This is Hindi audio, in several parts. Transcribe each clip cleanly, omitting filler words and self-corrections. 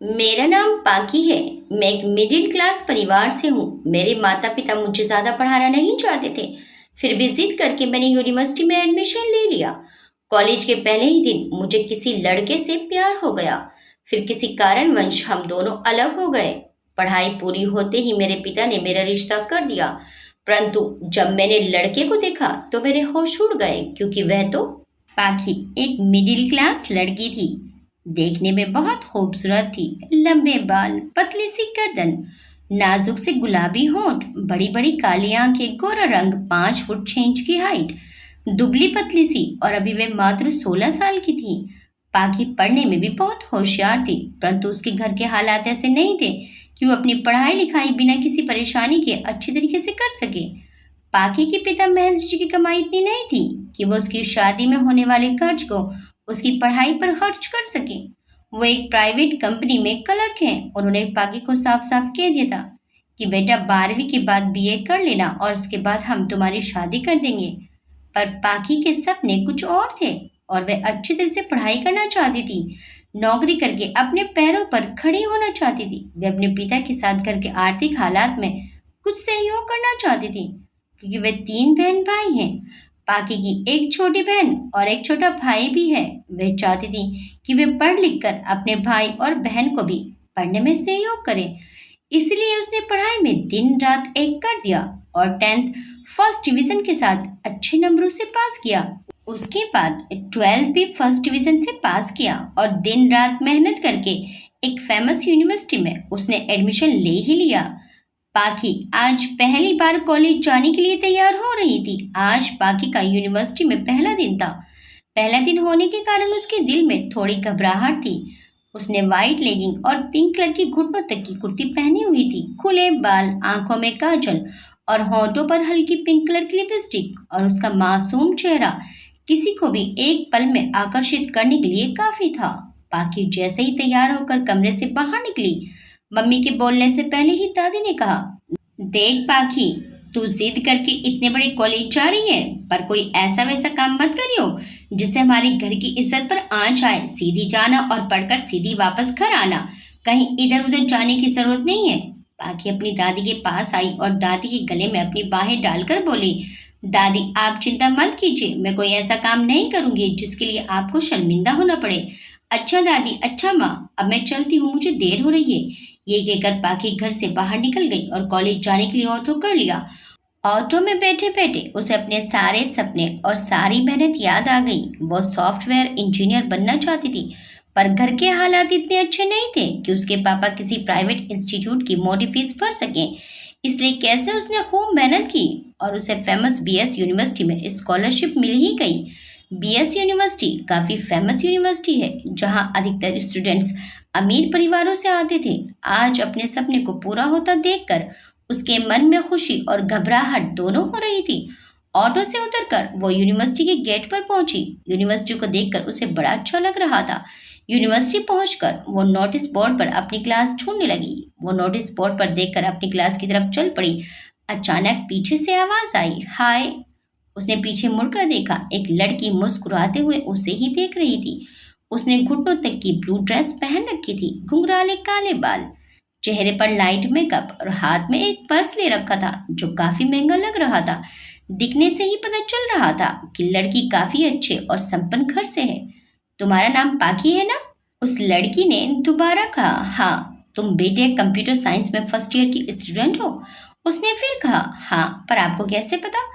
मेरा नाम पाकी है। मैं एक मिडिल क्लास परिवार से हूँ। मेरे माता पिता मुझे ज़्यादा पढ़ाना नहीं चाहते थे। फिर भी जिद करके मैंने यूनिवर्सिटी में एडमिशन ले लिया। कॉलेज के पहले ही दिन मुझे किसी लड़के से प्यार हो गया। फिर किसी कारणवश हम दोनों अलग हो गए। पढ़ाई पूरी होते ही मेरे पिता ने मेरा रिश्ता कर दिया। परंतु जब मैंने लड़के को देखा तो मेरे होश उड़ गए, क्योंकि वह तो पाखी एक मिडिल क्लास लड़की थी। देखने में बहुत खूबसूरत थी। लंबे बाल, पतली सी गर्दन, नाजुक से गुलाबी होंठ, बड़ी बड़ी काली आंखें, गोरा रंग, 5 फुट 6 इंच की हाइट, दुबली पतली सी, और अभी वे मात्र 16 साल की थी। पाखी पढ़ने में भी बहुत होशियार थी, परंतु उसके घर के हालात ऐसे नहीं थे कि वो अपनी पढ़ाई लिखाई बिना किसी परेशानी के अच्छी तरीके से कर सके। पाखी के पिता महेंद्र जी की कमाई इतनी नहीं थी कि वो उसकी शादी में होने वाले खर्च को उसकी पढ़ाई पर खर्च कर सके। वो एक प्राइवेट कंपनी में क्लर्क हैं। उन्होंने पाखी को साफ साफ कह दिया था कि बेटा 12वीं के बाद बीए कर लेना और उसके बाद हम तुम्हारी शादी कर देंगे। पर पाखी के सपने कुछ और थे और वह अच्छी तरह से पढ़ाई करना चाहती थी। नौकरी करके अपने पैरों पर खड़ी होना चाहती थी। वे अपने पिता के साथ घर के आर्थिक हालात में कुछ सहयोग करना चाहती थी, क्योंकि वे 3 बहन भाई हैं। पाकी की एक छोटी बहन और एक छोटा भाई भी है। वे चाहती थी कि वे पढ़ लिख कर अपने भाई और बहन को भी पढ़ने में सहयोग करें। इसलिए उसने पढ़ाई में दिन रात एक कर दिया और 10th फर्स्ट डिवीजन के साथ अच्छे नंबरों से पास किया। उसके बाद 12th भी फर्स्ट डिवीजन से पास किया और दिन रात मेहनत करके एक फेमस यूनिवर्सिटी में उसने एडमिशन ले ही लिया। पाखी आज पहली बार कॉलेज जाने के लिए तैयार हो रही थी। आज पाखी का यूनिवर्सिटी में पहला दिन था। पहला दिन होने के कारण उसके दिल में थोड़ी घबराहट थी। उसने वाइट लेगिंग और पिंक कलर की घुटनों तक की कुर्ती पहनी हुई थी। खुले बाल, आंखों में काजल और होठों पर हल्की पिंक कलर की लिपस्टिक, और उसका मासूम चेहरा किसी को भी एक पल में आकर्षित करने के लिए काफी था। पाखी जैसे ही तैयार होकर कमरे से बाहर निकली, मम्मी के बोलने से पहले ही दादी ने कहा, देख पाखी, तू जिद करके इतने बड़े कॉलेज जा रही है, पर कोई ऐसा वैसा काम मत करियो जिससे हमारे घर की इज्जत पर आंच आए। सीधी जाना और पढ़कर सीधी वापस घर आना। कहीं इधर उधर जाने की जरूरत नहीं है। पाखी अपनी दादी के पास आई और दादी के गले में अपनी बाहें डालकर बोली, दादी आप चिंता मत कीजिए, मैं कोई ऐसा काम नहीं करूंगी जिसके लिए आपको शर्मिंदा होना पड़े। अच्छा दादी, अच्छा माँ, अब मैं चलती हूँ, मुझे देर हो रही है। ये कहकर पाखी घर से बाहर निकल गई और कॉलेज जाने के लिए ऑटो कर लिया। ऑटो में बैठे बैठे उसे अपने सारे सपने और सारी मेहनत याद आ गई। वो सॉफ्टवेयर इंजीनियर बनना चाहती थी, पर घर के हालात इतने अच्छे नहीं थे कि उसके पापा किसी प्राइवेट इंस्टीट्यूट की मोटी फीस भर सकें। इसलिए कैसे उसने खूब मेहनत की और उसे फेमस बीएस यूनिवर्सिटी में स्कॉलरशिप मिल ही गई। बीएस यूनिवर्सिटी काफ़ी फेमस यूनिवर्सिटी है, जहां अधिकतर स्टूडेंट्स अमीर परिवारों से आते थे। आज अपने सपने को पूरा होता देखकर उसके मन में खुशी और घबराहट दोनों हो रही थी। ऑटो से उतरकर वो यूनिवर्सिटी के गेट पर पहुंची। यूनिवर्सिटी को देखकर उसे बड़ा अच्छा लग रहा था। यूनिवर्सिटी पहुंचकर वो नोटिस बोर्ड पर अपनी क्लास ढूंढने लगी। वो नोटिस बोर्ड पर देखकर अपनी क्लास की तरफ चल पड़ी। अचानक पीछे से आवाज आई, हाय। उसने पीछे मुड़कर देखा। एक लड़की मुस्कुराते हुए उसे ही देख रही थी। उसने घुटनों तक की ब्लू ड्रेस पहन रखी थी, घुंघराले काले बाल, चेहरे पर लाइट मेकअप और हाथ में एक पर्स ले रखा था जो काफी महंगा लग रहा था। दिखने से ही पता चल रहा था कि लड़की काफी अच्छे और संपन्न घर से है। तुम्हारा नाम पाखी है ना? उस लड़की ने दोबारा कहा। हाँ। तुम बीटेक कंप्यूटर साइंस में फर्स्ट ईयर की स्टूडेंट हो? उसने फिर कहा। हाँ, पर आपको कैसे पता?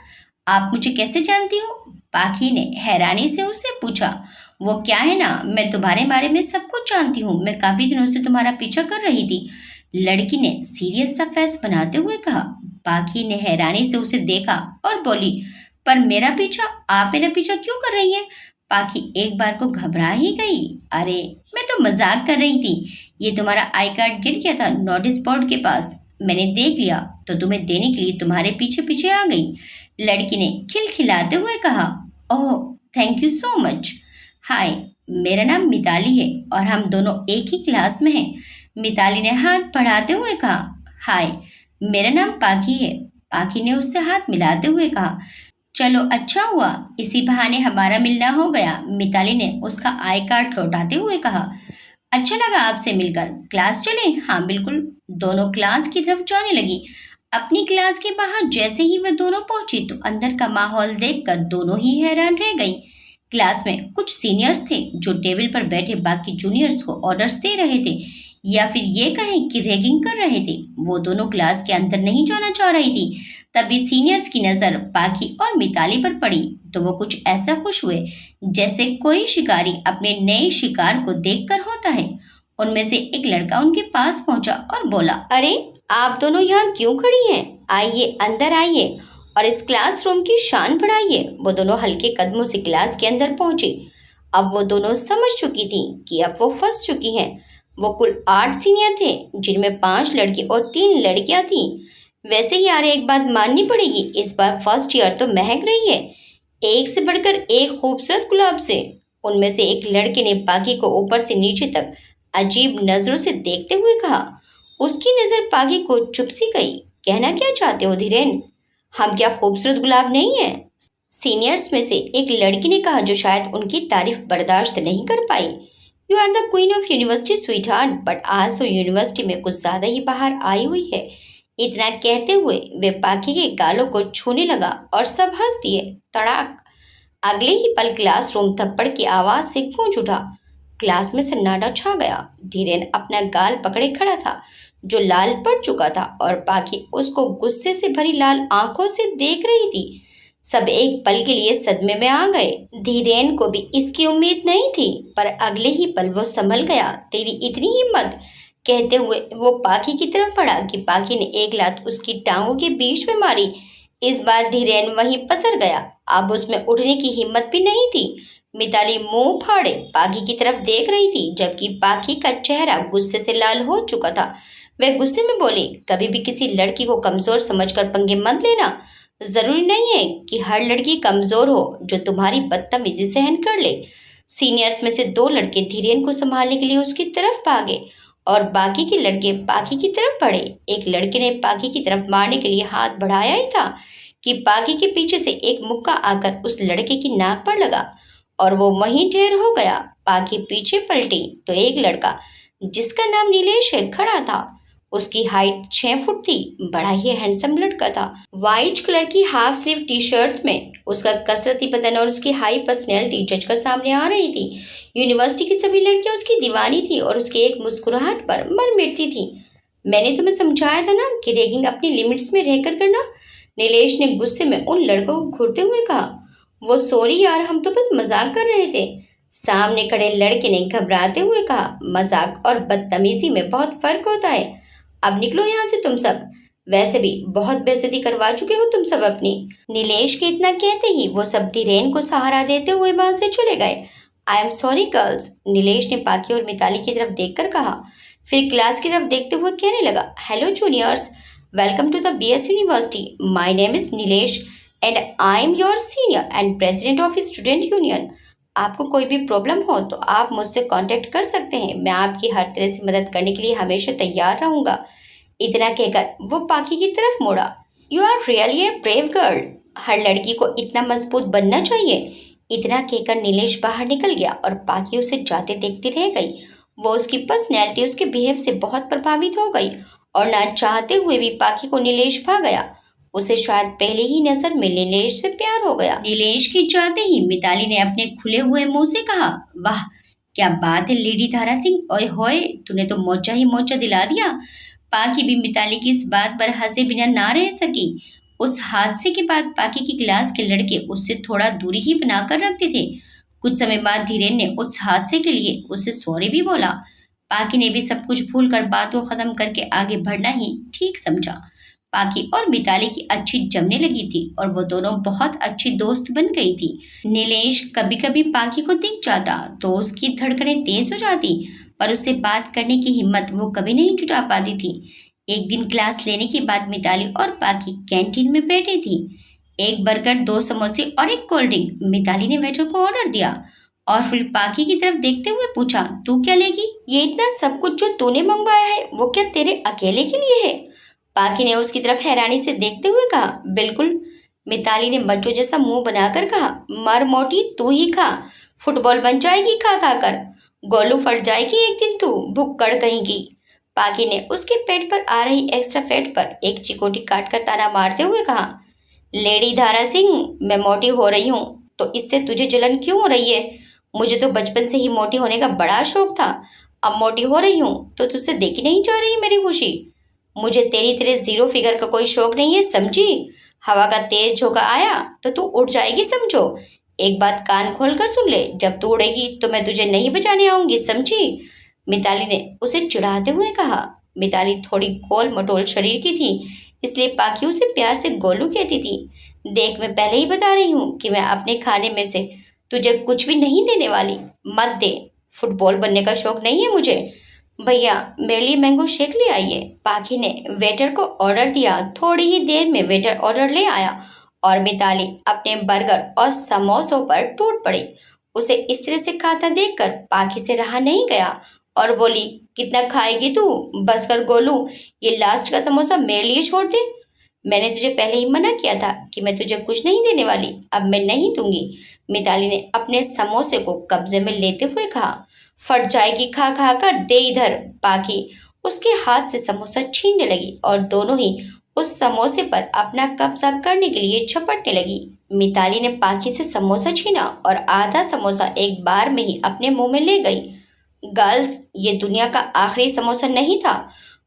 आप मुझे कैसे जानती हो? पाखी ने हैरानी से उससे पूछा। वो क्या है ना, मैं तुम्हारे बारे में सब कुछ जानती हूँ। मैं काफी दिनों से तुम्हारा पीछा कर रही थी, लड़की ने सीरियस सा फेस बनाते हुए कहा। पाखी ने हैरानी से उसे देखा और बोली, पर मेरा पीछा? आप मेरा पीछा क्यों कर रही हैं? पाखी एक बार को घबरा ही गई। अरे मैं तो मजाक कर रही थी। ये तुम्हारा आई कार्ड गिर गया था नोटिस बोर्ड के पास, मैंने देख लिया तो तुम्हें देने के लिए तुम्हारे पीछे पीछे आ गई, लड़की ने खिलखिलाते हुए कहा। ओह, थैंक यू सो मच। हाय, मेरा नाम मिताली है और हम दोनों एक ही क्लास में हैं। मिताली ने हाथ बढ़ाते हुए कहा। हाय, मेरा नाम पाखी है। पाखी ने उससे हाथ मिलाते हुए कहा। चलो अच्छा हुआ, इसी बहाने हमारा मिलना हो गया, मिताली ने उसका आई कार्ड लौटाते हुए कहा। अच्छा लगा आपसे मिलकर। क्लास चले? हाँ बिल्कुल। दोनों क्लास की तरफ जाने लगी। अपनी क्लास के बाहर जैसे ही वे दोनों पहुंची तो अंदर का माहौल देखकर दोनों ही हैरान रह गई। क्लास में कुछ सीनियर्स थे जो टेबल पर बैठे बाकी जूनियर्स को ऑर्डर्स दे रहे थे, या फिर ये कहें कि रैगिंग कर रहे थे। वो दोनों क्लास के अंदर नहीं जाना चाह रही थी। तभी सीनियर्स की नजर पाखी और मिताली पर पड़ी तो वो कुछ ऐसा खुश हुए जैसे कोई शिकारी अपने नए शिकार को देखकर होता है। उनमें से एक लड़का उनके पास पहुंचा और बोला, अरे आप दोनों यहाँ क्यों खड़ी हैं? आइए अंदर आइए और इस क्लासरूम की शान बढ़ाइए। वो दोनों हल्के कदमों से क्लास के अंदर पहुंची। अब वो दोनों समझ चुकी थी कि अब वो फंस चुकी हैं। वो कुल 8 सीनियर थे जिनमें 5 लड़के और 3 लड़कियां थीं। वैसे ही यार एक बात माननी पड़ेगी, इस बार फर्स्ट ईयर तो महक रही है, एक से बढ़कर एक खूबसूरत गुलाब से। उनमें से एक लड़के ने पाखी को ऊपर से नीचे तक अजीब नजरों से देखते हुए कहा। उसकी नजर पाखी को चुप सी गई। कहना क्या चाहते हो धीरेन? हम क्या खूबसूरत गुलाब नहीं है? सीनियर्स में से एक लड़की ने कहा जो शायद उनकी तारीफ बर्दाश्त नहीं कर पाई। You are the queen of university sweetheart, but आज तो यूनिवर्सिटी में कुछ ज्यादा ही बाहर आई हुई है। इतना कहते हुए वे पाखी के गालों को छूने लगा और सब हंस दिए। तड़ाक! अगले ही पल क्लासरूम थप्पड़ की आवाज से गूंज उठा। क्लास में सन्नाटा छा गया। धीरेन अपना गाल पकड़े खड़ा था जो लाल पड़ चुका था, और पाखी उसको गुस्से से भरी लाल आंखों से देख रही थी। सब एक पल के लिए सदमे में आ गए। धीरेन को भी इसकी उम्मीद नहीं थी, पर अगले ही पल वो संभल गया। तेरी इतनी हिम्मत! कहते हुए वो पाखी की तरफ बढ़ा कि पाखी ने एक लात उसकी टांगों के बीच में मारी। इस बार धीरेन वहीं पसर गया। अब उसमें उठने की हिम्मत भी नहीं थी। मिताली मुंह फाड़े पाखी की तरफ देख रही थी, जबकि पाखी का चेहरा गुस्से से लाल हो चुका था। वह गुस्से में बोली, कभी भी किसी लड़की को कमजोर समझकर पंगे मत लेना। जरूरी नहीं है कि हर लड़की कमजोर हो जो तुम्हारी बदतमीजी सहन कर ले। सीनियर्स में से 2 लड़के धीरेन को संभालने के लिए उसकी तरफ भागे और बाकी के लड़के पाखी की तरफ बढ़े। एक लड़के ने पाखी की तरफ मारने के लिए हाथ बढ़ाया ही था कि पाखी के पीछे से एक मुक्का आकर उस लड़के की नाक पर लगा और वो वहीं ढेर हो गया। पाखी पीछे पलटी तो एक लड़का जिसका नाम नीलेश है खड़ा था। उसकी हाइट 6 फुट थी। बड़ा ही हैंडसम लड़का था। वाइट कलर की हाफ स्लीव टी शर्ट में उसका कसरती बदन और उसकी हाई पर्सनैलिटी जचकर सामने आ रही थी। यूनिवर्सिटी की सभी लड़कियां उसकी दीवानी थी और उसकी एक मुस्कुराहट पर मर मिटती थी। मैंने तुम्हें समझाया था ना कि रैगिंग अपनी लिमिट्स में रहकर करना। नीलेश ने गुस्से में उन लड़कों को घूरते हुए कहा। वो सॉरी यार, हम तो बस मजाक कर रहे थे। सामने खड़े लड़के ने घबराते हुए कहा, मजाक और बदतमीजी में बहुत फर्क होता है। अब निकलो यहाँ से तुम सब। वैसे भी बहुत बेइज्जती करवा चुके हो तुम सब अपनी। नीलेश के इतना कहते ही वो सब धीरेन को सहारा देते हुए वहां से चले गए। I am sorry girls, Nilesh ने पाखी और मिताली की तरफ देखकर कहा। फिर क्लास की तरफ देखते हुए कहने लगा, hello juniors, welcome to the BS university. My name is Nilesh and I am your senior and president of student union. आपको कोई भी प्रॉब्लम हो तो आप मुझसे कांटेक्ट कर सकते हैं। मैं आपकी हर तरह से मदद करने के लिए हमेशा तैयार रहूंगा। इतना कहकर वो पाखी की तरफ मुड़ा। You are really a brave girl. हर लड़की को इतना मजबूत बनना चाहिए। इतना कहकर नीलेश बाहर निकल गया और पाखी उसे जाते देखती रह गई। वो उसकी पर्सनैलिटी, उसके बिहेव से बहुत प्रभावित हो गई और ना चाहते हुए भी पाखी को नीलेश भा गया। उसे शायद पहले ही नजर में नीलेश से प्यार हो गया। नीलेश के जाते ही मिताली ने अपने खुले हुए मुंह से कहा, वाह क्या बात है लेडी तारा सिंह, ओए होए तूने तो मोचा ही मोचा दिला दिया। पाखी भी मिताली की इस बात पर हंसे बिना ना रह सकी। उस हादसे के बाद पाखी की क्लास के लड़के उससे थोड़ा दूरी ही बनाकर रखते थे। कुछ समय बाद धीरेन ने उस हादसे के लिए उसे सॉरी भी बोला। पाखी ने भी सब कुछ भूल कर बात को खत्म करके आगे बढ़ना ही ठीक समझा। पाखी और मिताली की अच्छी जमने लगी थी और वो दोनों बहुत अच्छी दोस्त बन गई थी। नीलेश कभी कभी पाखी को दिख जाता तो उसकी धड़कनें तेज हो जाती, पर उससे बात करने की हिम्मत वो कभी नहीं जुटा पाती थी। एक दिन क्लास लेने के बाद मिताली और पाखी कैंटीन में बैठे थी। एक बर्गर, 2 समोसे और एक कोल्ड ड्रिंक मिताली ने वेटर को ऑर्डर दिया और फिर पाखी की तरफ देखते हुए पूछा, तू क्या लेगी? ये इतना सब कुछ जो तूने मंगवाया है वो क्या तेरे अकेले के लिए है? पाखी ने उसकी तरफ हैरानी से देखते हुए कहा, बिल्कुल। मिताली ने बच्चों जैसा मुंह बनाकर कहा, मर मोटी तू ही खा, फुटबॉल बन जाएगी खा खा कर। गोलू फट जाएगी एक दिन तू, भुक्कड़ कहेगी। पाकी ने उसके पेट पर आ रही एक्स्ट्रा फैट पर एक चिकोटी काटकर ताना मारते हुए कहा, लेडी धारा सिंह, मैं मोटी हो रही हूँ तो इससे तुझे जलन क्यों हो रही है? मुझे तो बचपन से ही मोटी होने का बड़ा शौक था। अब मोटी हो रही हूँ तो तुझसे देखी नहीं जा रही मेरी खुशी। मुझे तेरी तरह जीरो फिगर का कोई शौक नहीं है, समझी? हवा का तेज झोंका आया तो तू उड़ जाएगी, समझो। एक बात कान खोल कर सुन ले, जब तू उड़ेगी तो मैं तुझे नहीं बचाने आऊंगी, समझी? मिताली ने उसे चिढ़ाते हुए कहा। मिताली थोड़ी गोल मटोल शरीर की थी, इसलिए पाखी उसे प्यार से गोलू कहती थी। देख, मैं पहले ही बता रही हूँ कि मैं अपने खाने में से तुझे कुछ भी नहीं देने वाली। मत दे, फुटबॉल बनने का शौक नहीं है मुझे। भैया, मेरे लिए मैंगो शेक ले आइए। पाखी ने वेटर को ऑर्डर दिया। थोड़ी ही देर में वेटर ऑर्डर ले आया और मिताली अपने बर्गर और समोसों पर टूट पड़ी। उसे इस तरह से खाता देखकर पाखी से रहा नहीं गया और बोली, कितना खाएगी तू? बस कर गोलू, ये लास्ट का समोसा मेरे लिए छोड़ दे। मैंने तुझे पहले ही मना किया था कि मैं तुझे कुछ नहीं देने वाली, अब मैं नहीं दूंगी। मिताली ने अपने समोसे को कब्जे में लेते हुए कहा। फट जाएगी खा खा कर, दे इधर। पाकी उसके हाथ से समोसा छीनने लगी और दोनों ही उस समोसे पर अपना कब्जा करने के लिए झपटने लगी। मिताली ने पाकी से समोसा छीना और आधा समोसा एक बार में ही अपने मुंह में ले गई। गर्ल्स, ये दुनिया का आखिरी समोसा नहीं था।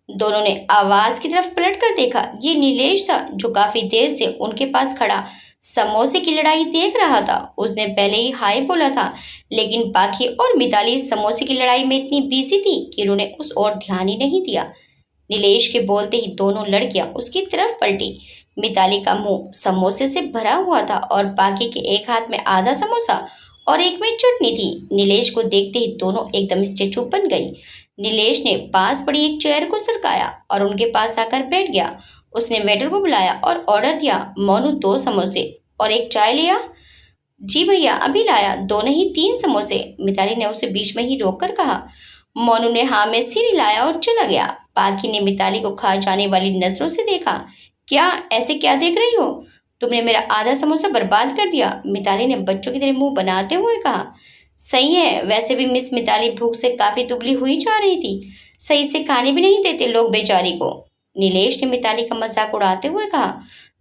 दोनों ने आवाज की तरफ पलट कर देखा। ये नीलेश था, जो काफी देर से उनके पास खड़ा समोसे की लड़ाई देख रहा था। उसने पहले ही हाय बोला था, लेकिन पाखी और मिताली समोसे की लड़ाई में इतनी बिजी थी कि उन्होंने उस ओर ध्यान ही नहीं दिया। नीलेश के बोलते ही दोनों लड़कियां उसकी तरफ पलटी। मिताली का मुंह समोसे से भरा हुआ था और पाखी के एक हाथ में आधा समोसा और एक में चटनी थी। नीलेश को देखते ही दोनों एकदम स्टेचू बन गई। नीलेश ने पास पड़ी एक चेयर को सरकाया और उनके पास आकर बैठ गया। उसने वेटर को बुलाया और ऑर्डर दिया, मोनू 2 समोसे और एक चाय लिया। जी भैया, अभी लाया। दोनों ही 3 समोसे। मिताली ने उसे बीच में ही रोककर कहा। मोनू ने हाँ में सिर हिलाया और चला गया। पाखी ने मिताली को खा जाने वाली नजरों से देखा। क्या ऐसे क्या देख रही हो? तुमने मेरा आधा समोसा बर्बाद कर दिया। मिताली ने बच्चों की तरह मुंह बनाते हुए कहा। सही है, वैसे भी मिस मिताली भूख से काफी दुबली हुई जा रही थी। सही से खाने भी नहीं देते लोग बेचारी को। नीलेश ने मिताली का मजाक उड़ाते हुए कहा।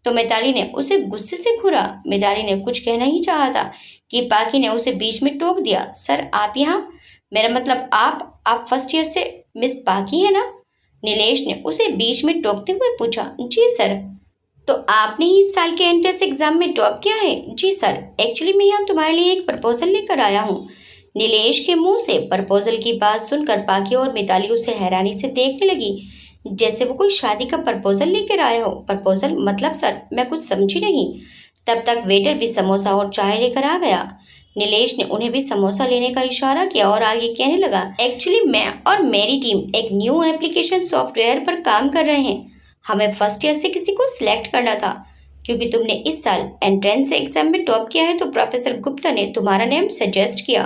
तो मिताली ने उसे गुस्से से घूरा। मिताली ने कुछ कहना ही चाहा था कि पाखी ने उसे बीच में टोक दिया। सर, आप यहाँ? मेरा मतलब आप फर्स्ट ईयर से मिस पाखी है ना? नीलेश ने उसे बीच में टोकते हुए पूछा। जी सर। तो आपने ही इस साल के एंट्रेंस एग्जाम में टॉप किया है? जी सर। एक्चुअली मैं यहाँ तुम्हारे लिए एक प्रपोजल लेकर आया हूँ। नीलेश के मुंह से प्रपोजल की बात सुनकर पाखी और मिताली उसे हैरानी से देखने लगी, जैसे वो कोई शादी का प्रपोजल लेकर आया हो। प्रपोजल मतलब सर, मैं कुछ समझी नहीं। तब तक वेटर भी समोसा और चाय लेकर आ गया। नीलेश ने उन्हें भी समोसा लेने का इशारा किया और आगे कहने लगा, एक्चुअली मैं और मेरी टीम एक न्यू एप्लीकेशन सॉफ्टवेयर पर काम कर रहे हैं। हमें फर्स्ट ईयर से किसी को सिलेक्ट करना था। क्योंकि तुमने इस साल एंट्रेंस एग्जाम में टॉप किया है तो प्रोफेसर गुप्ता ने तुम्हारा नेम सजेस्ट किया।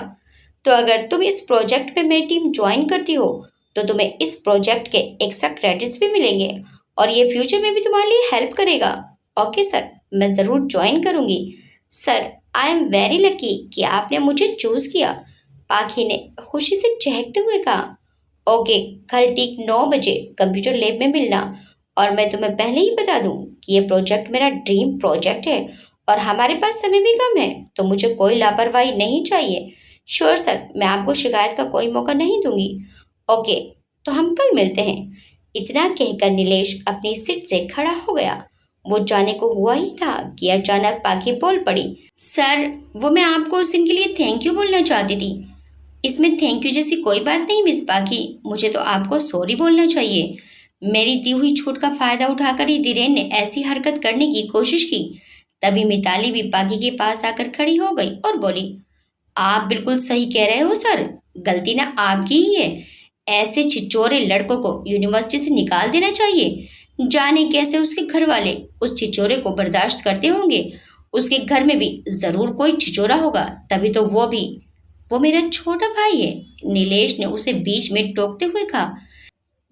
तो अगर तुम इस प्रोजेक्ट में मेरी टीम ज्वाइन करती हो तो तुम्हें इस प्रोजेक्ट के एक्स्ट्रा क्रेडिट्स भी मिलेंगे और ये फ्यूचर में भी तुम्हारे लिए हेल्प करेगा। ओके सर, मैं ज़रूर ज्वाइन करूँगी। Sir, I am very lucky कि आपने मुझे चूज़ किया। पाखी ने खुशी से चहकते हुए कहा। ओके, कल ठीक 9 बजे कंप्यूटर लैब में मिलना। और मैं तुम्हें पहले ही बता दूं कि ये प्रोजेक्ट मेरा ड्रीम प्रोजेक्ट है और हमारे पास समय भी कम है, तो मुझे कोई लापरवाही नहीं चाहिए। श्योर सर, मैं आपको शिकायत का कोई मौका नहीं दूंगी। ओके, तो हम कल मिलते हैं। इतना कहकर नीलेश अपनी सीट से खड़ा हो गया। वो जाने को हुआ ही था कि अचानक पाखी बोल पड़ी। सर, वो मैं आपको उस दिन के लिए थैंक यू बोलना चाहती थी। इसमें थैंक यू जैसी कोई बात नहीं मिस पाखी, मुझे तो आपको सॉरी बोलना चाहिए। मेरी दी हुई छूट का फायदा उठाकर ही धीरेन ने ऐसी हरकत करने की कोशिश की। तभी मिताली भी पाखी के पास आकर खड़ी हो गई और बोली, आप बिल्कुल सही कह रहे हो सर, गलती ना आपकी ही है। ऐसे छिचोरे लड़कों को यूनिवर्सिटी से निकाल देना चाहिए। जाने कैसे उसके घर वाले उस छिचोरे को बर्दाश्त करते होंगे। उसके घर में भी जरूर कोई छिचोरा होगा, तभी तो वो मेरा छोटा भाई है। नीलेश ने उसे बीच में टोकते हुए कहा।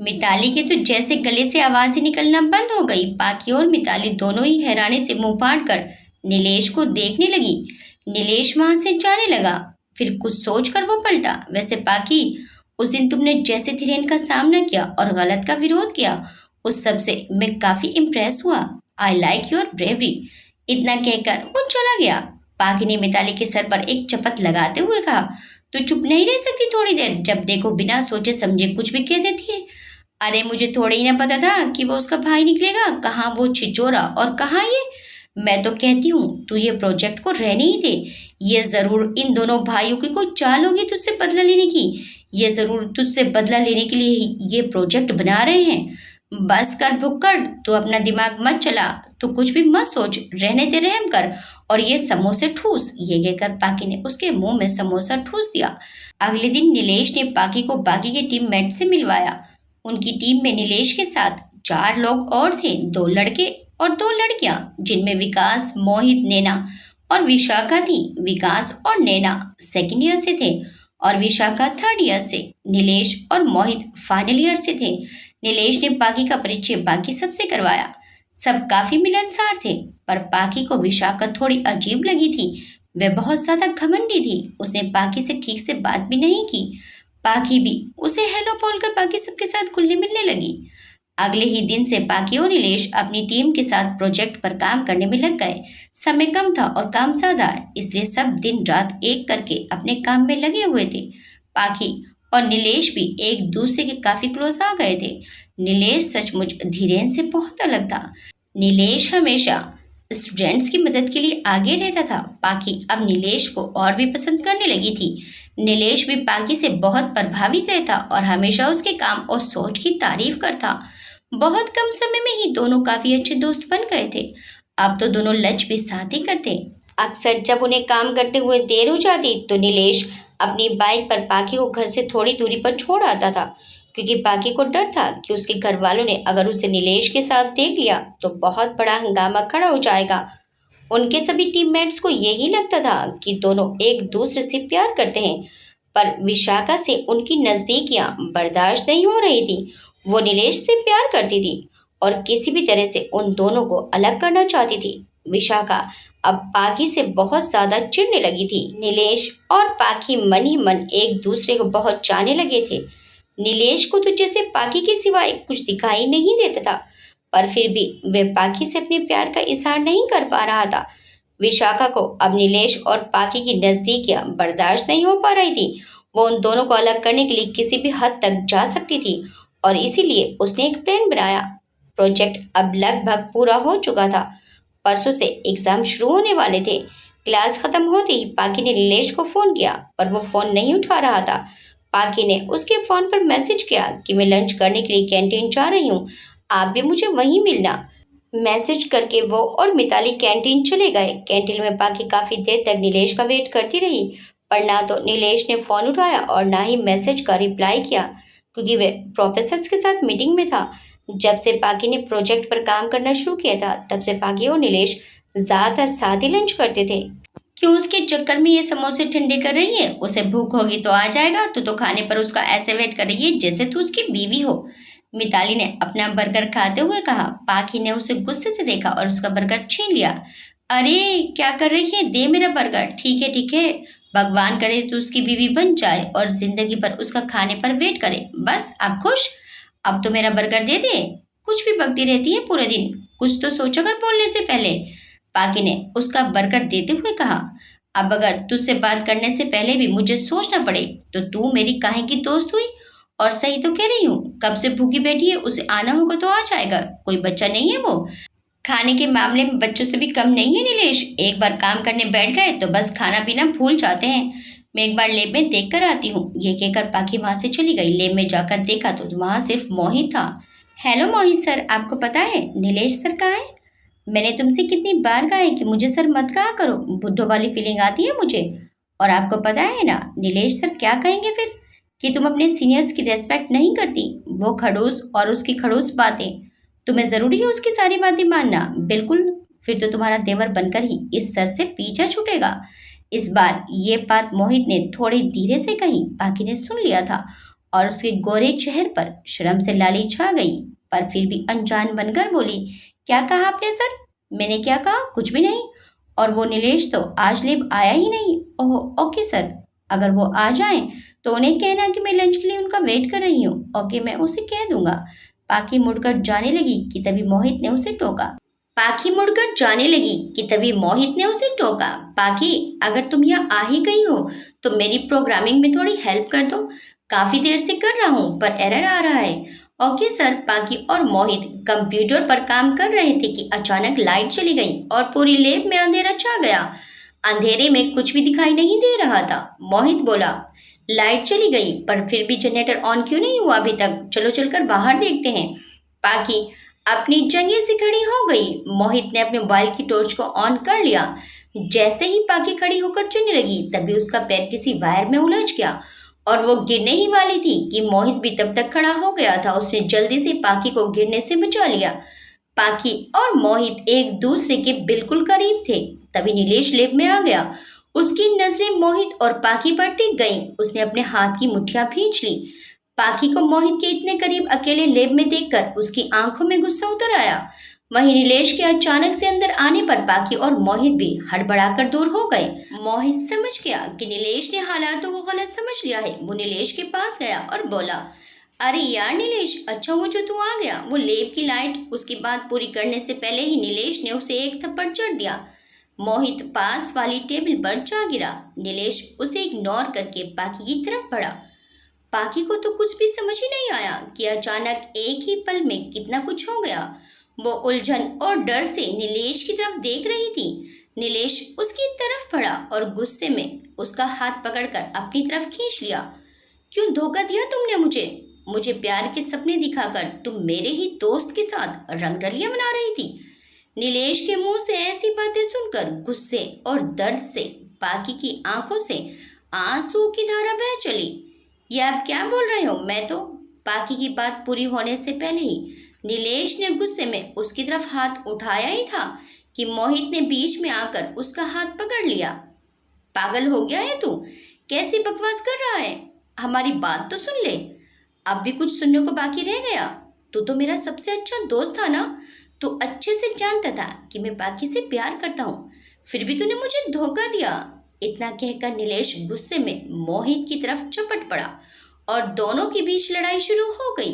मिताली के तो जैसे गले से आवाज ही निकलना बंद हो गई। पाखी और मिताली दोनों ही हैरानी से मुंह फाड़ कर नीलेश को देखने लगी। नीलेश वहां से जाने लगा। फिर कुछ सोच कर वो पलटा। वैसे पाकी, उस दिन तुमने जैसे धीरेन का सामना किया और गलत का विरोध किया, उस सब से मैं काफी इम्प्रेस हुआ। I like your bravery. इतना कहकर वो चला गया। पाकी ने मिताली के सर पर एक चपत लगाते हुए कहा, तू चुप नहीं रह सकती थोड़ी देर? जब देखो बिना सोचे समझे कुछ भी कह देती है। अरे मुझे थोड़ी ही ना पता था कि वो उसका भाई निकलेगा। कहाँ वो छिचोरा और कहाँ ये। मैं तो कहती हूँ तू ये प्रोजेक्ट को रहने ही दे। ये जरूर इन दोनों भाइयों की कोई चाल होगी तुझसे बदला लेने की। ये जरूर तुझसे बदला लेने के लिए ही ये प्रोजेक्ट बना रहे हैं। बस कर भुक्कड़, तू अपना दिमाग मत चला। तू कुछ भी मत सोच, रहने दे, रहम कर और ये समोसे ठूस। ये कहकर पाकी ने उसके मुंह में समोसा ठूस दिया। अगले दिन नीलेश ने पाकी को बाकी के टीममेट से मिलवाया। उनकी टीम में नीलेश के साथ 4 लोग और थे, 2 लड़के और 2 लड़कियां, जिनमें विकास, मोहित, नैना और विशाखा थी। विकास और नैना सेकंड ईयर से थे और विशाखा थर्ड ईयर से। नीलेश और मोहित फाइनल ईयर से थे। नीलेश ने पाकी का परिचय बाकी सबसे करवाया। सब काफी मिलनसार थे, पर पाकी को विशाखा थोड़ी अजीब लगी थी। वह बहुत ज्यादा घमंडी थी। उसने पाकी से ठीक से बात भी नहीं की। पाकी भी उसे हेलो बोलकर बाकी सबके साथ घुलने मिलने लगी। अगले ही दिन से पाकी और नीलेश अपनी टीम के साथ प्रोजेक्ट पर काम करने में लग गए। समय कम था और काम ज्यादा, इसलिए सब दिन रात एक करके अपने काम में लगे हुए थे। पाकी और नीलेश भी एक दूसरे के काफी क्लोज आ गए थे। नीलेश सचमुच धीरेन से बहुत अलग था। नीलेश हमेशा स्टूडेंट्स की मदद के लिए आगे रहता था। पाकी अब नीलेश को और भी पसंद करने लगी थी। नीलेश भी पाकी से बहुत प्रभावित रहता और हमेशा उसके काम और सोच की तारीफ करता। बहुत कम समय में ही दोनों काफी अच्छे दोस्त बन गए थे। अब तो दोनों लंच भी साथ ही करते। अक्सर जब उन्हें काम करते हुए देर हो जाती तो नीलेश अपनी बाइक पर पाकी को घर से थोड़ी दूरी पर छोड़ आता था, क्योंकि पाकी को डर था कि उसके घर वालों ने अगर उसे नीलेश के साथ देख लिया तो बहुत बड़ा हंगामा खड़ा हो जाएगा। उनके सभी टीममेट्स को यही लगता था कि दोनों एक दूसरे से प्यार करते हैं, पर विशाखा से उनकी नजदीकियां बर्दाश्त नहीं हो रही थी। वो नीलेश से प्यार करती थी और किसी भी तरह से उन दोनों को अलग करना चाहती थी। विशाखा अब पाकी से बहुत ज्यादा चिढ़ने लगी थी। नीलेश और पाकी मन ही मन एक दूसरे को बहुत चाहने लगे थे। नीलेश को तो जैसे पाकी के सिवाय कुछ दिखाई नहीं देता था, पर फिर भी वे पाकी से अपने प्यार का इजहार नहीं कर पा रहा था। विशाखा को अब नीलेश और पाकी की नजदीकियां बर्दाश्त नहीं हो पा रही थी। वो उन दोनों को अलग करने के लिए किसी भी हद तक जा सकती थी और इसीलिए उसने एक प्लान बनाया। प्रोजेक्ट अब लगभग पूरा हो चुका था। परसों से एग्जाम शुरू होने वाले थे। क्लास खत्म होते ही पाकी ने नीलेश को फोन किया, पर वो फोन नहीं उठा रहा था। पाकी ने उसके फोन पर मैसेज किया कि मैं लंच करने के लिए कैंटीन जा रही हूँ, आप भी मुझे वहीं मिलना। मैसेज करके वो और मिताली कैंटीन चले गए। कैंटीन में पाकी काफी देर तक नीलेश का वेट करती रही, पर ना तो नीलेश ने फोन उठाया और ना ही मैसेज का रिप्लाई किया, क्योंकि वे प्रोफेसर्स के साथ मीटिंग में था। जब से पाकी ने प्रोजेक्ट पर काम करना शुरू किया था, तब से पाकी और नीलेश ज्यादातर साथ ही लंच करते थे। क्यों उसके चक्कर में ये समोसे ठंडे कर रही है? उसे भूख होगी तो आ जाएगा, तो खाने पर उसका ऐसे वेट कर रही है जैसे तू उसकी बीवी हो। मिताली ने अपना बर्गर खाते हुए कहा। पाकी ने उसे गुस्से से देखा और उसका बर्गर छीन लिया। अरे क्या कर रही है? दे मेरा बर्गर। ठीक है ठीक है, भगवान करे तो उसकी बीवी बन जाए और जिंदगी भर उसका खाने पर वेट करे। बस अब खुश? अब तो मेरा बर्गर दे दे। कुछ भी बकती रहती है पूरे दिन, कुछ तो सोचो कर बोलने से पहले। पाकी ने उसका बर्गर देते हुए कहा। अब अगर तुझसे बात करने से पहले भी मुझे सोचना पड़े तो तू मेरी काहे की दोस्त हुई? और सही तो कह रही हूँ, कब से भूखी बैठी है, उसे आना होगा तो आ जाएगा। कोई बच्चा नहीं है वो। खाने के मामले में बच्चों से भी कम नहीं है नीलेश। एक बार काम करने बैठ गए तो बस खाना पीना भूल जाते हैं। मैं एक बार लैब में देख कर आती हूँ। ये कहकर पाकी वहां से चली गई। लैब में जाकर देखा तो वहां सिर्फ मोहित था। हेलो मोहित सर, आपको पता है नीलेश सर कहाँ है? मैंने तुमसे कितनी बार कहा है कि मुझे सर मत कहा करो, बुड्ढों वाली फीलिंग आती है मुझे। और आपको पता है ना नीलेश सर क्या कहेंगे फिर, कि तुम अपने सीनियर्स की रेस्पेक्ट नहीं करती। वो खड़ूस और उसकी खड़ूस बातें, तुम्हें जरूरी है उसकी सारी बातें मानना? बिल्कुल, फिर तो तुम्हारा देवर बनकर ही इस सर से पीछा छूटेगा। इस बार ये बात मोहित ने थोड़ी धीरे से कही। पाकी ने सुन लिया था और उसके गोरे चेहरे पर शर्म से लाली छा गई, पर फिर भी अनजान बनकर बोली, क्या कहा आपने सर? मैंने क्या कहा? कुछ भी नहीं। और वो नीलेश तो आज लेब आया ही नहीं। ओह ओके सर, अगर वो आ जाएं तो उन्हें कहना कि मैं लंच के लिए उनका वेट कर रही हूँ। ओके, मैं उसे कह दूंगा। पाखी मुड़कर जाने लगी कि तभी मोहित ने उसे टोका। पाखी, अगर तुम यहाँ आ ही गई हो तो मेरी प्रोग्रामिंग में थोड़ी हेल्प कर दो। काफी देर से कर रहा हूँ पर एरर आ रहा है। Okay sir. पाखी और मोहित कंप्यूटर पर काम कर रहे थे कि अचानक लाइट चली गई और पूरी लैब में अंधेरा छा गया। अंधेरे में कुछ भी दिखाई नहीं दे रहा था। मोहित बोला, लाइट चली गई पर फिर भी जनरेटर ऑन क्यों नहीं हुआ अभी तक? चलो चलकर बाहर देखते हैं। पाखी अपनी जगह से खड़ी हो गई। मोहित ने अपने मोबाइल की टॉर्च को ऑन कर लिया। जैसे ही पाखी खड़ी होकर चलने लगी तभी उसका पैर किसी वायर में उलझ गया और वो गिरने ही वाली थी कि मोहित भी तब तक खड़ा हो गया था। उसने जल्दी से पाखी को गिरने से बचा लिया। पाखी और मोहित एक दूसरे के बिल्कुल करीब थे। तभी नीलेश लैब में आ गया। उसकी नजरें मोहित और पाखी पर टिक गईं। उसने अपने हाथ की मुट्ठियां भींच ली। पाखी को मोहित के इतने करीब अकेले लैब में देखकर उसकी आंखों में गुस्सा उतर आया। वहीं नीलेश के अचानक से अंदर आने पर पाखी और मोहित भी हड़बड़ाकर दूर हो गए। मोहित समझ गया कि नीलेश ने हालातों को गलत समझ लिया है। वो नीलेश के पास गया और बोला, अरे यार नीलेश, अच्छा हुआ जो तू आ गया। वो लैब की लाइट उसकी बात पूरी करने से पहले ही नीलेश ने उसे एक थप्पड़ जड़ दिया। मोहित पास वाली टेबल पर जा गिरा। नीलेश उसे इग्नोर करके पाखी की तरफ बढ़ा। पाखी को तो कुछ भी समझ ही नहीं आया कि अचानक एक ही पल में कितना कुछ हो गया। वो उलझन और डर से नीलेश की तरफ देख रही थी। नीलेश उसकी तरफ बढ़ा और गुस्से में उसका हाथ पकड़कर अपनी तरफ खींच लिया। क्यों धोखा दिया तुमने मुझे प्यार के सपने दिखाकर तुम मेरे ही दोस्त के साथ रंगरलियां मना रही थी। नीलेश के मुंह से ऐसी बातें सुनकर गुस्से और दर्द से पाखी की आंखों से आंसू की धारा बह चली। ये आप क्या बोल रहे हो? मैं तो। पाखी की बात पूरी होने से पहले ही नीलेश ने गुस्से में उसकी तरफ हाथ उठाया ही था कि मोहित ने बीच में आकर उसका हाथ पकड़ लिया। पागल हो गया है तू? कैसी बकवास कर रहा है? हमारी बात तो सुन ले। अब भी कुछ सुनने को बाकी रह गया? तू तो मेरा सबसे अच्छा दोस्त था ना। तू अच्छे से जानता था कि मैं पाखी से प्यार करता हूँ, फिर भी तूने मुझे धोखा दिया। इतना कहकर नीलेश गुस्से में मोहित की तरफ झपट पड़ा और दोनों के बीच लड़ाई शुरू हो गई।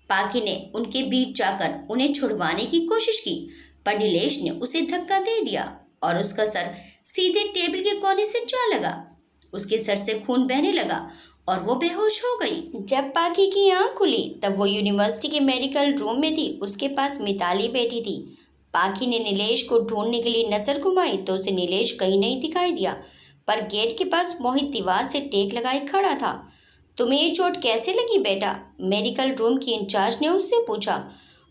पाखी ने उनके बीच जाकर उन्हें छुड़वाने की कोशिश की पर नीलेश ने उसे धक्का दे दिया और उसका सर सीधे टेबल के कोने से जा लगा। उसके सर से खून बहने लगा और वो बेहोश हो गई। जब पाखी की आंख खुली तब वो यूनिवर्सिटी के मेडिकल रूम में थी। उसके पास मिताली बैठी थी। पाखी ने नीलेश को ढूंढने के लिए नजर घुमाई तो उसे नीलेश कहीं नहीं दिखाई दिया, पर गेट के पास मोहित दीवार से टेक लगाए खड़ा था। तुम्हें ये चोट कैसे लगी बेटा? मेडिकल रूम की इंचार्ज ने उससे पूछा।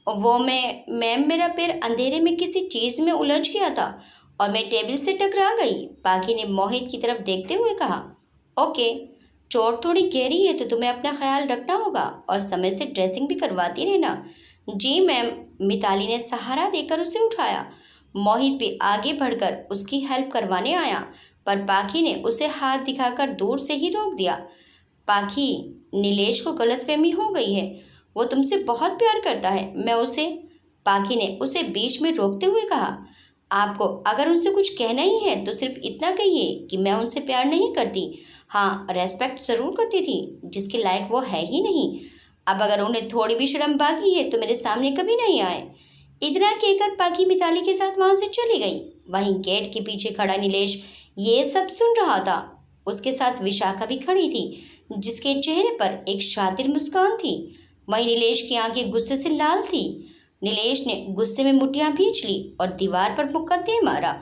वो मैम मेरा पैर अंधेरे में किसी चीज़ में उलझ गया था और मैं टेबल से टकरा गई। पाखी ने मोहित की तरफ देखते हुए कहा। ओके, चोट थोड़ी गहरी है तो तुम्हें अपना ख्याल रखना होगा और समय से ड्रेसिंग भी करवाती रहना। जी मैम। मिताली ने सहारा देकर उसे उठाया। मोहित भी आगे बढ़कर उसकी हेल्प करवाने आया पर पाखी ने उसे हाथ दिखाकर दूर से ही रोक दिया। पाखी, नीलेश को गलतफहमी हो गई है। वो तुमसे बहुत प्यार करता है। मैं उसे। पाखी ने उसे बीच में रोकते हुए कहा। आपको अगर उनसे कुछ कहना ही है तो सिर्फ इतना कहिए कि मैं उनसे प्यार नहीं करती। हाँ, रेस्पेक्ट ज़रूर करती थी, जिसके लायक वो है ही नहीं। अब अगर उन्हें थोड़ी भी शर्म बाकी है तो मेरे सामने कभी नहीं आए। इतना कहकर पाखी मिताली के साथ वहाँ से चली गई। वहीं गेट के पीछे खड़ा नीलेश ये सब सुन रहा था। उसके साथ विशाखा भी खड़ी थी, जिसके चेहरे पर एक शातिर मुस्कान थी। वहीं नीलेश की आंखें गुस्से से लाल थी। नीलेश ने गुस्से में मुट्ठियां भींच ली और दीवार पर मुक्का दे मारा।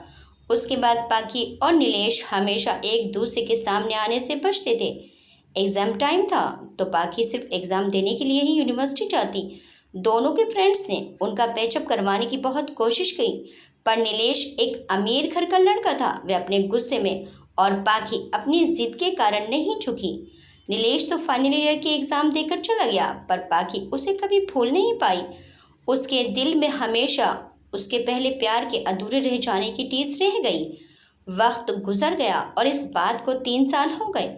उसके बाद पाखी और नीलेश हमेशा एक दूसरे के सामने आने से बचते थे। एग्ज़ाम टाइम था तो पाखी सिर्फ एग्ज़ाम देने के लिए ही यूनिवर्सिटी जाती। दोनों के फ्रेंड्स ने उनका पैचअप करवाने की बहुत कोशिश की, पर नीलेश एक अमीर घर का लड़का था। वह अपने गुस्से में और पाखी अपनी जिद के कारण नहीं झुकी। नीलेश तो फाइनल ईयर के एग्ज़ाम देकर चला गया, पर पाखी उसे कभी भूल नहीं पाई। उसके दिल में हमेशा उसके पहले प्यार के अधूरे रह जाने की टीस रह गई। वक्त गुजर गया और इस बात को 3 साल हो गए।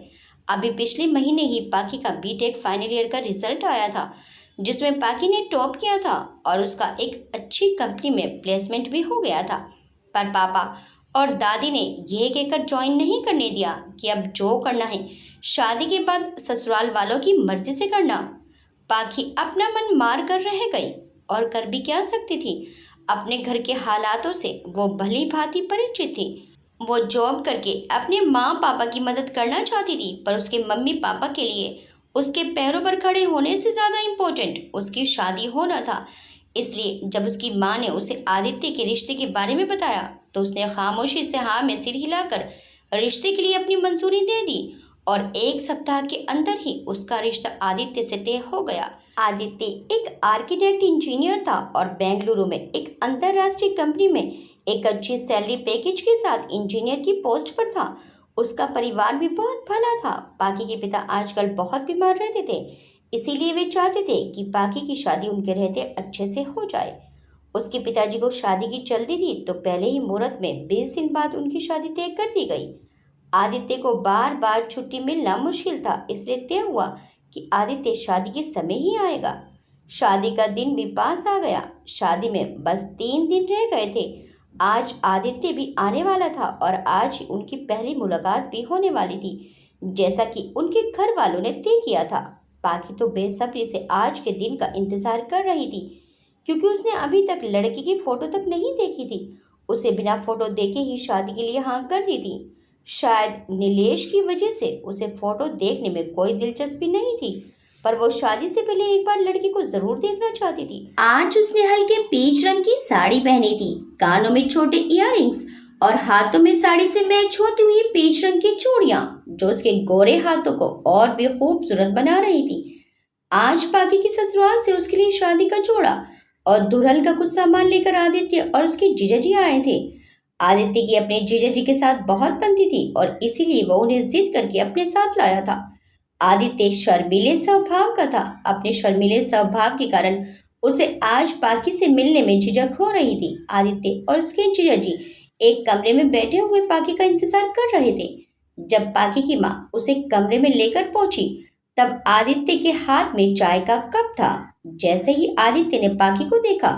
अभी पिछले महीने ही पाखी का बीटेक फाइनल ईयर का रिजल्ट आया था, जिसमें पाखी ने टॉप किया था और उसका एक अच्छी कंपनी में प्लेसमेंट भी हो गया था। पर पापा और दादी ने यह कहकर ज्वाइन नहीं करने दिया कि अब जो करना है शादी के बाद ससुराल वालों की मर्जी से करना। पाखी अपना मन मार कर रह गई और कर भी क्या सकती थी। अपने घर के हालातों से वो भली भांति परिचित थी। वो जॉब करके अपने माँ पापा की मदद करना चाहती थी, पर उसके मम्मी पापा के लिए उसके पैरों पर खड़े होने से ज़्यादा इम्पोर्टेंट उसकी शादी होना था। इसलिए जब उसकी माँ ने उसे आदित्य के रिश्ते के बारे में बताया तो उसने खामोशी से हाँ में सिर हिलाकर रिश्ते के लिए अपनी मंजूरी दे दी और 1 सप्ताह के अंदर ही उसका रिश्ता आदित्य से तय हो गया। आदित्य एक आर्किटेक्ट इंजीनियर था और बेंगलुरु में एक अंतर्राष्ट्रीय कंपनी में एक अच्छी सैलरी पैकेज के साथ इंजीनियर की पोस्ट पर था। उसका परिवार भी बहुत भला था। पाखी के पिता आजकल बहुत बीमार रहते थे, इसीलिए वे चाहते थे कि पाखी की शादी उनके रहते अच्छे से हो जाए। उसके पिताजी को शादी की जल्दी थी तो पहले ही मुहूर्त में 20 दिन बाद उनकी शादी तय कर दी गई। आदित्य को बार बार छुट्टी मिलना मुश्किल था, इसलिए तय हुआ कि आदित्य शादी के समय ही आएगा। शादी का दिन भी पास आ गया। शादी में बस 3 दिन रह गए थे। आज आदित्य भी आने वाला था और आज ही उनकी पहली मुलाकात भी होने वाली थी, जैसा कि उनके घर वालों ने तय किया था। पाखी तो बेसब्री से आज के दिन का इंतजार कर रही थी, क्योंकि उसने अभी तक लड़की की फोटो तक नहीं देखी थी। उसे बिना फोटो देखे ही शादी के लिए हाँ कर दी थी। शायद नीलेश की वजह से उसे फोटो देखने में कोई दिलचस्पी नहीं थी, पर वो शादी से पहले एक बार लड़की को जरूर देखना चाहती थी। आज उसने हल्के पीच रंग की साड़ी पहनी थी, कानों में छोटे इयररिंग्स और हाथों में साड़ी से मैच होती हुई पीच रंग की चूड़ियां, जो उसके गोरे हाथों को और भी खूबसूरत बना रही थी। आज पाखी की ससुराल से उसके लिए शादी का जोड़ा और दुल्हन का कुछ सामान लेकर आदित्य और उसके जीजा जी आए थे। आदित्य की अपने जीजा जी के साथ बहुत बनती थी और इसीलिए वो उन्हें जिद करके अपने साथ लाया था। आदित्य शर्मीले स्वभाव का था। अपने शर्मीले स्वभाव के कारण उसे आज पाखी से मिलने में झिझक हो रही थी। आदित्य और उसके जीजा जी एक कमरे में बैठे हुए पाखी का इंतजार कर रहे थे। जब पाखी की माँ उसे कमरे में लेकर पहुंची तब आदित्य के हाथ में चाय का कप था। जैसे ही आदित्य ने पाखी को देखा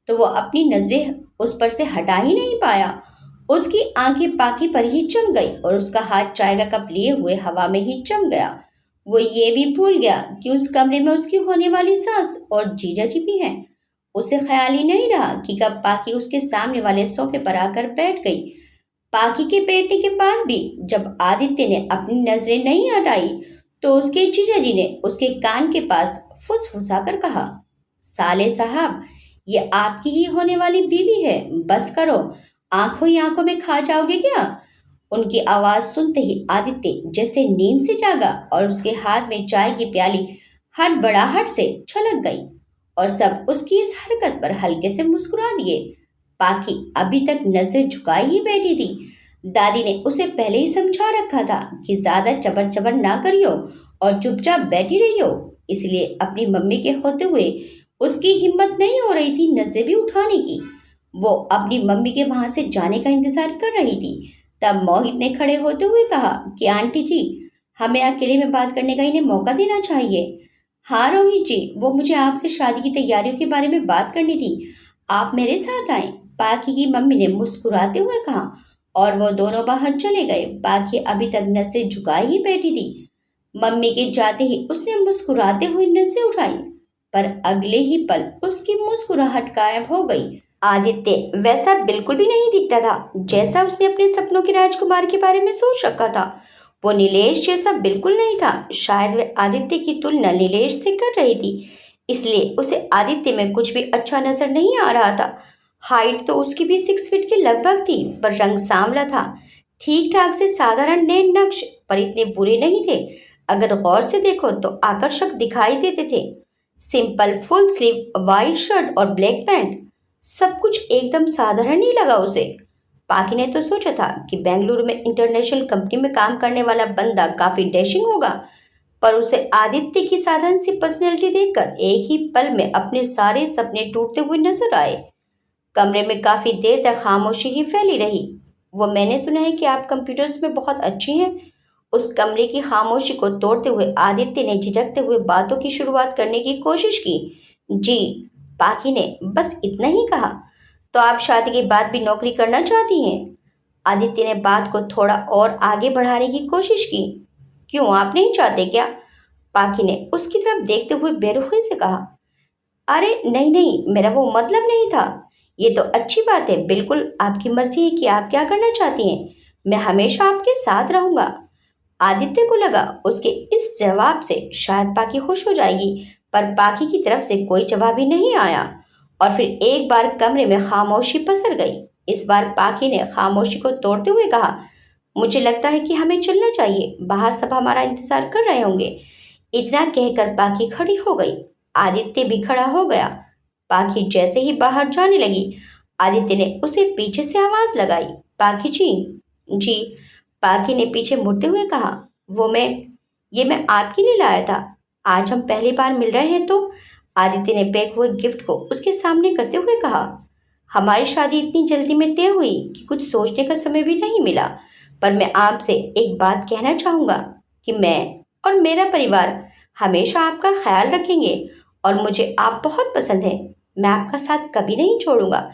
तो वो अपनी नजरें उस पर से हटा ही नहीं पाया। उसकी आंखें पाखी पर ही जम गई और उसका हाथ चाय का कप लिए हुए हवा में ही जम गया। वो ये भी भूल गया कि उस कमरे में उसकी होने वाली सास और जीजा जी भी हैं। उसे ख्याल ही नहीं रहा कि कब पाखी उसके सामने वाले सोफे पर आकर बैठ गई। पाखी के बैठने के बाद भी जब आदित्य ने अपनी नजरें नहीं हटाई तो उसके जीजा जी ने उसके कान के पास फुसफुसाकर कहा, साले साहब, ये आपकी ही होने वाली बीवी है, बस करो, आंखों ही आंखों में खा जाओगे क्या। उनकी आवाज सुनते ही आदित्य जैसे नींद से जागा और उसके हाथ में चाय की प्याली हड़बड़ाहट से छलक गई और सब उसकी इस हरकत पर हल्के से मुस्कुरा दिए। पाखी अभी तक नजरें झुकाई ही बैठी थी। दादी ने उसे पहले ही समझा रखा था कि ज्यादा चबर चबर ना करियो और चुपचाप बैठी रहियो, इसलिए अपनी मम्मी के होते हुए उसकी हिम्मत नहीं हो रही थी नजरें भी उठाने की। वो अपनी मम्मी के वहां से जाने का इंतजार कर रही थी। तब मोहित ने खड़े होते हुए कहा कि आंटी जी, हमें अकेले में बात करने का इन्हें मौका देना चाहिए। हाँ रोहित जी, वो मुझे आपसे शादी की तैयारियों के बारे में बात करनी थी, आप मेरे साथ आए, पाखी की मम्मी ने मुस्कुराते हुए कहा और वो दोनों बाहर चले गए। पाखी अभी तक नसें झुकाई ही बैठी थी। मम्मी के जाते ही उसने मुस्कुराते हुए नसें उठाई, पर अगले ही पल उसकी मुस्कुराहट गायब हो गई। आदित्य वैसा बिल्कुल भी नहीं दिखता था जैसा उसने अपने सपनों के राजकुमार के बारे में सोच रखा था। वो नीलेश जैसा बिल्कुल नहीं था। शायद वह आदित्य की तुलना नीलेश से कर रही थी, इसलिए उसे आदित्य में कुछ भी अच्छा नजर नहीं आ रहा था। हाइट तो उसकी भी 6 फीट के लगभग थी, पर रंग सांवला था। ठीक ठाक से साधारण नैन नक्श, पर इतने बुरे नहीं थे। अगर गौर से देखो तो आकर्षक दिखाई देते थे। Simple full sleeve white shirt और ब्लैक पैंट, सब कुछ एकदम साधारण ही लगा उसे। पाखी ने तो सोचा था कि बेंगलुरु में इंटरनेशनल कंपनी में काम करने वाला बंदा काफी डैशिंग होगा, पर उसे आदित्य की साधारण सी पर्सनैलिटी देखकर एक ही पल में अपने सारे सपने टूटते हुए नजर आए। कमरे में काफी देर तक खामोशी ही फैली रही। वो मैंने सुना है कि आप कंप्यूटर्स में बहुत अच्छी हैं। उस कमरे की खामोशी को तोड़ते हुए आदित्य ने झिझकते हुए बातों की शुरुआत करने की कोशिश की। जी, पाखी ने बस इतना ही कहा। तो आप शादी के बाद भी नौकरी करना चाहती हैं? आदित्य ने बात को थोड़ा और आगे बढ़ाने की कोशिश की। क्यों, आप नहीं चाहते क्या? पाखी ने उसकी तरफ देखते हुए बेरुखी से कहा। अरे नहीं नहीं, मेरा वो मतलब नहीं था। ये तो अच्छी बात है, बिल्कुल आपकी मर्जी है कि आप क्या करना चाहती हैं। मैं हमेशा आपके साथ रहूंगा। आदित्य को लगा उसके इस जवाब से शायद पाखी खुश हो जाएगी, पर पाखी की तरफ से कोई जवाब ही नहीं आया और फिर एक बार कमरे में खामोशी पसर गई। इस बार पाखी ने खामोशी को तोड़ते हुए कहा, मुझे लगता है कि हमें चलना चाहिए, बाहर सब हमारा इंतजार कर रहे होंगे। इतना कहकर पाखी खड़ी हो गई। आदित्य भी खड़ा हो गया। पाखी जैसे ही बाहर जाने लगी, आदित्य ने उसे पीछे से आवाज लगाई, पाखी जी। जी, पाखी ने पीछे मुड़ते हुए कहा। ये मैं आपके लिए लाया था। आज हम पहली बार मिल रहे हैं तो। आदित्य ने पैक हुए गिफ्ट को उसके सामने करते हुए कहा। हमारी शादी इतनी जल्दी में तय हुई कि कुछ सोचने का समय भी नहीं मिला, पर मैं आपसे एक बात कहना चाहूंगा कि मैं और मेरा परिवार हमेशा आपका ख्याल रखेंगे और मुझे आप बहुत पसंद हैं। मैं आपका साथ कभी नहीं छोड़ूंगा।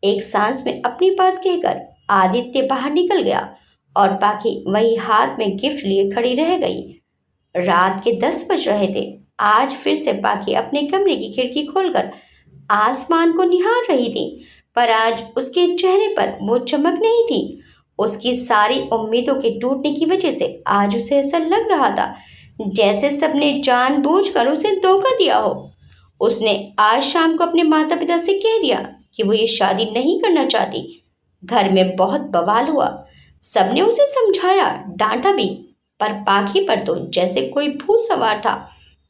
एक सांस में अपनी बात कहकर आदित्य बाहर निकल गया और पाखी वही हाथ में गिफ्ट लिए खड़ी रह गई। रात के 10 बज रहे थे। आज फिर से पाखी अपने कमरे की खिड़की खोलकर आसमान को निहार रही थी, पर आज उसके चेहरे पर वो चमक नहीं थी। उसकी सारी उम्मीदों के टूटने की वजह से आज उसे ऐसा लग रहा था जैसे सबने जानबूझकर उसे धोखा दिया हो। उसने आज शाम को अपने माता पिता से कह दिया कि वो ये शादी नहीं करना चाहती। घर में बहुत बवाल हुआ। सबने उसे समझाया, डांटा भी, पर पाखी पर तो जैसे कोई भूत सवार था।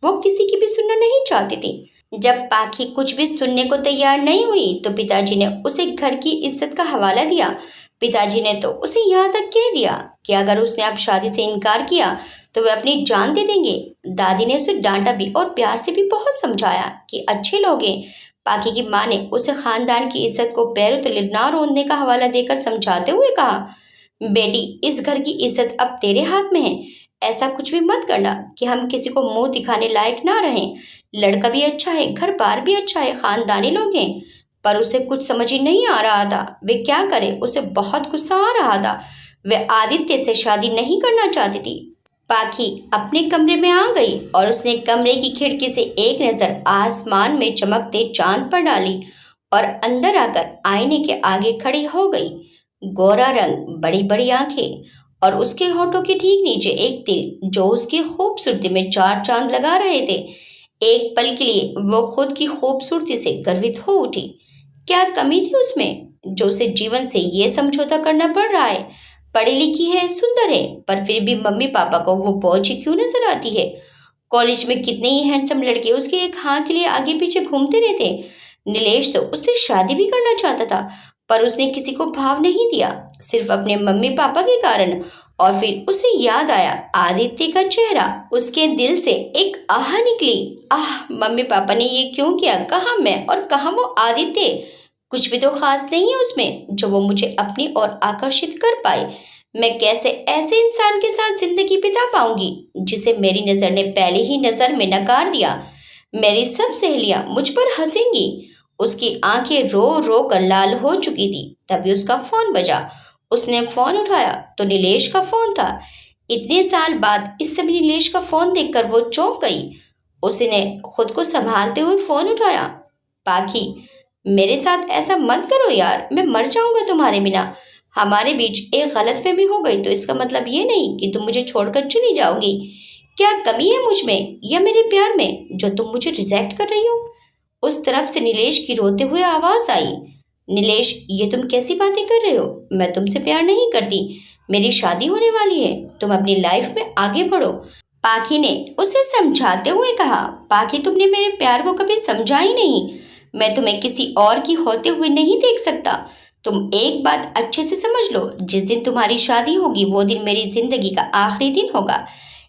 वो किसी की भी सुनना नहीं चाहती थी। जब पाखी कुछ भी सुनने को तैयार नहीं हुई तो पिताजी ने उसे घर की इज्जत का हवाला दिया। पिताजी ने तो उसे यहाँ तक कह दिया कि अगर उसने अब शादी से इनकार किया तो वे अपनी जान दे देंगे। दादी ने उसे डांटा भी और प्यार से भी बहुत समझाया कि अच्छे लोग हैं। पाखी की माँ ने उसे खानदान की इज्जत को पैरों तले ना रोंदने का हवाला देकर समझाते हुए कहा, बेटी, इस घर की इज्जत अब तेरे हाथ में है। ऐसा कुछ भी मत करना कि हम किसी को मुंह दिखाने लायक ना रहें। लड़का भी अच्छा है, घर बार भी अच्छा है, खानदानी लोग हैं। पर उसे कुछ समझ ही नहीं आ रहा था वे क्या करे। उसे बहुत गुस्सा आ रहा था। वे आदित्य से शादी नहीं करना चाहती थी। पाखी अपने कमरे में आ गई और उसने कमरे की खिड़की से एक नज़र आसमान में चमकते चांद पर डाली और अंदर आकर आईने के आगे खड़ी हो गई। गोरा रंग, बड़ी बड़ी आंखें और उसके होठों के ठीक नीचे एक तिल जो उसकी खूबसूरती में चार चांद लगा रहे थे। एक पल के लिए वो खुद की खूबसूरती से गर्वित हो उठी। क्या कमी थी उसमें जो उसे जीवन से ये समझौता करना पड़ रहा है? पढ़ी लिखी है, सुंदर है, पर फिर भी मम्मी पापा को वो बोझ ही क्यों नजर आती है? कॉलेज में कितने ही हैंडसम लड़के उसके एक हाँ के लिए आगे पीछे घूमते रहते। नीलेश तो उससे शादी भी करना चाहता था, पर उसने किसी को भाव नहीं दिया, सिर्फ अपने मम्मी पापा के कारण। और फिर उसे याद आया आदित्य का चेहरा। उसके दिल से एक आह निकली, आह, मम्मी पापा ने ये क्यों किया? कहाँ मैं और कहाँ वो आदित्य? कुछ भी तो खास नहीं है उसमें जो वो मुझे अपनी ओर आकर्षित कर पाए। मैं कैसे ऐसे इंसान के साथ जिंदगी बिता पाऊंगी जिसे मेरी नजर ने पहले ही नजर में नकार दिया? मेरी सब सहेलियां मुझ पर हंसेंगी। उसकी आंखें रो रो कर लाल हो चुकी थी। तभी उसका फोन बजा। उसने फोन उठाया तो नीलेश का फोन था। इतने साल बाद इस समय नीलेश का फोन देखकर वो चौंक गई। उसने खुद को संभालते हुए फोन उठाया। पाखी, मेरे साथ ऐसा मत करो यार, मैं मर जाऊंगा तुम्हारे बिना। हमारे बीच एक गलतफहमी हो गई तो इसका मतलब ये नहीं कि तुम मुझे छोड़कर चली जाओगी। क्या कमी है मुझ में या मेरे प्यार में जो तुम मुझे रिजेक्ट कर रही हो? उस तरफ से नीलेश की रोते हुए आवाज आई। नीलेश, ये तुम कैसी बातें कर रहे हो? मैं तुमसे प्यार नहीं करती। मेरी शादी होने वाली है। तुम अपनी लाइफ में आगे बढ़ो। पाखी ने उसे समझाते हुए कहा। पाखी, तुमने मेरे प्यार को कभी समझा ही नहीं। मैं तुम्हें किसी और की होते हुए नहीं देख सकता। तुम एक बात अच्छे से समझ लो, जिस दिन तुम्हारी शादी होगी वो दिन मेरी जिंदगी का आखिरी दिन होगा।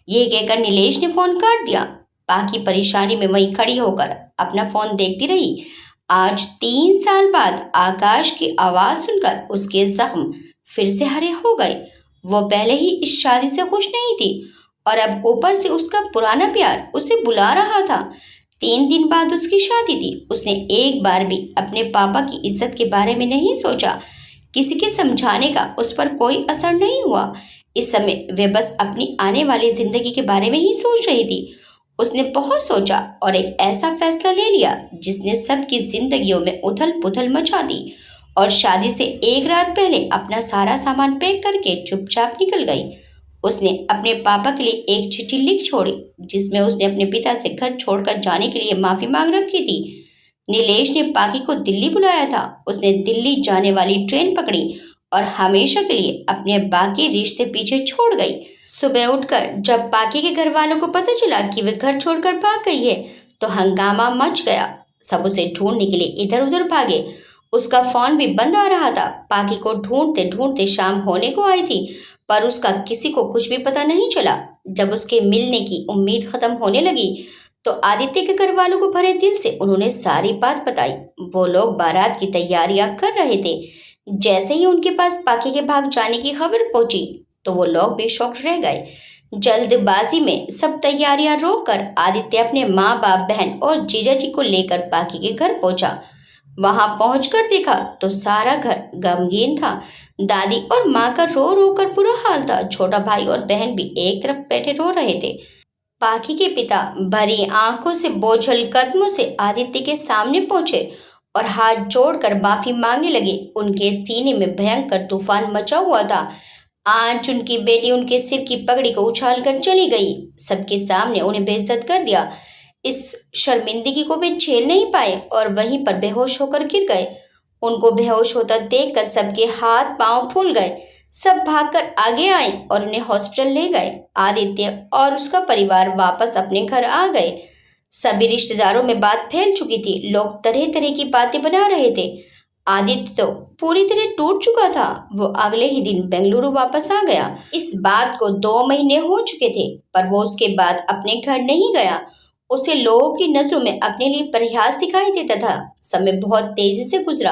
ये कहकर नीलेश ने फोन काट दिया। पाखी परेशानी में वहीं खड़ी होकर अपना फोन देखती रही। आज 3 साल बाद आकाश की आवाज सुनकर उसके जख्म फिर से हरे हो गए। वो पहले ही इस शादी से खुश नहीं थी और अब ऊपर से उसका पुराना प्यार उसे बुला रहा था। 3 दिन बाद उसकी शादी थी। उसने एक बार भी अपने पापा की इज्जत के बारे में नहीं सोचा किसी के समझाने का उस पर कोई असर नहीं हुआ। इस समय वे बस अपनी आने वाली जिंदगी के बारे में ही सोच रही थी। उसने बहुत सोचा और एक ऐसा फैसला ले लिया जिसने सबकी जिंदगियों में उथल पुथल मचा दी, और शादी से एक रात पहले अपना सारा सामान पैक करके चुपचाप निकल गई। उसने अपने पापा के लिए एक चिट्ठी लिख छोड़ी जिसमें उसने अपने पिता से घर छोड़कर जाने के लिए माफी मांग रखी थी। नीलेश ने पाकी को दिल्ली बुलाया था। उसने दिल्ली जाने वाली ट्रेन पकड़ी और हमेशा के लिए अपने बाकी रिश्ते पीछे छोड़ गई। सुबह उठकर जब पाकी के घर वालों को पता चला कि वे घर छोड़कर भाग गई है तो हंगामा मच गया। सब उसे ढूंढने के लिए इधर उधर भागे। उसका फोन भी बंद आ रहा था। पाकी को ढूंढते ढूंढते शाम होने को आई थी पर उसका किसी को कुछ भी पता नहीं चला। जब उसके मिलने की उम्मीद खत्म होने लगी तो आदित्य के घर वालों को भरे दिल से उन्होंने सारी बात बताई। वो लोग बारात की तैयारियां कर रहे थे। जैसे ही उनके पास पाकी के भाग जाने की खबर पहुंची तो वो लोग भी शॉक्ड रह गए। जल्दबाजी में सब तैयारियां रोककर आदित्य अपने माँ बाप, बहन और जीजा जी को लेकर पाकी के घर पहुंचा। वहां पहुंचकर देखा तो सारा घर गमगीन था। दादी और माँ का रो रो कर बुरा हाल था। छोटा भाई और बहन भी एक तरफ बैठे रो रहे थे। पाखी के पिता भरी आंखों से बोझल कदमों से आदित्य के सामने पहुंचे और हाथ जोड़कर माफी मांगने लगे। उनके सीने में भयंकर तूफान मचा हुआ था। आज उनकी बेटी उनके सिर की पगड़ी को उछाल कर चली गई। सबके सामने उन्हें बेइज्जत कर दिया। इस शर्मिंदगी को वे झेल नहीं पाए और वहीं पर बेहोश होकर गिर गए। उनको बेहोश होता देखकर सबके हाथ पांव फूल गए। सब भागकर आगे आए और उन्हें हॉस्पिटल ले गए। आदित्य और उसका परिवार वापस अपने घर आ गए। सभी रिश्तेदारों में बात फैल चुकी थी। लोग तरह तरह की बातें बना रहे थे। आदित्य तो पूरी तरह टूट चुका था। वो अगले ही दिन बेंगलुरु वापस आ गया। इस बात को 2 महीने हो चुके थे पर वो उसके बाद अपने घर नहीं गया। उसे लोगों की नजरों में अपने लिए प्रयास दिखाई देता था। समय बहुत तेजी से गुजरा।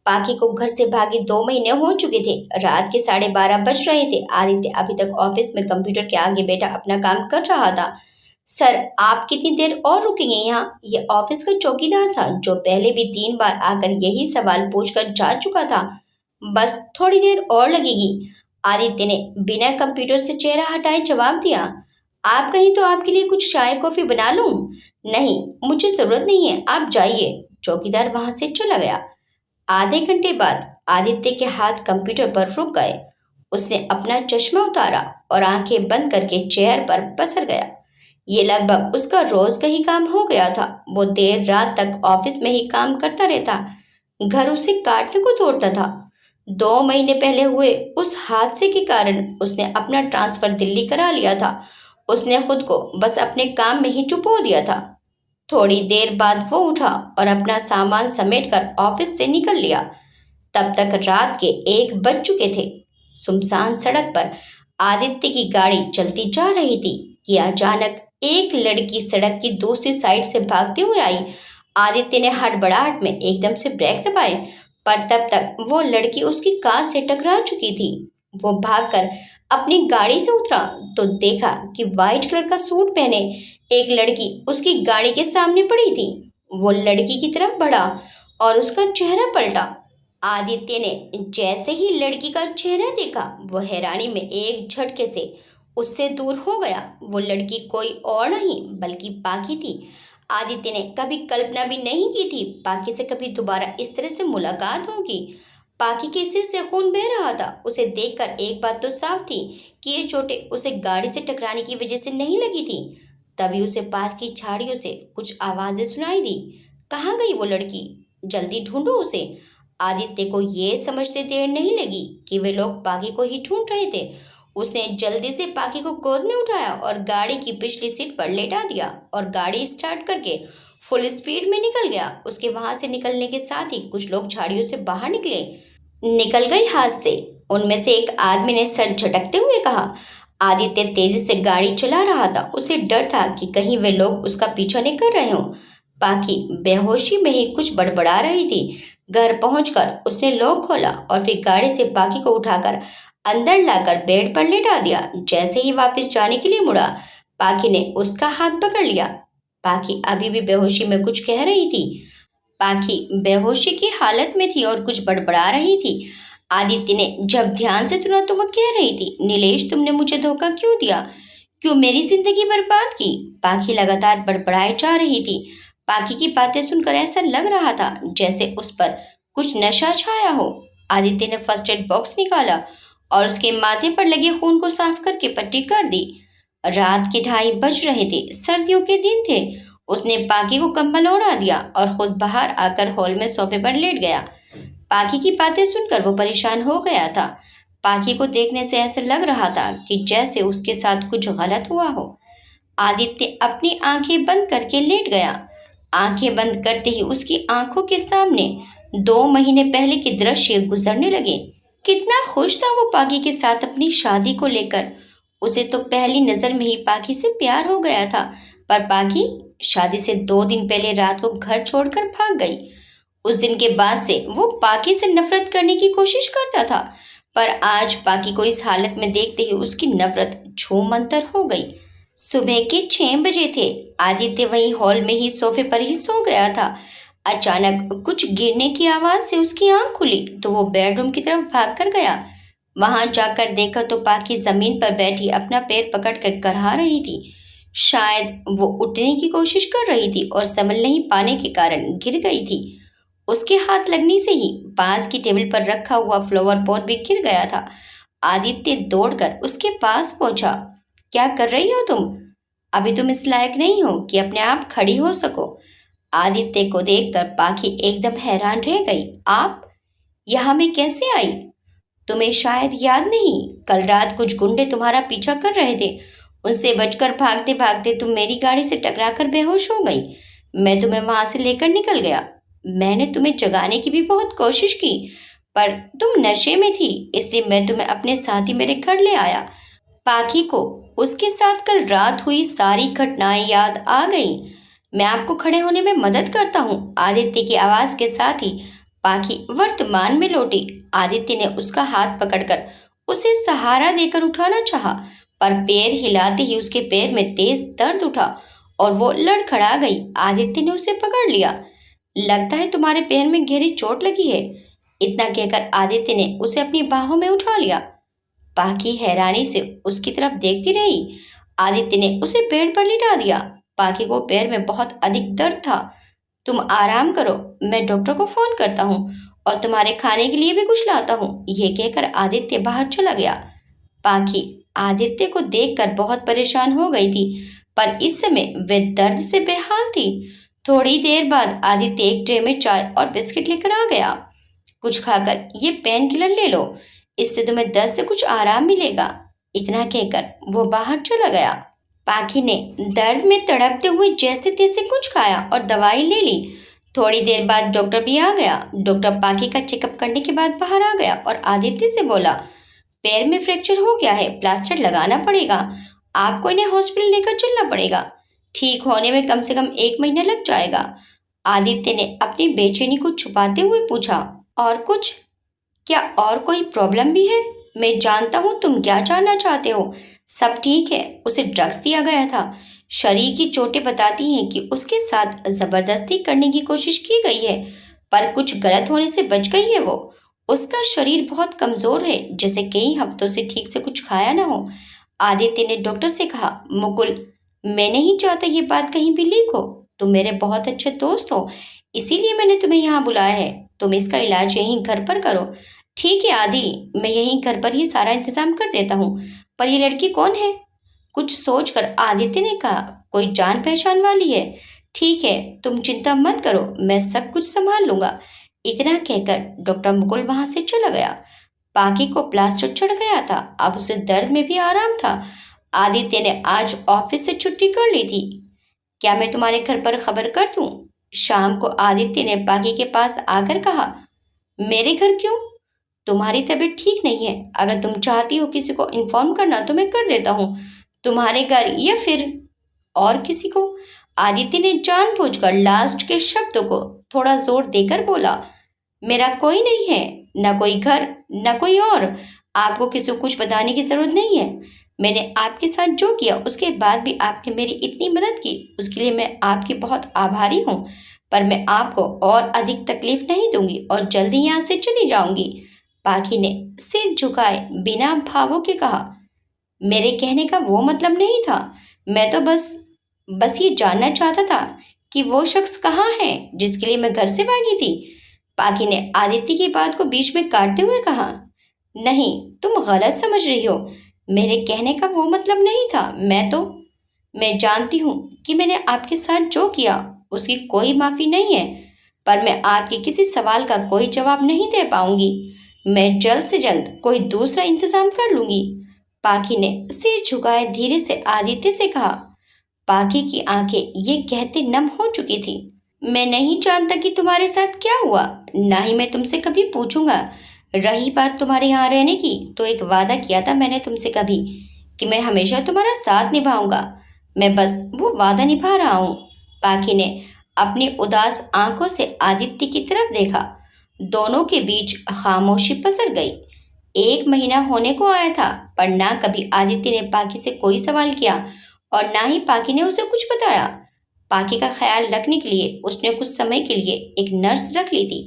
पाकी को घर से भागे 2 महीने हो चुके थे। रात के 12:30 बज रहे थे। आदित्य अभी तक ऑफिस में कंप्यूटर के आगे बैठा अपना काम कर रहा था। सर, आप कितनी देर और रुकेंगे यहाँ? ये ऑफिस का चौकीदार था जो पहले भी 3 बार आकर यही सवाल पूछकर जा चुका था। बस थोड़ी देर और लगेगी, आदित्य ने बिना कंप्यूटर से चेहरा हटाए जवाब दिया। आप कहीं तो आपके लिए कुछ चाय कॉफी बना लूं? नहीं, मुझे जरूरत नहीं है, आप जाइए। चौकीदार वहां से चला गया। आधे घंटे बाद आदित्य के हाथ कंप्यूटर पर रुक गए। उसने अपना चश्मा उतारा और आंखें बंद करके चेयर पर पसर गया। ये लगभग उसका रोज का ही काम हो गया था। वो देर रात तक ऑफिस में ही काम करता रहता। घर उसे काटने को तोड़ता था। 2 महीने पहले हुए उस हादसे के कारण उसने अपना ट्रांसफर दिल्ली करा लिया था। उसने खुद को बस अपने काम में ही डुबो दिया था। थोड़ी देर बाद वो उठा और अपना सामान समेटकर ऑफिस से निकल लिया। तब तक रात के 1 बज चुके थे। सुनसान सड़क पर आदित्य की गाड़ी चलती जा रही थी कि अचानक एक लड़की सड़क की दूसरी साइड से भागते हुए आई। आदित्य ने हड़बड़ाहट में एकदम से ब्रेक दबाए पर तब तक वो लड़की उसकी कार से टकरा चुकी थी। वो भागकर अपनी गाड़ी से उतरा तो देखा कि वाइट कलर का सूट पहने एक लड़की उसकी गाड़ी के सामने पड़ी थी। वो लड़की की तरफ बढ़ा और उसका चेहरा पलटा। आदित्य ने जैसे ही लड़की का चेहरा देखा वो हैरानी में एक झटके से उससे दूर हो गया। वो लड़की कोई और नहीं बल्कि पाकी थी। आदित्य ने कभी कल्पना भी नहीं की थी पाकी से कभी दोबारा इस तरह से मुलाकात होगी। पाकी के सिर से खून बह रहा था। उसे देखकर एक बात तो साफ थी कि ये चोटें उसे गाड़ी से टकराने की वजह से नहीं लगी थी। तभी उसे पास की झाड़ियों से कुछ आवाजें सुनाई दी। कहाँ गई वो लड़की? जल्दी ढूंढो उसे। आदित्य को ये समझते देर नहीं लगी कि वे लोग पाकी को ही ढूंढ रहे थे। उसने जल्दी से पाकी को गोद में उठाया और गाड़ी की पिछली सीट पर लेटा दिया और गाड़ी स्टार्ट करके फुल स्पीड में निकल गया। उसके वहां से निकलने के साथ ही कुछ लोग झाड़ियों से बाहर निकल गई हाथ से। उनमें से एक आदमी ने सर झटकते हुए कहा। आदित्य तेजी से गाड़ी चला रहा था। उसे डर था कि कहीं वे लोग उसका पीछा नहीं कर रहे हों। पाकी बेहोशी में ही कुछ बड़बड़ा रही थी। घर पहुंचकर उसने लॉक खोला और फिर गाड़ी से पाकी को उठाकर अंदर लाकर बेड पर लेटा दिया। जैसे ही वापस जाने के लिए मुड़ा पाकी ने उसका हाथ पकड़ लिया। पाकी अभी भी बेहोशी में कुछ कह रही थी। पाकी बेहोशी की हालत में थी और कुछ बड़बड़ा रही थी। आदित्य ने जब ध्यान से सुना तो वह कह रही थी, नीलेश तुमने मुझे धोखा क्यों दिया, क्यों मेरी जिंदगी बर्बाद की। पाखी लगातार बड़बड़ाई जा रही थी। पाखी की बातें सुनकर ऐसा लग रहा था जैसे उस पर कुछ नशा छाया हो। आदित्य ने फर्स्ट एड बॉक्स निकाला और उसके माथे पर लगे खून को साफ करके पट्टी कर दी। रात के 2:30 बज रहे थे, सर्दियों के दिन थे। उसने पाखी को कंबल ओढ़ा दिया और खुद बाहर आकर हॉल में सोफे पर लेट गया। पाखी की बातें सुनकर वो परेशान हो गया था। पाखी को देखने से ऐसा लग रहा था कि जैसे उसके साथ कुछ गलत हुआ हो। आदित्य अपनी आंखें बंद करके लेट गया। आंखें बंद करते ही उसकी आंखों के सामने 2 महीने पहले के दृश्य गुजरने लगे। कितना खुश था वो पाखी के साथ अपनी शादी को लेकर। उसे तो पहली नजर में ही पाखी से प्यार हो गया था। पर पाखी शादी से 2 दिन पहले रात को घर छोड़कर भाग गई। उस दिन के बाद से वो पाखी से नफरत करने की कोशिश करता था, पर आज पाखी को इस हालत में देखते ही उसकी नफरत छूमंतर हो गई। सुबह के 6 बजे थे। आदित्य वहीं हॉल में ही सोफे पर ही सो गया था। अचानक कुछ गिरने की आवाज से उसकी आंख खुली तो वो बेडरूम की तरफ भाग कर गया। वहां जाकर देखा तो पाखी जमीन पर बैठी अपना पैर पकड़ कर करहा रही थी। शायद वो उठने की कोशिश कर रही थी और संभल नहीं पाने के कारण गिर गई थी। उसके हाथ लगने से ही पास की टेबल पर रखा हुआ फ्लावर पॉट भी गिर गया था। आदित्य दौड़कर उसके पास पहुंचा। क्या कर रही हो तुम? अभी तुम इस लायक नहीं हो कि अपने आप खड़ी हो सको। आदित्य को देखकर पाखी एकदम हैरान रह गई। आप यहाँ में कैसे आई? तुम्हें शायद याद नहीं, कल रात कुछ गुंडे तुम्हारा पीछा कर रहे थे। उनसे बचकर भागते भागते तुम मेरी गाड़ी से टकराकर बेहोश हो गई। मैं तुम्हें वहां से लेकर निकल गया। मैंने तुम्हें जगाने की भी बहुत कोशिश की, पर तुम नशे में थी, इसलिए मैं तुम्हें अपने साथ ही मेरे घर ले आया। पाखी को उसके साथ कल रात हुई सारी घटनाएं याद आ गईं। मैं आपको खड़े होने में मदद करता हूँ। आदित्य की आवाज के साथ ही पाखी वर्तमान में लौटी। आदित्य ने उसका हाथ पकड़कर उसे सहारा देकर उठाना चाहा, पर पैर हिलाते ही उसके पैर में तेज दर्द उठा और वो लड़खड़ा गई। आदित्य ने उसे पकड़ लिया। लगता है तुम्हारे पैर में गहरी चोट लगी है। इतना कहकर आदित्य ने उसे अपनी बाहों में उठा लिया। पाखी हैरानी से उसकी तरफ देखती रही। आदित्य ने उसे पेड़ पर लिटा दिया। पाखी को पैर में बहुत अधिक दर्द था। तुम आराम करो, मैं डॉक्टर को फोन करता हूँ और तुम्हारे खाने के लिए भी कुछ लाता हूँ। ये कहकर आदित्य बाहर चला गया। पाखी आदित्य को देखकर बहुत परेशान हो गई थी, पर इस समय वे दर्द से बेहाल थी। थोड़ी देर बाद आदित्य एक ट्रे में चाय और बिस्किट लेकर आ गया। कुछ खाकर ये पेन किलर ले लो, इससे तुम्हें दर्द से कुछ आराम मिलेगा। इतना कहकर वो बाहर चला गया। पाखी ने दर्द में तड़पते हुए जैसे तैसे कुछ खाया और दवाई ले ली। थोड़ी देर बाद डॉक्टर भी आ गया। डॉक्टर पाखी का चेकअप करने के बाद बाहर आ गया और आदित्य से बोला, पैर में फ्रैक्चर हो गया है, प्लास्टर लगाना पड़ेगा। आपको इन्हें हॉस्पिटल लेकर चलना पड़ेगा। ठीक होने में कम से कम 1 महीना लग जाएगा। आदित्य ने अपनी बेचैनी को छुपाते हुए पूछा, और कुछ? क्या और कोई प्रॉब्लम भी है? मैं जानता हूँ तुम क्या जानना चाहते हो। सब ठीक है, उसे ड्रग्स दिया गया था। शरीर की चोटें बताती हैं कि उसके साथ जबरदस्ती करने की कोशिश की गई है, पर कुछ गलत होने से बच गई है वो। उसका शरीर बहुत कमजोर है, जैसे कई हफ्तों से ठीक से कुछ खाया ना हो। आदित्य ने डॉक्टर से कहा, मुकुल, मैं नहीं चाहता ये बात कहीं भी लीक हो। तुम मेरे बहुत अच्छे दोस्त हो, इसीलिए मैंने तुम्हें यहाँ बुलाया है। तुम इसका इलाज यहीं घर पर करो। ठीक है आदि, मैं यहीं घर पर ही सारा इंतजाम कर देता हूँ। पर ये लड़की कौन है? कुछ सोचकर आदित्य ने कहा, कोई जान पहचान वाली है। ठीक है, तुम चिंता मत करो, मैं सब कुछ संभाल लूंगा। इतना कहकर डॉक्टर मुकुल वहां से चला गया। पाखी को प्लास्टर चढ़ गया था, अब उसे दर्द में भी आराम था। आदित्य ने आज ऑफिस से छुट्टी कर ली थी। क्या मैं तुम्हारे घर पर खबर कर दूं? शाम को आदित्य ने पाखी के पास आकर कहा, मेरे घर क्यों? तुम्हारी तबीयत ठीक नहीं है। अगर तुम चाहती हो किसी को इन्फॉर्म करना तो मैं कर देता हूँ, तुम्हारे घर या फिर और किसी को। आदित्य ने जानबूझकर लास्ट के शब्दों को थोड़ा जोर देकर बोला, मेरा कोई नहीं है, न कोई घर न कोई और। आपको किसी को कुछ बताने की जरूरत नहीं है। मैंने आपके साथ जो किया उसके बाद भी आपने मेरी इतनी मदद की, उसके लिए मैं आपकी बहुत आभारी हूँ। पर मैं आपको और अधिक तकलीफ नहीं दूंगी और जल्दी यहाँ से चली जाऊंगी। पाखी ने सिर झुकाए बिना भावों के कहा, मेरे कहने का वो मतलब नहीं था। मैं तो बस ये जानना चाहता था कि वो शख्स कहाँ है जिसके लिए मैं घर से भागी थी। पाखी ने आदित्य की बात को बीच में काटते हुए कहा, नहीं, तुम गलत समझ रही हो। मेरे कहने का वो मतलब नहीं था। मैं जानती हूँ कि मैंने आपके साथ जो किया उसकी कोई माफी नहीं है, पर मैं आपके किसी सवाल का कोई जवाब नहीं दे पाऊंगी। मैं जल्द से जल्द कोई दूसरा इंतजाम कर लूंगी। पाखी ने सिर झुकाए धीरे से आदित्य से कहा। पाखी की आंखें ये कहते नम हो चुकी थी, मैं नहीं जानता कि तुम्हारे साथ क्या हुआ, ना ही मैं तुमसे कभी पूछूंगा। रही बात तुम्हारे यहाँ रहने की, तो एक वादा किया था मैंने तुमसे कभी कि मैं हमेशा तुम्हारा साथ निभाऊंगा। मैं बस वो वादा निभा रहा हूँ। पाखी ने अपनी उदास आंखों से आदित्य की तरफ देखा। दोनों के बीच खामोशी पसर गई। 1 महीना होने को आया था, पर ना कभी आदित्य ने पाखी से कोई सवाल किया और ना ही पाखी ने उसे कुछ बताया। पाखी का ख्याल रखने के लिए उसने कुछ समय के लिए एक नर्स रख ली थी।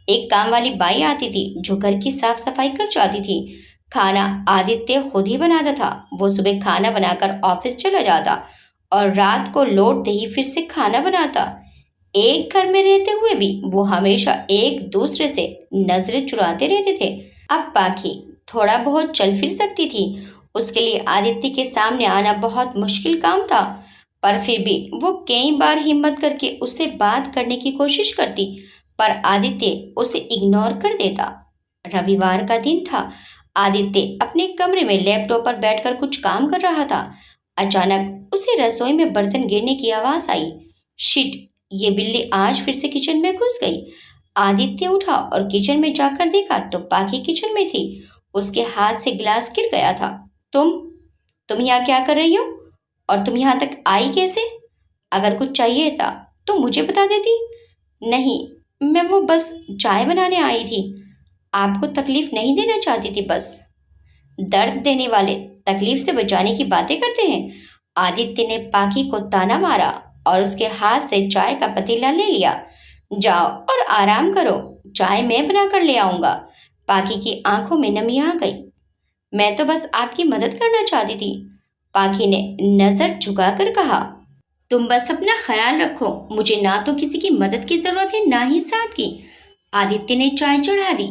एक काम वाली बाई आती थी जो घर की साफ सफाई कर जाती थी। खाना आदित्य खुद ही बनाता था। वो सुबह खाना बनाकर ऑफिस चला जाता और रात को लौटते ही फिर से खाना बनाता। एक घर में रहते हुए भी वो हमेशा एक दूसरे से नजरें चुराते रहते थे। अब पाखी थोड़ा बहुत चल फिर सकती थी। उसके लिए आदित्य के सामने आना बहुत मुश्किल काम था, पर फिर भी वो कई बार हिम्मत करके उससे बात करने की कोशिश करती, पर आदित्य उसे इग्नोर कर देता। रविवार का दिन था। आदित्य अपने कमरे में लैपटॉप पर बैठकर कुछ काम कर रहा था। अचानक उसे रसोई में बर्तन गिरने की आवाज आई। शिट, ये बिल्ली आज फिर से किचन में घुस गई। आदित्य उठा और किचन में जाकर देखा तो पाखी किचन में थी। उसके हाथ से गिलास गिर गया था। तुम तुम यहाँ क्या कर रही हो? और तुम यहाँ तक आई कैसे? अगर कुछ चाहिए था तो मुझे बता देती। नहीं, मैं वो बस चाय बनाने आई थी। आपको तकलीफ नहीं देना चाहती थी बस। दर्द देने वाले तकलीफ से बचाने की बातें करते हैं। आदित्य ने पाखी को ताना मारा और उसके हाथ से चाय का पतीला ले लिया। जाओ और आराम करो, चाय मैं बना कर ले आऊंगा। पाखी की आंखों में नमी आ गई। मैं तो बस आपकी मदद करना चाहती थी, पाखी ने नजर झुकाकर कहा। तुम बस अपना ख्याल रखो, मुझे ना तो किसी की मदद की जरूरत है ना ही साथ की। आदित्य ने चाय चढ़ा दी।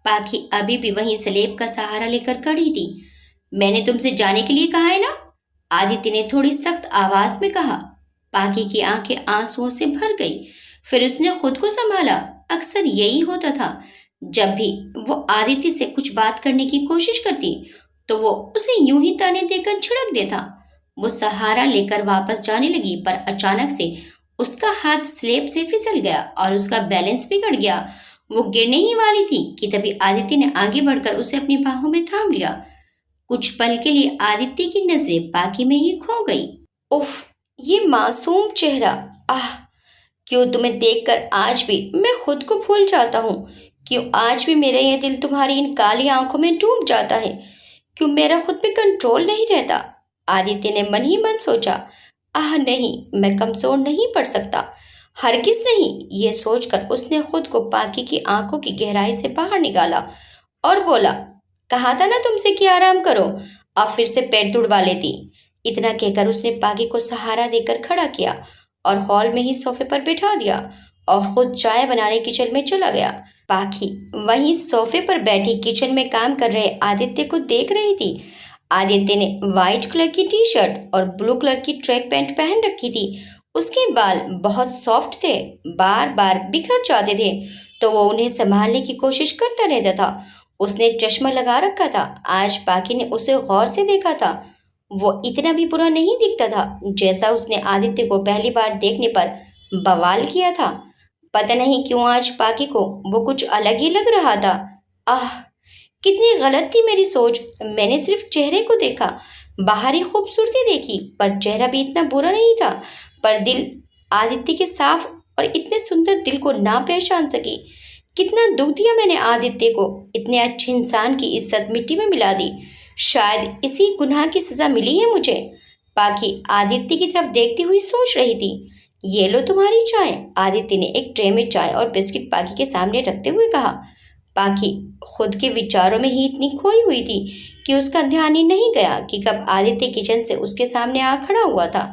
पाखी अभी भी वहीं स्लेब का सहारा लेकर खड़ी थी। मैंने तुमसे जाने के लिए कहा है ना, आदित्य ने थोड़ी सख्त आवाज में कहा। पाखी की आंखें आंसुओं से भर गई। फिर उसने खुद को संभाला। अक्सर यही होता था, जब भी वो आदित्य से कुछ बात करने की कोशिश करती तो वो उसे यूं ही ताने देकर झिड़क देता। वो सहारा लेकर वापस जाने लगी, पर अचानक से उसका हाथ स्लेब से फिसल गया और उसका बैलेंस बिगड़ गया। वो गिरने ही वाली थी कि तभी आदित्य ने आगे बढ़कर उसे अपनी बाहों में थाम लिया। कुछ पल के लिए आदित्य की नजरें पाखी में ही खो गई। उफ, ये मासूम चेहरा! आह, क्यों तुम्हें देखकर आज भी मैं खुद को भूल जाता हूँ। क्यों आज भी मेरा यह दिल तुम्हारी इन काली आंखों में डूब जाता है। क्यों मेरा खुद पे कंट्रोल नहीं रहता। आदित्य ने मन ही मन सोचा। आह नहीं, मैं कमजोर नहीं पड़ सकता, हरगिज नहीं। ये सोचकर उसने खुद को पाखी की आंखों की गहराई से बाहर निकाला और बोला, कहा था ना तुमसे कि आराम करो। अब फिर से पेट तुड़वा लेती। इतना कहकर उसने पाखी को सहारा देकर खड़ा किया और हॉल में ही सोफे पर बिठा दिया और खुद चाय बनाने किचन में चला गया। पाखी वहीं सोफे पर बैठी किचन में काम कर रहे आदित्य को देख रही थी। आदित्य ने व्हाइट कलर की टी शर्ट और ब्लू कलर की ट्रैक पैंट पहन रखी थी। उसके बाल बहुत सॉफ्ट थे, बार बार बिखर जाते थे, तो वो उन्हें संभालने की कोशिश करता रहता था। उसने चश्मा लगा रखा था। आज पाखी ने उसे गौर से देखा था। वो इतना भी बुरा नहीं दिखता था जैसा उसने आदित्य को पहली बार देखने पर बवाल किया था। पता नहीं क्यों आज पाखी को वो कुछ अलग ही लग रहा था। आह, कितनी गलत थी मेरी सोच। मैंने सिर्फ चेहरे को देखा, बाहरी खूबसूरती देखी, पर चेहरा भी इतना बुरा नहीं था। पर दिल, आदित्य के साफ और इतने सुंदर दिल को ना पहचान सकी। कितना दुख दिया मैंने आदित्य को। इतने अच्छे इंसान की इज्जत मिट्टी में मिला दी। शायद इसी गुनाह की सजा मिली है मुझे। पाखी आदित्य की तरफ देखती हुई सोच रही थी। ये लो तुम्हारी चाय। आदित्य ने एक ट्रे में चाय और बिस्किट पाखी के सामने रखते हुए कहा। पाखी खुद के विचारों में ही इतनी खोई हुई थी कि उसका ध्यान ही नहीं गया कि कब आदित्य किचन से उसके सामने आ खड़ा हुआ था।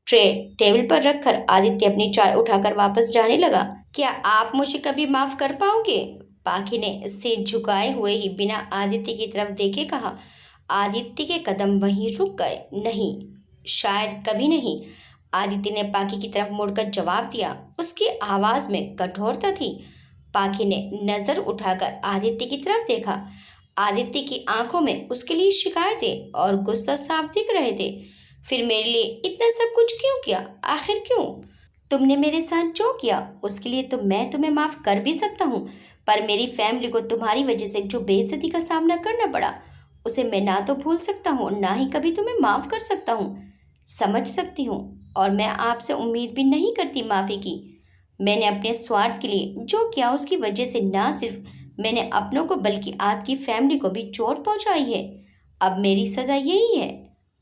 ट्रे टेबल पर रखकर आदित्य अपनी चाय उठाकर वापस जाने लगा। क्या आप मुझे कभी माफ कर पाओगे? पाखी ने सिर झुकाए हुए ही बिना आदित्य की तरफ देखे कहा। आदित्य के कदम वहीं रुक गए। नहीं, शायद कभी नहीं। आदित्य ने पाखी की तरफ मुड़कर जवाब दिया। उसकी आवाज में कठोरता थी। पाखी ने नजर उठाकर आदित्य की तरफ देखा। आदित्य की आंखों में उसके लिए शिकायतें और गुस्सा साफ दिख रहे थे। फिर मेरे लिए इतना सब कुछ क्यों किया? आखिर क्यों? तुमने मेरे साथ जो किया उसके लिए तो मैं तुम्हें माफ कर भी सकता हूँ, पर मेरी फैमिली को तुम्हारी वजह से जो बेइज्जती का सामना करना पड़ा उसे मैं ना तो भूल सकता हूँ, ना ही कभी तुम्हें माफ कर सकता हूँ। समझ सकती हूँ, और मैं आपसे उम्मीद भी नहीं करती माफी की। मैंने अपने स्वार्थ के लिए जो किया उसकी वजह से ना सिर्फ मैंने अपनों को बल्कि आपकी फैमिली को भी चोट पहुंचाई है। अब मेरी सजा यही है।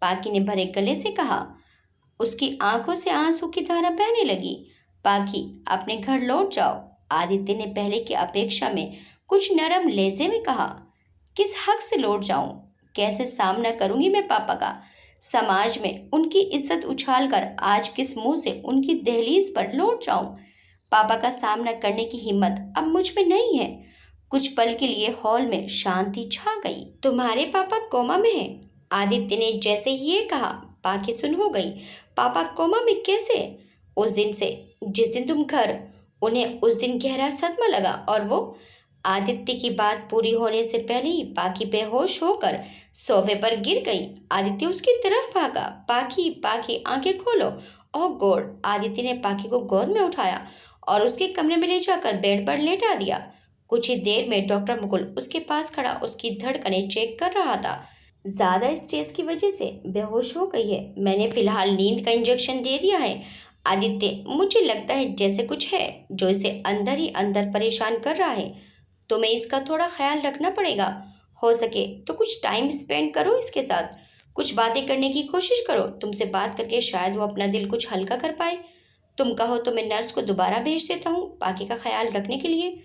पाकी ने भरे गले से कहा। उसकी आंखों से आंसू की धारा बहने लगी। पाकी, अपने घर लौट जाओ। आदित्य ने पहले की अपेक्षा में कुछ नरम लहजे में कहा। किस हक से लौट जाऊं? कैसे सामना करूंगी मैं पापा का? समाज में उनकी इज्जत उछाल कर आज किस मुंह से उनकी दहलीज पर लौट जाऊं? पापा का सामना करने की हिम्मत अब मुझ में नहीं है। कुछ पल के लिए हॉल में शांति छा गई। तुम्हारे पापा कोमा में हैं? आदित्य ने जैसे ही ये कहा, पाकी सुन हो गई। पापा कोमा में कैसे? उस दिन से जिस दिन तुम घर, उन्हें उस दिन गहरा सदमा लगा और वो। आदित्य की बात पूरी होने से पहले ही पाकी बेहोश होकर सोफे पर गिर गई। आदित्य उसकी तरफ भागा। पाकी, पाकी, आंखें खोलो। ओह गॉड! आदित्य ने पाकी को गोद में उठाया और उसके कमरे में ले जाकर बेड पर लेटा दिया। कुछ ही देर में डॉक्टर मुकुल उसके पास खड़ा उसकी धड़कनें चेक कर रहा था। ज्यादा स्ट्रेस की वजह से बेहोश हो गई है। मैंने फिलहाल नींद का इंजेक्शन दे दिया है। आदित्य, मुझे लगता है जैसे कुछ है जो इसे अंदर ही अंदर परेशान कर रहा है। तुम्हें इसका थोड़ा ख्याल रखना पड़ेगा। हो सके तो कुछ टाइम स्पेंड करो इसके साथ। कुछ बातें करने की कोशिश करो। तुमसे बात करके शायद वो अपना दिल कुछ हल्का कर पाए। तुम कहो तो मैं नर्स को दोबारा भेज देता हूँ बाकी का ख्याल रखने के लिए।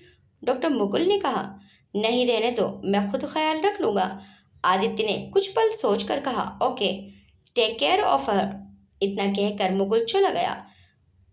डॉक्टर मुकुल ने कहा। नहीं, रहने दो, मैं खुद ख्याल रख लूंगा। आदित्य ने कुछ पल सोचकर कहा। Okay, take care of her. इतना कहकर मुकुल चला गया।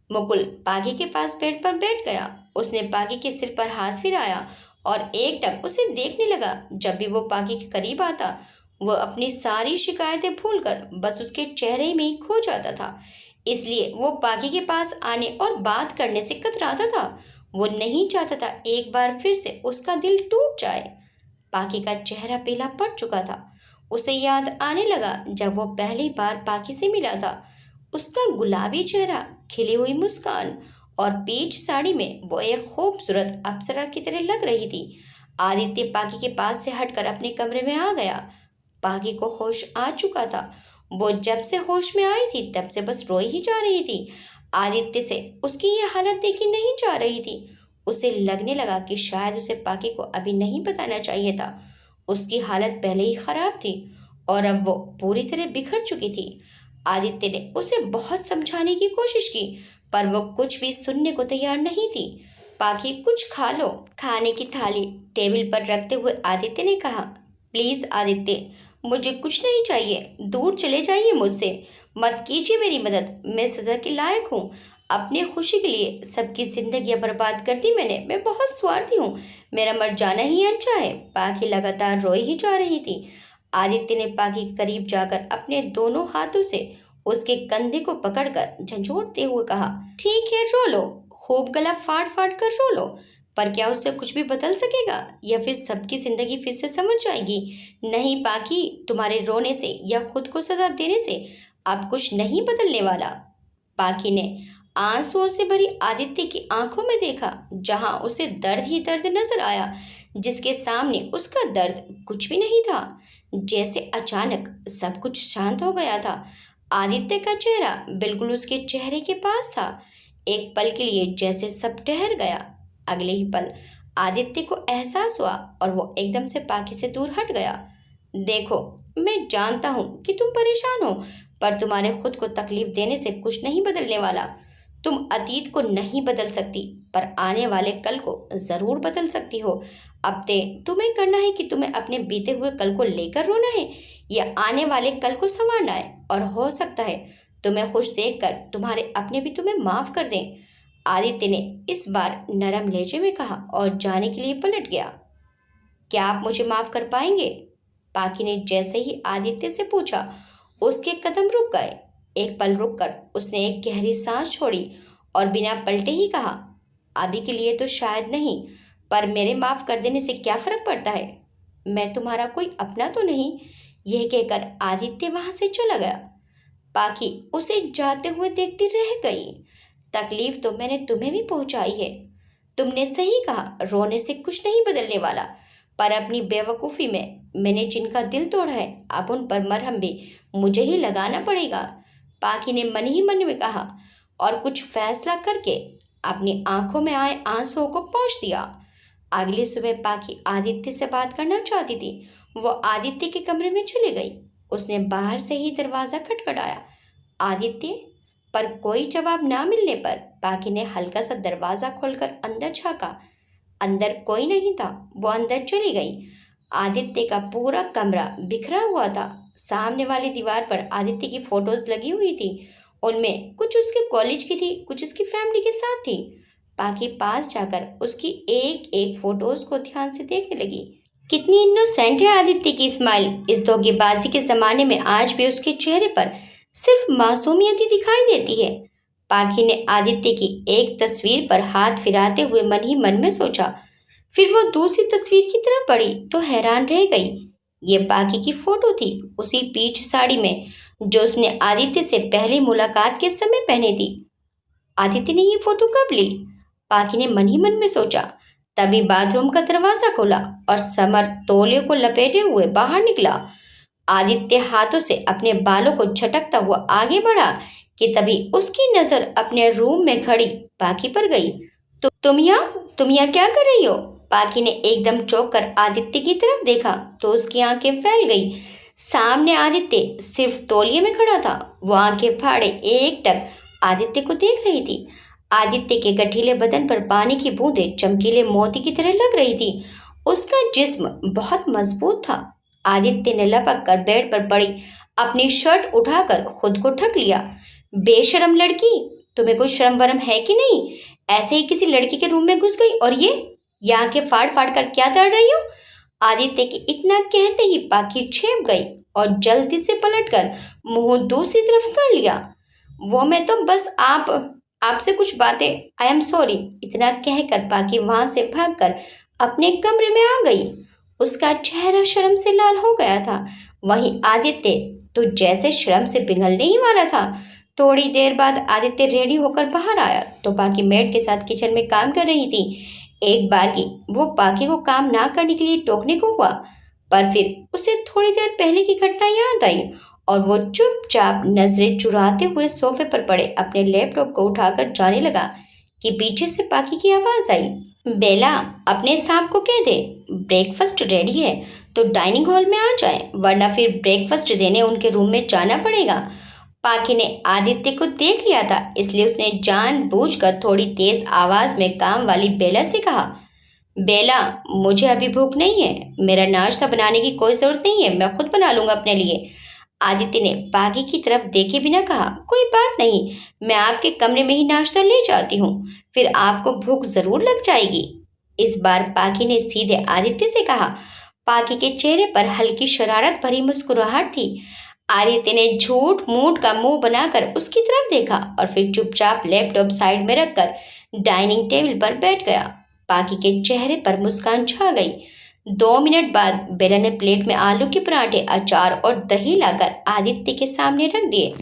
मुकुल पागी के पास बेड पर बैठ गया। उसने पागी के सिर पर हाथ फिराया और एकटक उसे देखने लगा। जब भी वो पागी के करीब आता वो अपनी सारी शिकायतें भूलकर बस उसके चेहरे में ही खो जाता था। इसलिए वो पागी के पास आने और बात करने से कतराता था। वो नहीं चाहता था एक बार फिर से उसका दिल टूट जाए। पाकी का चेहरा पीला पड़ चुका था। उसे याद आने लगा जब वो पहली बार पाकी से मिला था। उसका गुलाबी चेहरा, खिली हुई मुस्कान और पीच साड़ी में वो एक खूबसूरत अप्सरा की तरह लग रही थी। आदित्य पाकी के पास से हटकर अपने कमरे में आ गया। पाकी को होश आ चुका था। वो जब से होश में आई थी तब से बस रोई ही जा रही थी। आदित्य से उसकी ये हालत देखी नहीं जा रही थी। उसे लगने लगा कि शायद उसे पाकी को अभी नहीं बताना चाहिए था। उसकी हालत पहले ही खराब थी और अब वो पूरी तरह बिखर चुकी थी। आदित्य ने उसे बहुत समझाने की कोशिश की पर वो कुछ भी सुनने को तैयार नहीं थी। पाकी, कुछ खा लो। खाने की थाली टेबल पर रखते हुए आदित्य ने कहा। प्लीज आदित्य, मुझे कुछ नहीं चाहिए। दूर चले जाइए मुझसे। मत कीजिए मेरी मदद। मैं सजा के लायक हूँ। अपनी खुशी के लिए सबकी जिंदगियां बर्बाद कर दी मैंने। मैं बहुत स्वार्थी हूँ। मेरा मर जाना ही अच्छा है। पाकी लगातार रोई ही जा रही थी। आदित्य ने पाकी के करीब जाकर अपने दोनों हाथों से उसके कंधे को पकड़कर झंझोड़ते हुए कहा। ठीक है, रो लो, खूब गला फाड़ फाड़ कर रो लो, पर क्या उससे कुछ भी बदल सकेगा या फिर सबकी जिंदगी फिर से समझ जाएगी? नहीं पाकी, तुम्हारे रोने से या खुद को सजा देने से अब कुछ नहीं बदलने वाला। पाकी ने आंसुओं से भरी आदित्य की आंखों में देखा, जहां उसे दर्द ही दर्द नजर आया, जिसके सामने उसका दर्द कुछ भी नहीं था। जैसे अचानक सब कुछ शांत हो गया था। आदित्य का चेहरा बिल्कुल उसके चेहरे के पास था। एक पल के लिए जैसे सब ठहर गया। अगले ही पल आदित्य को एहसास हुआ और वो एकदम से पाकी से दूर हट गया। देखो, मैं जानता हूँ कि तुम परेशान हो, पर तुम्हारे खुद को तकलीफ देने से कुछ नहीं बदलने वाला। तुम अतीत को नहीं बदल सकती, पर आने वाले कल को जरूर बदल सकती हो। अब ते तुम्हें करना है कि तुम्हें अपने बीते हुए कल को लेकर रोना है या आने वाले कल को संवारना है। और हो सकता है तुम्हें खुश देखकर तुम्हारे अपने भी तुम्हें माफ कर दें। आदित्य ने इस बार नरम लहजे में कहा और जाने के लिए पलट गया। क्या आप मुझे माफ कर पाएंगे? पाखी ने जैसे ही आदित्य से पूछा, उसके कदम रुक गए। एक पल रुककर उसने एक गहरी सांस छोड़ी और बिना पलटे ही कहा, अभी के लिए तो शायद नहीं, पर मेरे माफ कर देने से क्या फर्क पड़ता है? मैं तुम्हारा कोई अपना तो नहीं। यह कहकर आदित्य वहां से चला गया। पाखी उसे जाते हुए देखती रह गई। तकलीफ तो मैंने तुम्हें भी पहुंचाई है। तुमने सही कहा, रोने से कुछ नहीं बदलने वाला, पर अपनी बेवकूफ़ी में मैंने जिनका दिल तोड़ा है, अब उन पर मरहम भी मुझे ही लगाना पड़ेगा। पाखी ने मन ही मन में कहा और कुछ फैसला करके अपनी आंखों में आए आंसुओं को पोंछ दिया। अगली सुबह पाखी आदित्य से बात करना चाहती थी। वो आदित्य के कमरे में चली गई। उसने बाहर से ही दरवाज़ा खटखटाया। आदित्य, पर कोई जवाब ना मिलने पर पाखी ने हल्का सा दरवाज़ा खोलकर अंदर झांका। अंदर कोई नहीं था। वो अंदर चली गई। आदित्य का पूरा कमरा बिखरा हुआ था। सामने वाली दीवार पर आदित्य की फोटोज लगी हुई थी। उनमें कुछ उसके कॉलेज की थी, कुछ उसकी फैमिली के साथ थी। पाकि पास जाकर उसकी एक एक फोटोज को ध्यान से देखने लगी। कितनी इनोसेंट है आदित्य की स्माइल। इस धोखेबाजी के जमाने में आज भी उसके चेहरे पर सिर्फ मासूमियत ही दिखाई देती है। पाखी ने आदित्य की एक तस्वीर पर हाथ फिराते हुए मन ही मन में सोचा। फिर वो दूसरी तस्वीर की तरफ बढ़ी तो हैरान रह गई। ये पाखी की फोटो थी, उसी पीच साड़ी में जो उसने आदित्य से पहली मुलाकात के समय पहनी थी। आदित्य ने ये फोटो कब ली? पाखी ने मन ही मन में सोचा। तभी बाथरूम का दरवाजा खोला और समर तौलिए को लपेटे हुए बाहर निकला। आदित्य हाथों से अपने बालों को झटकता हुआ आगे बढ़ा कि तभी उसकी नजर अपने रूम में खड़ी पाखी पर गई। तो तुम यहाँ क्या कर रही हो? पाखी ने एकदम चौंक कर आदित्य की तरफ देखा तो उसकी आंखें फैल गई। सामने आदित्य सिर्फ तौलिए में खड़ा था। वो आंखें फाड़े एकटक आदित्य को देख रही थी। आदित्य के गठीले बदन पर पानी की बूंदें चमकीले मोती की तरह लग रही थी। उसका जिस्म बहुत मजबूत था। आदित्य ने लपक कर बेड पर पड़ी अपनी शर्ट उठाकर खुद को ढक लिया। बेशरम लड़की, तुम्हें कोई शर्म वरम है कि नहीं? ऐसे ही किसी लड़की के रूम में घुस गई और ये आंखें फाड़ फाड़ कर क्या तड़ रही हो? आदित्य के इतना कहते ही पाखी छेप गई और जल्दी से पलटकर मुंह दूसरी तरफ कर लिया। वो मैं तो बस आपसे कुछ बातें, आई एम सॉरी, इतना कहकर पाखी वहां से भागकर अपने कमरे में आ गई। उसका चेहरा शर्म से लाल हो गया था। वहीं आदित्य तो जैसे शर्म से पिघलने ही वाला था। थोड़ी देर बाद आदित्य रेडी होकर बाहर आया तो पाखी मेड के साथ किचन में काम कर रही थी। एक बार की वो पाखी को काम ना करने के लिए टोकने को हुआ, पर फिर उसे थोड़ी देर पहले की घटना याद आई और वो चुपचाप नजरें चुराते हुए सोफे पर पड़े अपने लैपटॉप को उठाकर जाने लगा कि पीछे से पाखी की आवाज आई। बेला, अपने सांप को कह दे ब्रेकफास्ट रेडी है तो डाइनिंग हॉल में आ जाए, वरना फिर ब्रेकफास्ट देने उनके रूम में जाना पड़ेगा। पाखी ने आदित्य को देख लिया था, इसलिए उसने जानबूझकर थोड़ी तेज आवाज में काम वाली बेला से कहा, बेला, मुझे अभी भूख नहीं है, मेरा नाश्ता बनाने की कोई जरूरत नहीं है, मैं खुद बना लूंगा अपने लिए। आदित्य ने पाखी की तरफ देखे बिना कहा, कोई बात नहीं, मैं आपके कमरे में ही नाश्ता ले जाती हूँ, फिर आपको भूख जरूर लग जाएगी। इस बार पाखी ने सीधे आदित्य से कहा। पाखी के चेहरे पर हल्की शरारत भरी मुस्कुराहट थी। आदित्य ने झूठ मूठ का मुंह बनाकर उसकी तरफ देखा और फिर चुपचाप लैपटॉप साइड में रखकर डाइनिंग टेबल पर बैठ गया। पाखी के चेहरे पर मुस्कान छा गई। 2 मिनट बाद बेला ने प्लेट में आलू के पराठे, अचार और दही लाकर आदित्य के सामने रख दिए।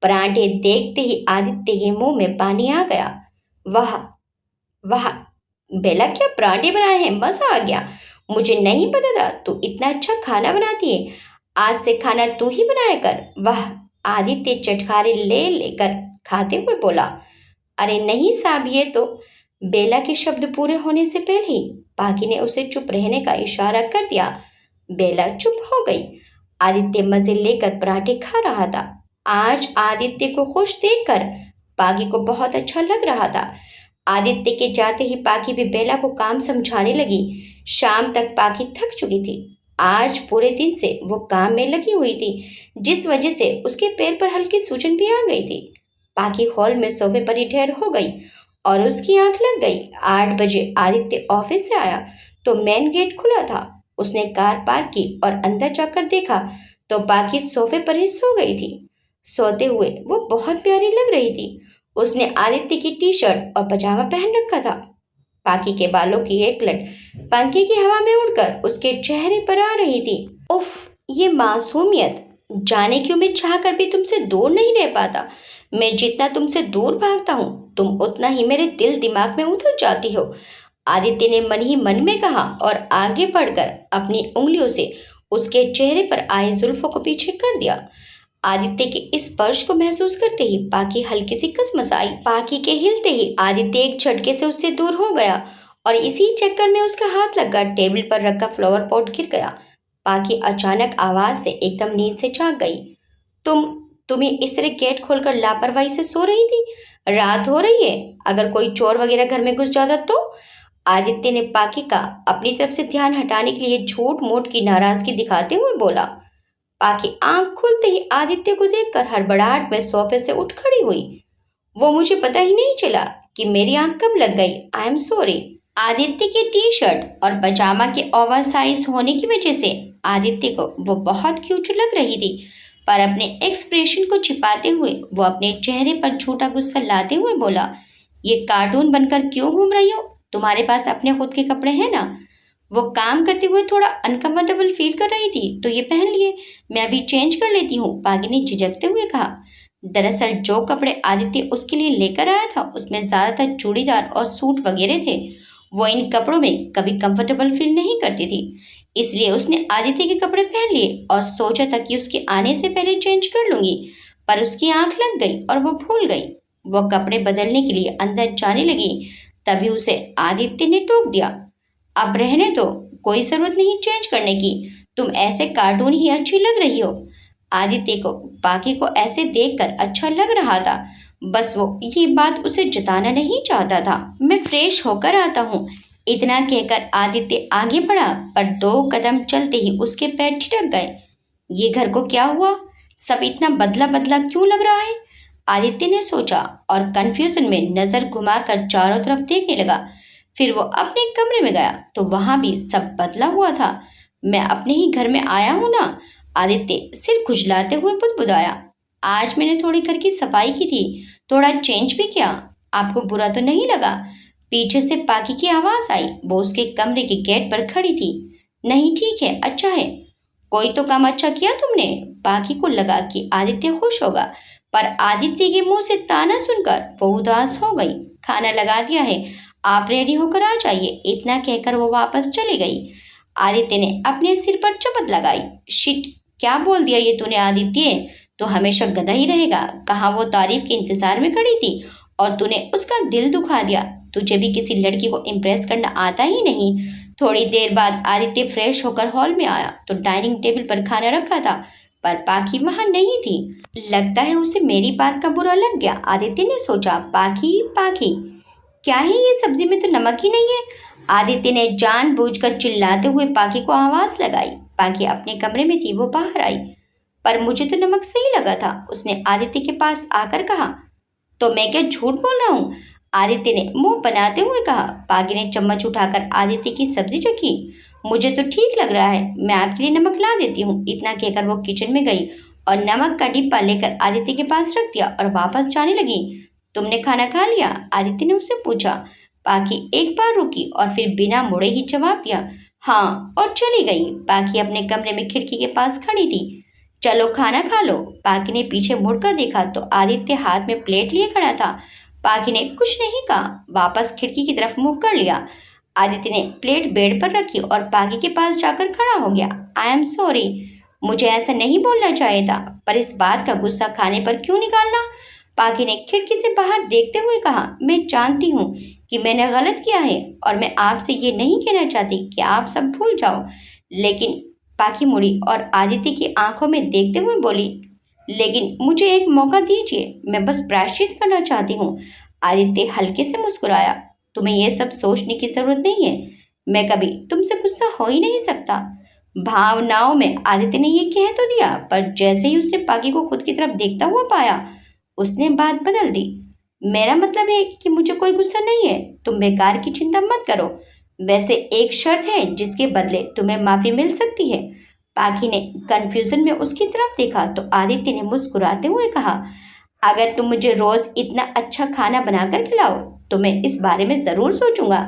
पराठे देखते ही आदित्य के मुंह में पानी आ गया। वाह वाह बेला, क्या पराठे बनाए हैं, मजा आ गया। मुझे नहीं पता था तू इतना अच्छा खाना बनाती है। आज से खाना तू ही बनाया कर। वाह, आदित्य चटखारे ले लेकर खाते हुए बोला। अरे नहीं साहब, ये तो। बेला के शब्द पूरे होने से पहले ही पाखी ने उसे चुप रहने का इशारा कर दिया। बेला चुप हो गई। आदित्य मजे लेकर पराठे खा रहा था। आज आदित्य को खुश देखकर पाकी को बहुत अच्छा लग रहा था। आदित्य के जाते ही पाकी भी बेला को काम समझाने लगी। शाम तक पाकी थक चुकी थी। आज पूरे दिन से वो काम में लगी हुई थी, जिस वजह से उसके पैर पर हल्की सूजन भी आ गई थी। पाकी हॉल में सोफे पर ही ढेर हो गई और उसकी आंख लग गई। 8 बजे आदित्य ऑफिस से आया तो मेन गेट खुला था। उसने कार पार्क की और अंदर जाकर देखा तो पाकी सोफे पर ही सो गई थी। सोते हुए वो बहुत प्यारी लग रही थी। उसने आदित्य की टी शर्ट और पजामा पहन रखा था। पाकी के बालों की एक लट पंखे की हवा में उड़कर उसके चेहरे पर आ रही थी। उफ, ये मासूमियत! जाने क्यों मैं चाह कर भी तुमसे दूर नहीं रह पाता। मैं जितना तुमसे दूर भागता हूँ, तुम उतना ही मेरे दिल दिमाग में उतर जाती हो। आदित्य ने मन ही मन में कहा और आगे बढ़कर अपनी उंगलियों से उसके चेहरे पर आए जुल्फों को पीछे कर दिया। आदित्य के इस स्पर्श को महसूस करते ही पाकी हल्की सी कसमसाई। पाकी के हिलते ही आदित्य एक झटके से उससे दूर हो गया और इसी चक्कर में उसका हाथ लगा टेबल पर रखा फ्लावर पॉट गिर गया। पाकी अचानक आवाज से एकदम नींद से जाग गई। तुम्हें इस तरह गेट खोलकर लापरवाही से सो रही थी? रात हो रही है, अगर कोई चोर वगैरह घर में घुस जाता तो? आदित्य ने पाकी का अपनी तरफ से ध्यान हटाने के लिए झूठ मूठ की नाराजगी दिखाते हुए बोला। पाकी आंख खुलते ही आदित्य को देखकर हड़बड़ाहट में सोफे से उठ खड़ी हुई। वो मुझे पता ही नहीं चला कि मेरी आंख कब लग गई। I am sorry. आदित्य की टी शर्ट और पजामा के ओवर साइज होने की वजह से आदित्य को वो बहुत क्यूट लग रही थी, पर अपने एक्सप्रेशन को छिपाते हुए वो अपने चेहरे पर झूठा गुस्सा लाते हुए बोला, ये कार्टून बनकर क्यों घूम रही हो? तुम्हारे पास अपने खुद के कपड़े हैं ना? वो काम करते हुए थोड़ा अनकंफर्टेबल फील कर रही थी तो ये पहन लिए, मैं अभी चेंज कर लेती हूँ, पागी ने झिझकते हुए कहा। दरअसल जो कपड़े आदित्य उसके लिए लेकर आया था उसमें ज़्यादातर चूड़ीदार और सूट वगैरह थे। वो इन कपड़ों में कभी कंफर्टेबल फील नहीं करती थी, इसलिए उसने आदित्य के कपड़े पहन लिए और सोचा था कि उसके आने से पहले चेंज कर लूंगी, पर उसकी आंख लग गई और वो भूल गई। वो कपड़े बदलने के लिए अंदर जाने लगी, तभी उसे आदित्य ने टोक दिया। अब रहने दो, कोई ज़रूरत नहीं चेंज करने की, तुम ऐसे कार्टून ही अच्छी लग रही हो। आदित्य को पाकी को ऐसे देखकर अच्छा लग रहा था, बस वो ये बात उसे जताना नहीं चाहता था। मैं फ्रेश होकर आता हूँ, इतना कहकर आदित्य आगे बढ़ा, पर 2 कदम चलते ही उसके पैर ठिठक गए। ये घर को क्या हुआ? सब इतना बदला बदला क्यों लग रहा है? आदित्य ने सोचा और कंफ्यूजन में नजर घुमाकर चारों तरफ देखने लगा। फिर वो अपने कमरे में गया तो वहां भी सब बदला हुआ था। मैं अपने ही घर में आया हूं ना? आदित्य सिर खुजलाते हुए बुदबुदाया। आज मैंने थोड़ी घर की सफाई की थी, थोड़ा चेंज भी किया, आपको बुरा तो नहीं लगा? पीछे से पाकी की आवाज आई। वो उसके कमरे के गेट पर खड़ी थी। नहीं, ठीक है, अच्छा है। कोई तो काम अच्छा किया तुमने। पाकी को लगा कि आदित्य खुश होगा, पर आदित्य के मुंह से ताना सुनकर वो उदास हो गई। खाना लगा दिया है, आप रेडी होकर आ जाइए, इतना कहकर वो वापस चली गई। आदित्य ने अपने सिर पर चपत लगाई। शिट, क्या बोल दिया ये तूने आदित्य? तो हमेशा गधा ही रहेगा। कहाँ वो तारीफ के इंतजार में खड़ी थी और तूने उसका दिल दुखा दिया। तुझे भी किसी लड़की को इम्प्रेस करना आता ही नहीं। थोड़ी देर बाद आदित्य फ्रेश होकर हॉल में आया तो डाइनिंग टेबल पर खाना रखा था, पर पाकी वहां नहीं थी। लगता है उसे मेरी बात का बुरा लग गया, आदित्य ने सोचा। पाकी पाकी, क्या है ये सब्जी में तो नमक ही नहीं है। आदित्य ने जानबूझकर चिल्लाते हुए पाकी को आवाज लगाई। पाकी अपने कमरे में थी, वो बाहर आई। पर मुझे तो नमक सही लगा था, उसने आदित्य के पास आकर कहा। तो मैं क्या झूठ बोल रहा हूँ? आदित्य ने मुंह बनाते हुए कहा। पाकी ने चम्मच उठाकर आदित्य की सब्जी चखी। मुझे तो ठीक लग रहा है, मैं आपके लिए नमक ला देती हूँ, इतना कहकर वो किचन में गई और नमक का डिब्बा लेकर आदित्य के पास रख दिया और वापस जाने लगी। तुमने खाना खा लिया? आदित्य ने उससे पूछा। पाकी एक बार रुकी और फिर बिना मुड़े ही जवाब दिया, हाँ, और चली गई। पाकी अपने कमरे में खिड़की के पास खड़ी थी। चलो खाना खा लो। पाकी ने पीछे मुड़कर देखा तो आदित्य हाथ में प्लेट लिए खड़ा था। पाकी ने कुछ नहीं कहा, वापस खिड़की की तरफ मुंह कर लिया। आदित्य ने प्लेट बेड पर रखी और पाकी के पास जाकर खड़ा हो गया। आई एम सॉरी, मुझे ऐसा नहीं बोलना चाहिए था, पर इस बात का गुस्सा खाने पर क्यों निकालना? पाकी ने खिड़की से बाहर देखते हुए कहा। मैं जानती हूँ कि मैंने गलत किया है और मैं आपसे ये नहीं कहना चाहती कि आप सब भूल जाओ, लेकिन पाकी मुड़ी और आदित्य की आंखों में देखते हुए बोली, लेकिन मुझे एक मौका दीजिए, मैं बस प्रायश्चित करना चाहती हूँ। आदित्य हल्के से मुस्कुराया। तुम्हें यह सब सोचने की जरूरत नहीं है, मैं कभी तुमसे गुस्सा हो ही नहीं सकता। भावनाओं में आदित्य ने ये कह तो दिया, पर जैसे ही उसने पाकी को खुद की तरफ देखता हुआ पाया, उसने बात बदल दी। मेरा मतलब है कि मुझे कोई गुस्सा नहीं है, तुम बेकार की चिंता मत करो। वैसे एक शर्त है जिसके बदले तुम्हें माफी मिल सकती है। पाखी ने कंफ्यूजन में उसकी तरफ देखा तो आदित्य ने मुस्कुराते हुए कहा, अगर तुम मुझे रोज इतना अच्छा खाना बनाकर खिलाओ तो मैं इस बारे में जरूर सोचूंगा।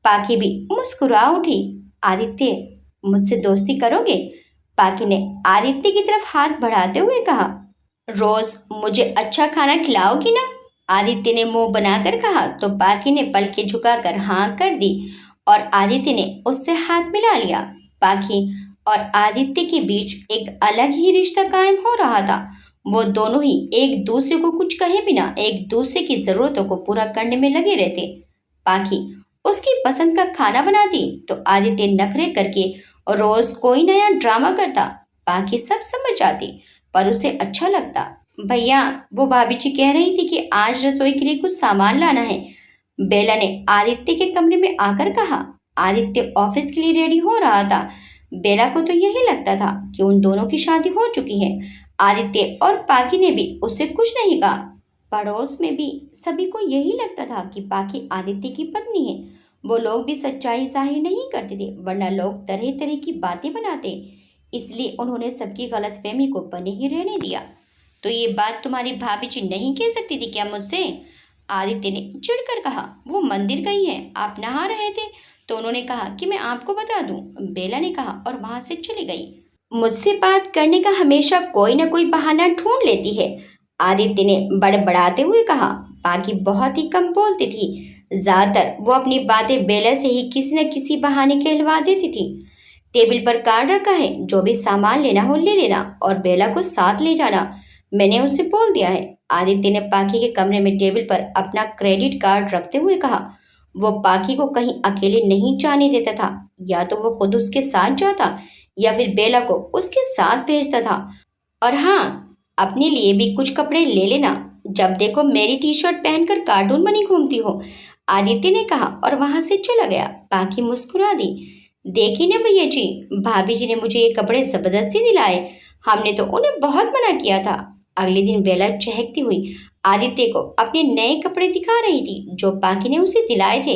पाखी भी मुस्कुरा उठी। आदित्य, मुझसे दोस्ती करोगे? पाखी ने आदित्य की तरफ हाथ बढ़ाते हुए कहा। रोज मुझे अच्छा खाना खिलाओगी ना? आदित्य ने मुंह बनाकर कहा तो पाखी ने पलकें झुकाकर हाँ कर दी और आदित्य ने उससे हाथ मिला लिया। पाखी और आदित्य के बीच एक अलग ही रिश्ता कायम हो रहा था। वो दोनों ही एक दूसरे को कुछ कहे बिना एक दूसरे की जरूरतों को पूरा करने में लगे रहते। पाखी उसकी पसंद का खाना बनाती तो आदित्य नखरे करके रोज कोई नया ड्रामा करता। पाखी सब समझ जाती, पर उसे अच्छा लगता। भैया, वो भाभी जी कह रही थी कि आज रसोई के लिए कुछ सामान लाना है, बेला ने आदित्य के कमरे में आकर कहा। आदित्य ऑफिस के लिए रेडी हो रहा था। बेला को तो यही लगता था कि उन दोनों की शादी हो चुकी है। आदित्य और पाकी ने भी उससे कुछ नहीं कहा। पड़ोस में भी सभी को यही लगता था कि पाकी आदित्य की पत्नी है। वो लोग भी सच्चाई जाहिर नहीं करते थे, वरना लोग तरह तरह की बातें बनाते। इसलिए उन्होंने सबकी गलतफहमी को बने ही रहने दिया। तो ये बात तुम्हारी भाभी जी नहीं कह सकती थी क्या मुझसे? आदित्य ने चिढ़कर कहा। वो मंदिर गई है, आप नहा रहे थे तो उन्होंने कहा कि मैं आपको बता दूं, बेला ने कहा और वहां से चली गई। मुझसे बात करने का हमेशा कोई ना कोई बहाना ढूंढ लेती है, आदित्य ने बड़बड़ाते हुए कहा। बाकी बहुत ही कम बोलती थी। ज्यादातर वो अपनी बातें बेला से ही किसी न किसी बहाने कहलवा देती थी। टेबल पर कार्ड रखा है, जो भी सामान लेना हो ले लेना और बेला को साथ ले जाना, मैंने उसे बोल दिया है। आदित्य ने पाखी के कमरे में टेबल पर अपना क्रेडिट कार्ड रखते हुए कहा। वो पाखी को कहीं अकेले नहीं जाने देता था। या तो वो खुद उसके साथ जाता या फिर बेला को उसके साथ भेजता था। और हाँ, अपने लिए भी कुछ कपड़े ले लेना, जब देखो मेरी टी शर्ट पहनकर कार्टून बनी घूमती हो, आदित्य ने कहा और वहां से चला गया। पाखी मुस्कुरा दी। देखी ना भैया जी, भाभी जी ने मुझे ये कपड़े जबरदस्ती दिलाए, हमने तो उन्हें बहुत मना किया था। अगले दिन बेला चहकती हुई आदित्य को अपने नए कपड़े दिखा रही थी जो पाखी ने उसे दिलाए थे।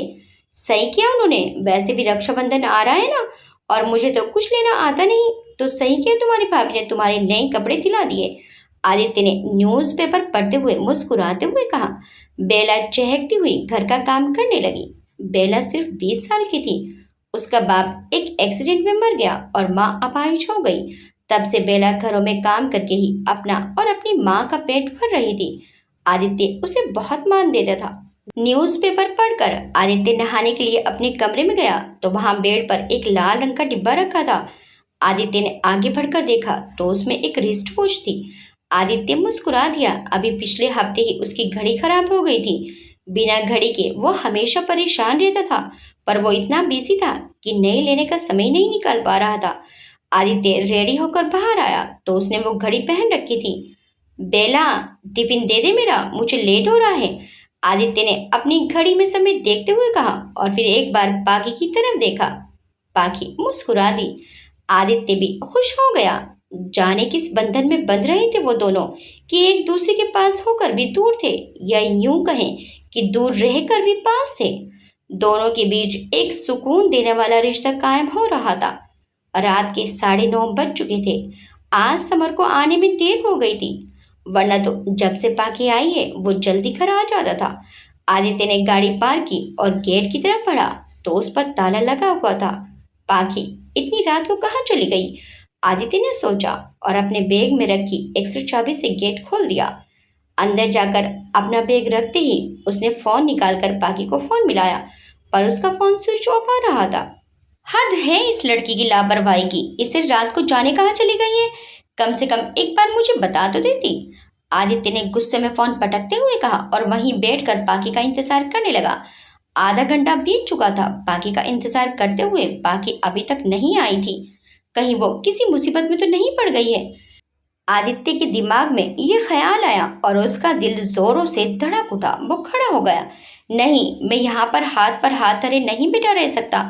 सही किया उन्होंने, वैसे भी रक्षाबंधन आ रहा है ना, और मुझे तो कुछ लेना आता नहीं, तो सही किया तुम्हारी भाभी ने तुम्हारे नए कपड़े दिला दिए। आदित्य ने न्यूज़पेपर पढ़ते हुए मुस्कुराते हुए कहा। बेला चहकती हुई घर का काम करने लगी। बेला सिर्फ 20 साल की थी। उसका बाप एक एक्सीडेंट में मर गया और माँ अपाहिज हो गई। तब से बेला घरों में काम करके ही अपना और अपनी माँ का पेट भर रही थी। आदित्य उसे बहुत मान देता था। न्यूज़पेपर पढ़कर आदित्य नहाने के लिए अपने कमरे में गया तो वहां बेड पर एक लाल रंग का डिब्बा रखा था। आदित्य ने आगे बढ़कर देखा तो उसमें एक रिस्ट वॉच थी। आदित्य मुस्कुरा दिया। अभी पिछले हफ्ते ही उसकी घड़ी खराब हो गई थी। बिना घड़ी के वो हमेशा परेशान रहता था, पर वो इतना बिजी था कि नई लेने का समय नहीं निकाल पा रहा था। आदित्य रेडी होकर बाहर आया तो उसने वो घड़ी पहन रखी थी। बेला, टिफिन दे दे मेरा, मुझे लेट हो रहा है, आदित्य ने अपनी घड़ी में समय देखते हुए कहा और फिर एक बार पाखी की तरफ देखा। पाखी मुस्कुरा दी। आदित्य भी खुश हो गया। जाने किस बंधन में बंध रहे थे वो दोनों कि एक दूसरे के पास होकर भी दूर थे, या यूं कहें कि दूर रहकर भी पास थे। दोनों के बीच एक सुकून देने वाला रिश्ता कायम हो रहा था। रात के 9:30 बज चुके थे। आज समर को आने में देर हो गई थी, वरना तो जब से पाखी आई है वो जल्दी घर आ जाता था। आदित्य ने गाड़ी पार्क की और गेट की तरफ बढ़ा तो उस पर ताला लगा हुआ था। पाखी इतनी रात को कहाँ चली गई, आदित्य ने सोचा और अपने बैग में रखी एक्स्ट्रा चाबी से गेट खोल दिया। अंदर जाकर अपना बैग रखते ही उसने फोन निकालकर पाखी को फोन मिलाया, पर उसका फोन स्विच ऑफ आ रहा था। हद है इस लड़की की लापरवाही की, इसे रात को जाने कहाँ चली गई है, कम से कम एक बार मुझे बता तो देती। आदित्य ने गुस्से में फोन पटकते हुए कहा और वहीं बैठकर पाखी का इंतजार करने लगा। आधा घंटा बीत चुका था पाखी का इंतजार करते हुए। पाखी अभी तक नहीं आई थी। कहीं वो किसी मुसीबत में तो नहीं पड़ गई है। आदित्य के दिमाग में ये ख्याल आया और उसका दिल जोरों से धड़क उठा। वो खड़ा हो गया। नहीं, मैं यहाँ पर हाथ धरे नहीं बैठा रह सकता।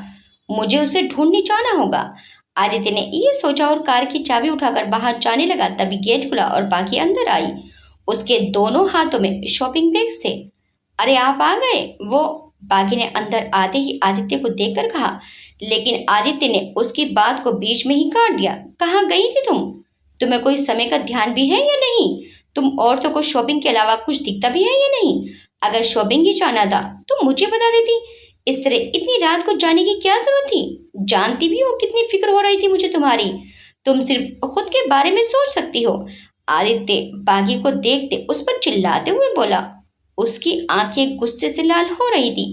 मुझे उसे ढूंढने जाना होगा। आदित्य ने ये सोचा और कार की चाबी उठाकर बाहर जाने लगा। तभी गेट खुला और बाकी अंदर आई। उसके दोनों हाथों में शॉपिंग बैग्स थे। अरे आप आ गए, वो बाकी ने अंदर आते ही आदित्य को देखकर कहा। लेकिन आदित्य ने उसकी बात को बीच में ही काट दिया। कहाँ गई थी तुम? तुम्हें कोई समय का ध्यान भी है या नहीं? तुम औरतों को शॉपिंग के अलावा कुछ दिखता भी है या नहीं? अगर शॉपिंग ही जाना था तो मुझे बता देती। इस तरह इतनी रात को जाने की क्या जरूरत थी? जानती भी हो कितनी फिक्र हो रही थी मुझे तुम्हारी। तुम सिर्फ खुद के बारे में सोच सकती हो। आदित्य बागी को देखते उस पर चिल्लाते हुए बोला। उसकी आंखें गुस्से से लाल हो रही थी।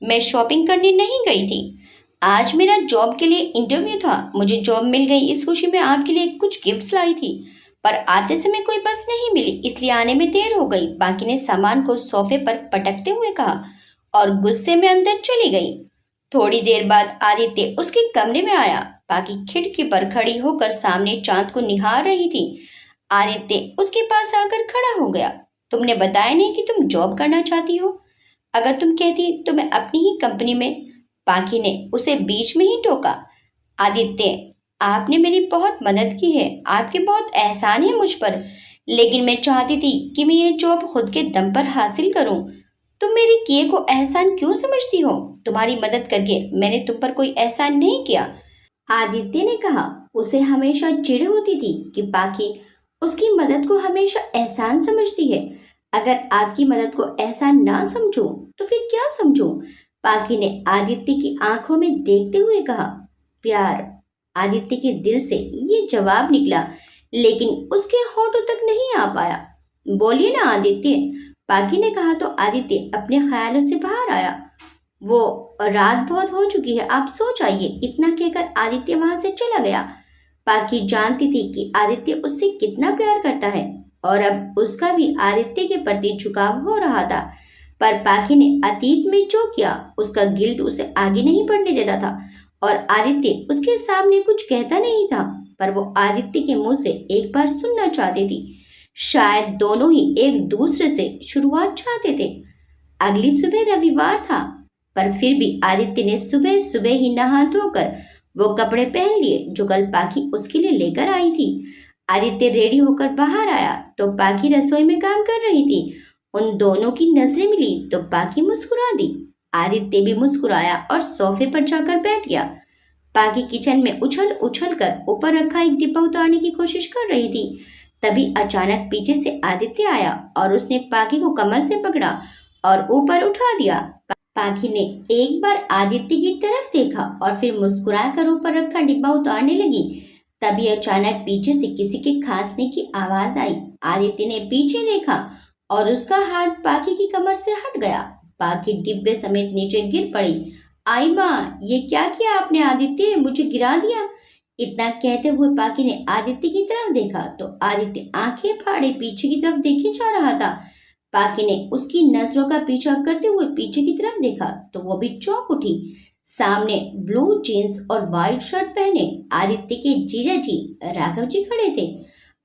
मैं शॉपिंग करने नहीं गई थी। आज मेरा जॉब के लिए इंटरव्यू था। मुझे जॉब मिल गई, इस खुशी में आपके लिए कुछ गिफ्ट्स लाई थी, पर आते समय कोई बस नहीं मिली, इसलिए आने में देर हो गई। बाकी ने सामान को सोफे पर पटकते हुए कहा और गुस्से में अंदर चली गई। थोड़ी देर बाद आदित्य उसके कमरे में आया। बाकी खिड़की पर खड़ी होकर सामने चांद को निहार रही थी। आदित्य उसके पास आकर खड़ा हो गया। तुमने बताया नहीं कि तुम जॉब करना चाहती हो। अगर तुम कहती तो मैं अपनी ही कंपनी में। पाखी ने उसे बीच में ही टोका। आदित्य, आपने मेरी बहुत मदद की है, आपके बहुत एहसान है मुझ पर, लेकिन मैं चाहती थी कि मैं ये जॉब खुद के दम पर हासिल करूं। तुम मेरे किए को एहसान क्यों समझती हो? तुम्हारी मदद करके मैंने तुम पर कोई एहसान नहीं किया। आदित्य ने कहा। उसे हमेशा चिढ़ होती थी कि पाखी उसकी मदद को हमेशा एहसान समझती है। अगर आपकी मदद को एहसान ना समझूं तो फिर क्या समझूं? पाखी ने आदित्य की आंखों में देखते हुए कहा। प्यार। आदित्य के दिल से ये जवाब निकला, लेकिन उसके होठों तक नहीं आ पाया। बोलिए ना आदित्य, पाखी ने कहा तो आदित्य अपने ख्यालों से बाहर आया। वो रात बहुत हो चुकी है, आप सो जाइए। इतना कहकर आदित्य वहां से चला गया। पाखी जानती थी कि आदित्य उससे कितना प्यार करता है और अब उसका भी आदित्य के प्रति झुकाव हो रहा था। पर पाखी ने अतीत में जो किया उसका गिल्ट उसे आगे नहीं बढ़ने देता था और आदित्य उसके सामने कुछ कहता नहीं था, पर वो आदित्य के मुंह से एक बार सुनना चाहती थी। शायद दोनों ही एक दूसरे से शुरुआत चाहते थे। अगली सुबह रविवार था, पर फिर भी आदित्य ने सुबह सुबह ही नहा धोकर वो कपड़े पहन लिए जो कल पाखी उसके लिए लेकर आई थी। आदित्य रेडी होकर बाहर आया तो पाखी रसोई में काम कर रही थी। उन दोनों की नजरें मिली तो पाखी मुस्कुरा दी। आदित्य भी मुस्कुराया और सोफे पर जाकर बैठ गया। पाखी किचन में उछल उछल कर ऊपर रखा एक डिब्बा उतारने की कोशिश कर रही थी। तभी अचानक पीछे से आदित्य आया और उसने पाखी को कमर से पकड़ा और ऊपर उठा दिया। पाखी ने एक बार आदित्य की तरफ देखा और फिर मुस्कुराकर ऊपर रखा डिब्बा उतारने लगी। तभी अचानक पीछे से किसी के खांसने की आवाज आई। आदित्य ने पीछे देखा और उसका हाथ पाखी की कमर से हट गया। पाखी डिब्बे समेत नीचे गिर पड़ी। आई माँ, ये क्या किया आपने आदित्य? मुझे गिरा दिया। इतना कहते हुए पाखी ने आदित्य की तरफ देखा तो आदित्य आंखें फाड़े पीछे की तरफ देखे जा रहा था। पाखी ने उसकी नजरों का पीछा करते हुए पीछे की तरफ देखा तो वो भी चौंक उठी। सामने ब्लू जीन्स और व्हाइट शर्ट पहने आदित्य के जीजा जी राघव जी खड़े थे।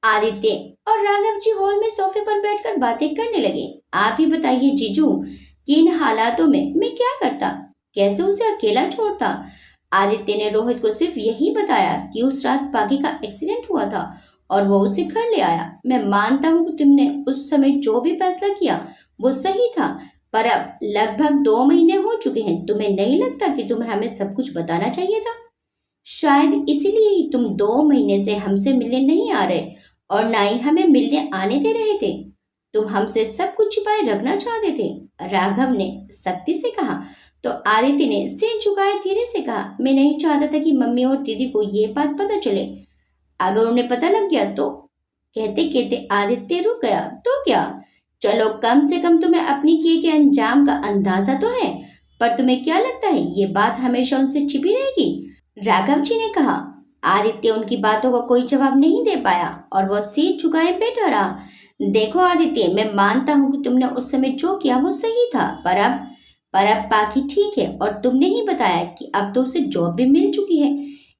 आदित्य और राघव जी हॉल में सोफे पर बैठकर बातें करने लगे। आप ही बताइए जीजू कि इन हालातों में मैं क्या करता, कैसे उसे अकेला छोड़ता? आदित्य ने रोहित को सिर्फ यही बताया कि उस रात पाखी का एक्सीडेंट हुआ था और वो उसे घर ले आया। मैं मानता हूँ कि तुमने उस समय जो भी फैसला किया वो सही था, पर अब लगभग 2 महीने हो चुके हैं। तुम्हें नहीं लगता कि तुम्हें हमें सब कुछ बताना चाहिए था? शायद इसीलिए ही तुम 2 महीने से हमसे मिलने नहीं आ रहे और ना ही हमें मिलने आने दे रहे थे। तुम हमसे सब कुछ छिपाए रखना चाहते थे, राघव ने सख्ती से कहा। तो आदित्य ने सिर झुकाए धीरे से कहा, मैं नहीं चाहता था कि मम्मी और दीदी को ये बात पता चले। अगर उन्हें पता लग गया तो? कहते कहते आदित्य रुक गया। तो क्या? चलो कम से कम तुम्हें अपनी किए के अंजाम का अंदाजा तो है, पर तुम्हें क्या लगता है ये बात हमेशा उनसे छिपी रहेगी? राघव जी ने कहा। आदित्य उनकी बातों का कोई जवाब नहीं दे पाया और वह सिर झुकाए बैठा रहा। देखो आदित्य, मैं मानता हूँ कि तुमने उस समय जो किया वो सही था, पर अब पाखी ठीक है और तुमने ही बताया कि अब तो उसे जॉब भी मिल चुकी है,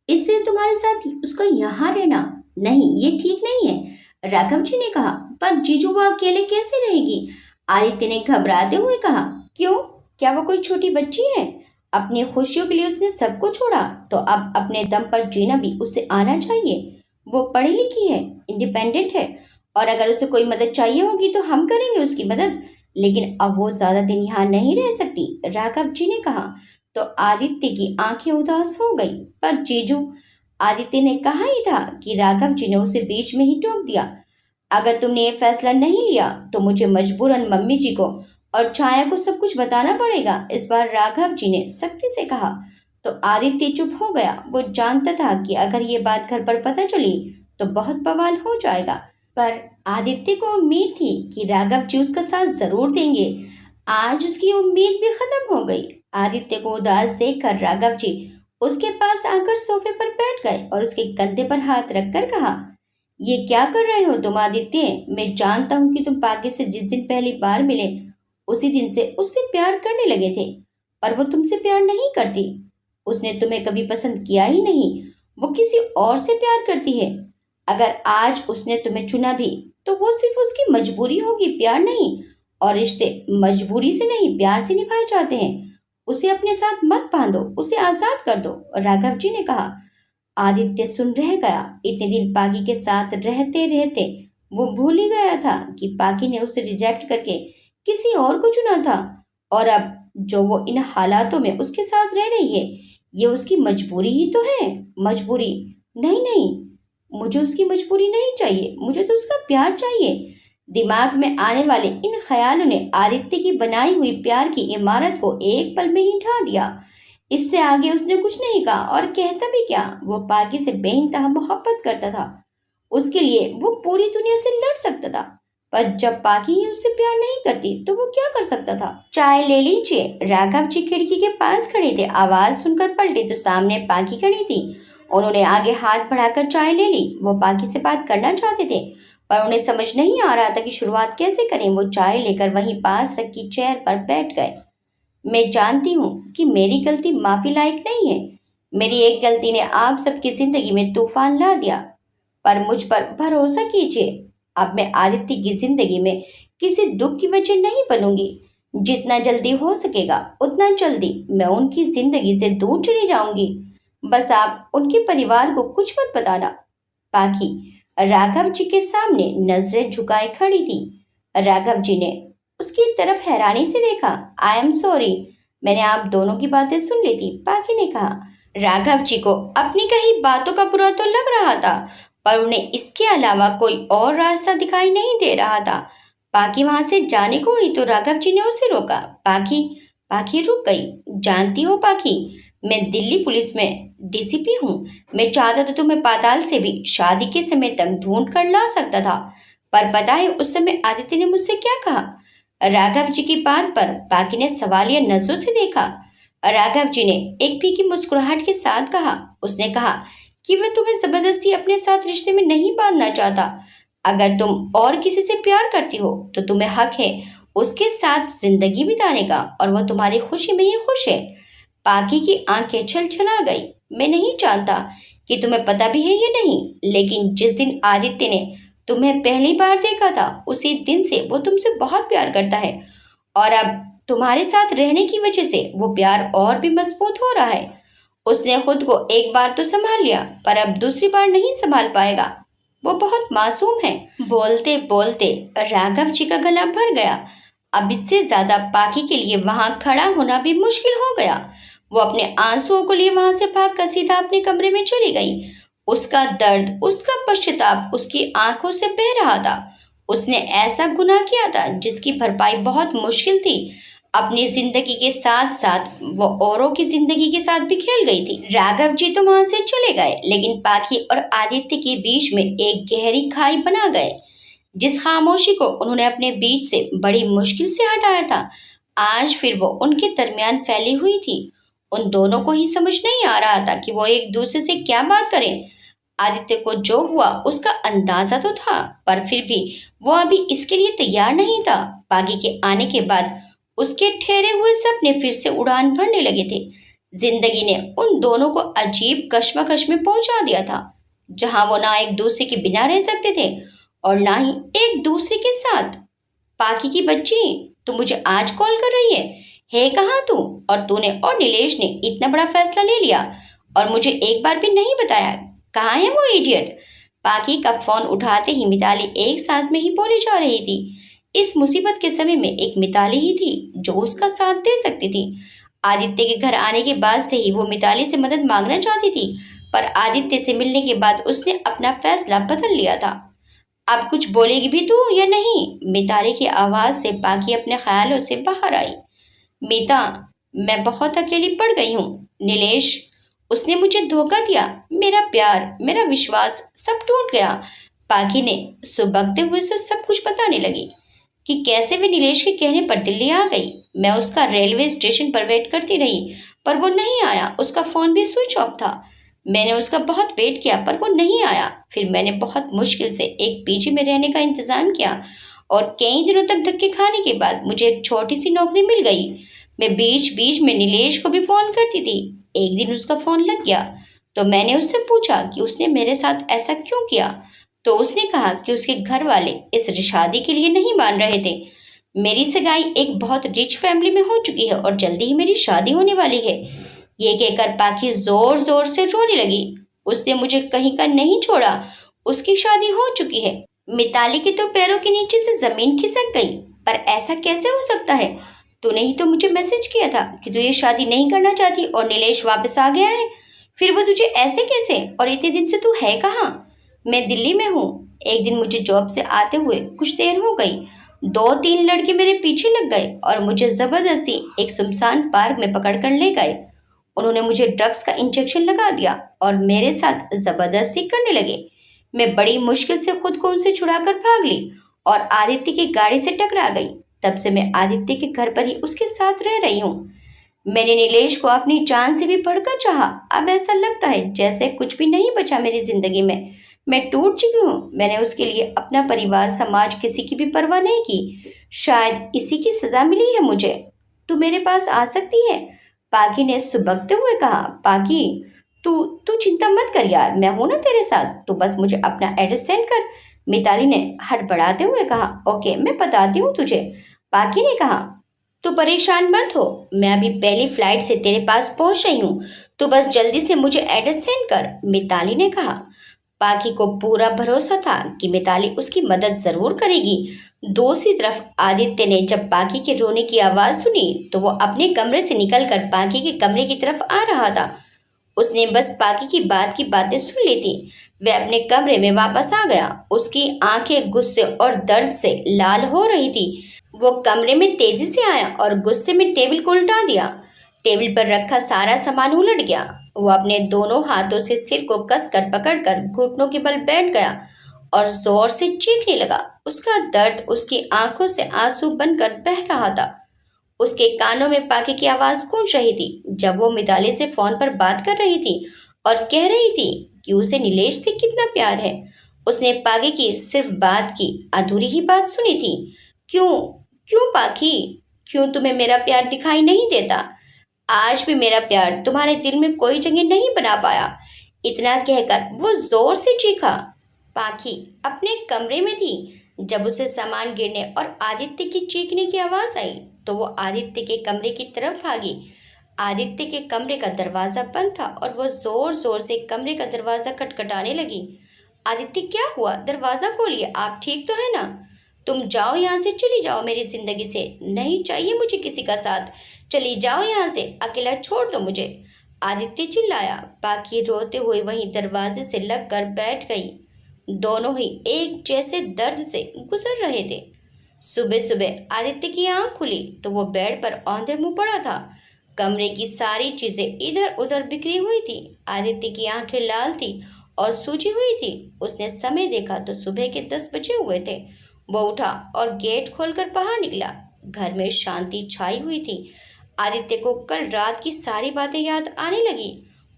इससे तुम्हारे साथ उसका यहाँ रहना नहीं, ये ठीक नहीं है। राघव जी ने कहा। पर जीजू वो अकेले कैसे रहेगी? आदित्य ने घबराते हुए कहा। क्यों? क्या वो कोई छोटी बच्ची है? अपनी खुशियों के लिए उसने सब कुछ छोड़ा, तो अब अपने दम पर जीना भी उसे आना चाहिए। वो पढ़ी लिखी है, इंडिपेंडेंट है, और अगर उसे कोई मदद चाहिए होगी तो हम करेंगे उसकी मदद। लेकिन अब वो ज्यादा दिन यहाँ नहीं रह सकती, राघव जी ने कहा। तो आदित्य की आंखें उदास हो गई। पर जीजू, आदित्य ने कहा ही था कि राघव जी ने उसे बीच में ही टोक दिया। अगर तुमने ये फैसला नहीं लिया तो मुझे मजबूरन मम्मी जी को और छाया को सब कुछ बताना पड़ेगा, इस बार राघव जी ने सख्ती से कहा। तो आदित्य चुप हो गया। वो जानता था कि अगर ये बात घर पर पता चली तो बहुत बवाल हो जाएगा, पर आदित्य को उम्मीद थी कि राघव जी उसका साथ जरूर देंगे। आज उसकी उम्मीद भी खत्म हो गई। आदित्य को उदास देखकर राघव जी उसके पास आकर सोफे पर बैठ गए और उसके कंधे पर हाथ रखकर कहा, ये क्या कर रहे हो तुम आदित्य? मैं जानता हूँ कि तुम पागी से जिस दिन पहली बार मिले उसी दिन से उससे प्यार करने लगे थे, पर वो तुमसे प्यार नहीं करती। उसने तुम्हें कभी पसंद किया ही नहीं, वो किसी और से प्यार करती है। अगर आज उसने तुम्हें चुना भी तो वो सिर्फ उसकी मजबूरी होगी, प्यार नहीं। और रिश्ते मजबूरी से नहीं, प्यार से निभाए जाते हैं। उसे अपने साथ मत बांधो, उसे आजाद कर दो, राघव जी ने कहा। आदित्य सुन रह गया। इतने दिन पागी के साथ रहते रहते वो भूल ही गया था कि पागी ने उसे रिजेक्ट करके किसी और को चुना था, और अब जो वो इन हालातों में उसके साथ रह रही है, ये उसकी मजबूरी ही तो है। मजबूरी नहीं, नहीं, मुझे उसकी मजबूरी नहीं चाहिए, मुझे तो उसका प्यार चाहिए। दिमाग में आने वाले इन ख्यालों ने आदित्य की बनाई हुई प्यार की इमारत को एक पल में ही ढा दिया। इससे आगे उसने कुछ नहीं कहा, और कहता भी क्या, वो पागी से बेइंतहा मोहब्बत करता था। उसके लिए वो पूरी दुनिया से लड़ सकता था, पर जब पागी ही उससे प्यार नहीं करती तो वो क्या कर सकता था? चाय ले लीजिए। राघव जी खिड़की के पास खड़े थे। आवाज सुनकर पलटे तो सामने पागी खड़ी थी। उन्होंने आगे हाथ बढ़ाकर चाय ले ली। वो पागी से बात करना चाहते थे, पर उन्हें समझ नहीं आ रहा था कि शुरुआत कैसे करें। वो चाय लेकर वहीं पास रखी चेयर पर बैठ गए। मैं जानती हूँ कि मेरी गलती माफी लायक नहीं है। मेरी एक गलती ने आप सबकी जिंदगी में तूफान ला दिया, पर मुझ पर भरोसा कीजिए, अब मैं आदित्य की जिंदगी में किसी दुख की वजह नहीं बनूंगी। जितना जल्दी हो सकेगा उतना जल्दी मैं उनकी जिंदगी से दूर चली जाऊंगी। बस आप उनके परिवार को कुछ मत बताना। पाखी राघव जी के सामने नजरें झुकाए खड़ी थी। राघव जी ने उसकी तरफ हैरानी से देखा। आई एम सॉरी, मैंने आप दोनों की बातें सुन ली थी, पाखी ने कहा। राघव जी को अपनी कही बातों का बुरा तो लग रहा था, पर उन्हें इसके अलावा कोई और रास्ता दिखाई नहीं दे रहा था। पाखी वहां से जाने को हुई तो राघव जी ने उसे रोका। पाखी, पाखी रुक गई। जानती हो पाखी, मैं दिल्ली पुलिस में डीसीपी हूँ। मैं चाहता तो तुम्हें पाताल से भी शादी के समय तक ढूंढ कर ला सकता था, पर पता है उस समय आदित्य ने मुझसे क्या कहा? राघव जी की बात पर पाखी ने सवालिया नजरों से देखा। राघव जी ने एक फीकी मुस्कुराहट के साथ कहा, उसने कहा कि वह तुम्हें जबरदस्ती अपने साथ रिश्ते में नहीं बांधना चाहता। अगर तुम और किसी से प्यार करती हो तो तुम्हें हक है उसके साथ जिंदगी बिताने का, और वह तुम्हारी खुशी में ही खुश है। पाखी की आंखें छलछला गई। मैं नहीं जानता कि तुम्हें पता भी है या नहीं, लेकिन जिस दिन आदित्य ने तुम्हें पहली बार देखा था उसी दिन से वो तुमसे बहुत प्यार करता है, और अब तुम्हारे साथ रहने की वजह से वो प्यार और भी मजबूत हो रहा है। उसने खुद को एक बार तो संभाल लिया, पर अब दूसरी बार नहीं संभाल पाएगा। वो बहुत मासूम है। बोलते बोलते राघव जी का गला भर गया। अब इससे ज्यादा पाखी के लिए वहां खड़ा होना भी मुश्किल हो गया। वो अपने आंसुओं को लिए वहां से भागकर सीधा अपने कमरे में चली गई। उसका दर्द, उसका पश्चाताप उसकी आंखों से बह रहा था। उसने ऐसा गुनाह किया था जिसकी भरपाई बहुत मुश्किल थी। अपनी जिंदगी के साथ साथ वो औरों की जिंदगी के साथ भी खेल गई थी। राघव जी तो वहां से चले गए, लेकिन पाखी और आदित्य के बीच में एक गहरी खाई बना गए। जिस खामोशी को उन्होंने अपने बीच से बड़ी मुश्किल से हटाया था, आज फिर वो उनके दरमियान फैली हुई थी। उन दोनों को ही समझ नहीं आ रहा था कि वो एक दूसरे से क्या बात करें। आदित्य को जो हुआ उसका अंदाजा तो था, पर फिर भी वो अभी इसके लिए तैयार नहीं था। पागी के आने के बाद उसके ठहरे हुए सपने फिर से उड़ान भरने लगे थे। जिंदगी ने उन दोनों को अजीब कश्मकश में पहुंचा दिया था, जहां वो ना एक दूसरे के बिना रह सकते थे और ना ही एक दूसरे के साथ। पाकी की बच्ची, तू मुझे आज कॉल कर रही है कहाँ तू? और तूने और नीलेश ने इतना बड़ा फैसला ले लिया और मुझे एक बार भी नहीं बताया। कहाँ है वो इडियट? पाकी का फोन उठाते ही मिताली एक सांस में ही बोली जा रही थी। इस मुसीबत के समय में एक मिताली ही थी जो उसका साथ दे सकती थी। आदित्य के घर आने के बाद से ही वो मिताली से मदद मांगना चाहती थी, पर आदित्य से मिलने के बाद उसने अपना फैसला बदल लिया था। अब कुछ बोलेगी भी तू या नहीं? मिताली की आवाज से पाकी अपने ख्यालों से बाहर आई। मीता, मैं बहुत अकेली पड़ गई हूँ। नीलेश, उसने मुझे धोखा दिया। मेरा प्यार, मेरा विश्वास सब टूट गया। पाकी ने सुबकते हुए से सब कुछ बताने लगी कि कैसे वे नीलेश के कहने पर दिल्ली आ गई। मैं उसका रेलवे स्टेशन पर वेट करती रही, पर वो नहीं आया। उसका फोन भी स्विच ऑफ था। मैंने उसका बहुत वेट किया, पर वो नहीं आया। फिर मैंने बहुत मुश्किल से एक पीजी में रहने का इंतजाम किया और कई दिनों तक धक्के खाने के बाद मुझे एक छोटी सी नौकरी मिल गई। मैं बीच बीच में नीलेश को भी फोन करती थी। एक दिन उसका फोन लग गया तो मैंने उससे पूछा कि उसने मेरे साथ ऐसा क्यों किया। तो उसने कहा कि उसके घर वाले इस शादी के लिए नहीं मान रहे थे। मेरी सगाई एक बहुत रिच फैमिली में हो चुकी है और जल्दी ही मेरी शादी होने वाली है। ये कहकर पाखी जोर जोर से रोने लगी। उसने मुझे कहीं का नहीं छोड़ा। उसकी शादी हो चुकी है। मिताली के तो पैरों के नीचे से जमीन खिसक गई। पर ऐसा कैसे हो सकता है? तूने ही तो मुझे मैसेज किया था कि तू ये शादी नहीं करना चाहती और नीलेश वापस आ गया है। फिर वो तुझे ऐसे कैसे? और इतने दिन से तू है कहाँ? मैं दिल्ली में हूँ। एक दिन मुझे जॉब से आते हुए कुछ देर हो गई। 2-3 लड़के मेरे पीछे लग गए और मुझे जबरदस्ती एक सुनसान पार्क में पकड़ कर ले गए। उन्होंने मुझे ड्रग्स का इंजेक्शन लगा दिया और मेरे साथ जबरदस्ती करने लगे। मैं बड़ी मुश्किल से खुद को उनसे छुड़ाकर भाग ली और आदित्य की गाड़ी से टकरा गई। तब से मैं आदित्य के घर पर ही उसके साथ रह रही हूँ। मैंने नीलेश को अपनी जान से भी बढ़कर चाहा। अब ऐसा लगता है जैसे कुछ भी नहीं बचा मेरी जिंदगी में। मैं टूट चुकी हूँ। मैंने उसके लिए अपना परिवार, समाज, किसी की भी परवाह नहीं की। शायद इसी की सजा मिली है मुझे। तू मेरे पास आ सकती है? पागी ने सुबकते हुए कहा। पागी, तू तू चिंता मत कर यार, मैं हूं ना तेरे साथ। तू बस मुझे अपना एड्रेस सेंड कर। मिताली ने हड़बड़ाते हुए कहा। ओके, मैं बताती हूँ तुझे। पागी ने कहा। तू परेशान मत हो, मैं अभी पहली फ्लाइट से तेरे पास पहुंच रही हूँ। तू बस जल्दी से मुझे एड्रेस सेंड कर, मिताली ने कहा। पाकी को पूरा भरोसा था कि मिताली उसकी मदद जरूर करेगी। दूसरी तरफ आदित्य ने जब पाकी के रोने की आवाज सुनी तो वो अपने कमरे से निकलकर पाकी के कमरे की तरफ आ रहा था। उसने बस पाकी की बात की बातें सुन ली थी। वह अपने कमरे में वापस आ गया। उसकी आंखें गुस्से और दर्द से लाल हो रही थी। वो कमरे में तेजी से आया और गुस्से में टेबल को उल्टा दिया। टेबल पर रखा सारा सामान उलट गया। वो अपने दोनों हाथों से सिर को कसकर पकड़कर घुटनों के बल बैठ गया और जोर से चीखने लगा। उसका दर्द उसकी आंखों से आंसू बनकर बह रहा था। उसके कानों में पाके की आवाज गूंज रही थी जब वो मिताली से फोन पर बात कर रही थी और कह रही थी कि उसे नीलेश से कितना प्यार है। उसने पाके की सिर्फ बात की अधूरी ही बात सुनी थी। क्यों? क्यों पाखी? क्यों तुम्हें मेरा प्यार दिखाई नहीं देता? आज भी मेरा प्यार तुम्हारे दिल में कोई जगह नहीं बना पाया। इतना कहकर वो जोर से चीखा। पाखी अपने कमरे में थी जब उसे सामान गिरने और आदित्य की चीखने की आवाज आई तो वो आदित्य के कमरे की तरफ भागी। आदित्य के कमरे का दरवाजा बंद था और वो जोर जोर से कमरे का दरवाजा खटखटाने लगी। आदित्य, क्या हुआ? दरवाजा खोलिए, आप ठीक तो है ना? तुम जाओ यहाँ से, चली जाओ मेरी जिंदगी से। नहीं चाहिए मुझे किसी का साथ। चली जाओ यहाँ से, अकेला छोड़ दो मुझे, आदित्य चिल्लाया। पाखी रोते हुए वहीं दरवाजे से लग कर बैठ गई। दोनों ही एक जैसे दर्द से गुजर रहे थे। सुबह सुबह आदित्य की आंख खुली तो वो बेड पर औंधे मुंह पड़ा था। कमरे की सारी चीजें इधर उधर बिखरी हुई थी। आदित्य की आंखें लाल थी और सूजी हुई थी। उसने समय देखा तो सुबह के 10 बजे हुए थे। वो उठा और गेट खोलकर बाहर निकला। घर में शांति छाई हुई थी। आदित्य को कल रात की सारी बातें याद आने लगी।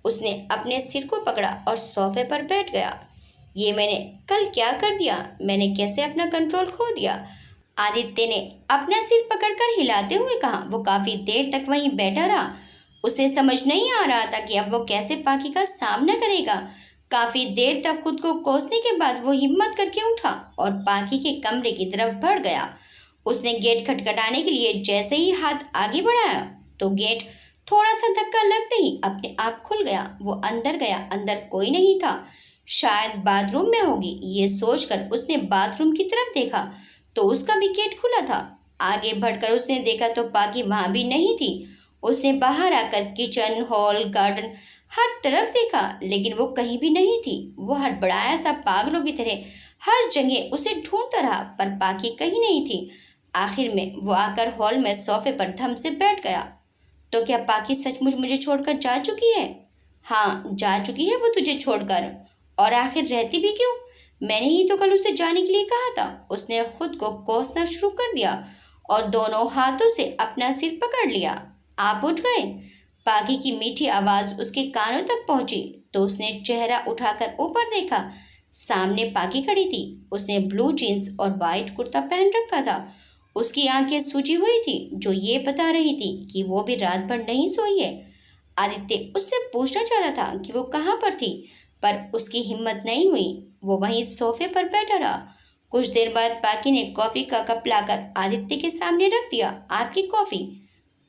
उसने अपने सिर को पकड़ा और सोफे पर बैठ गया। ये मैंने कल क्या कर दिया? मैंने कैसे अपना कंट्रोल खो दिया? आदित्य ने अपना सिर पकड़कर हिलाते हुए कहा। वो काफी देर तक वहीं बैठा रहा। उसे समझ नहीं आ रहा था कि अब वो कैसे पाकी का सामना करेगा। काफी देर तक खुद को कोसने के बाद वो हिम्मत करके उठा और पाकी के कमरे की तरफ बढ़ गया। उसने गेट खटखटाने के लिए जैसे ही हाथ आगे बढ़ाया तो गेट थोड़ा सा धक्का लगते ही अपने आप खुल गया। वो अंदर गया, अंदर कोई नहीं था। शायद बाथरूम में होगी, ये सोचकर उसने बाथरूम की तरफ देखा तो उसका भी गेट खुला था। आगे बढ़कर उसने देखा तो पाकी वहां भी नहीं थी। उसने बाहर आकर किचन, हॉल, गार्डन हर तरफ देखा लेकिन वो कहीं भी नहीं थी। वो हड़बड़ाया सा पागलों की तरह हर जगह उसे ढूंढता रहा पर पाकी कहीं नहीं थी। आखिर में वो आकर हॉल में सोफे पर धम से बैठ गया। तो क्या पाकी सचमुच मुझे छोड़कर जा चुकी है? हाँ, जा चुकी है वो तुझे छोड़कर। और आखिर रहती भी क्यों? मैंने ही तो कल उसे जाने के लिए कहा था। उसने खुद को कोसना शुरू कर दिया और दोनों हाथों से अपना सिर पकड़ लिया। आप उठ गए? पाकी की मीठी आवाज उसके कानों तक पहुंची तो उसने चेहरा उठाकर ऊपर देखा। सामने पाकी खड़ी थी। उसने ब्लू जीन्स और वाइट कुर्ता पहन रखा था। उसकी आंखें सूजी हुई थी जो ये बता रही थी कि वो भी रात भर नहीं सोई है। आदित्य उससे पूछना चाहता था कि वो कहाँ पर थी पर उसकी हिम्मत नहीं हुई। वो वहीं सोफे पर बैठा रहा। कुछ देर बाद पाकी ने कॉफी का कप लाकर आदित्य के सामने रख दिया। आपकी कॉफी,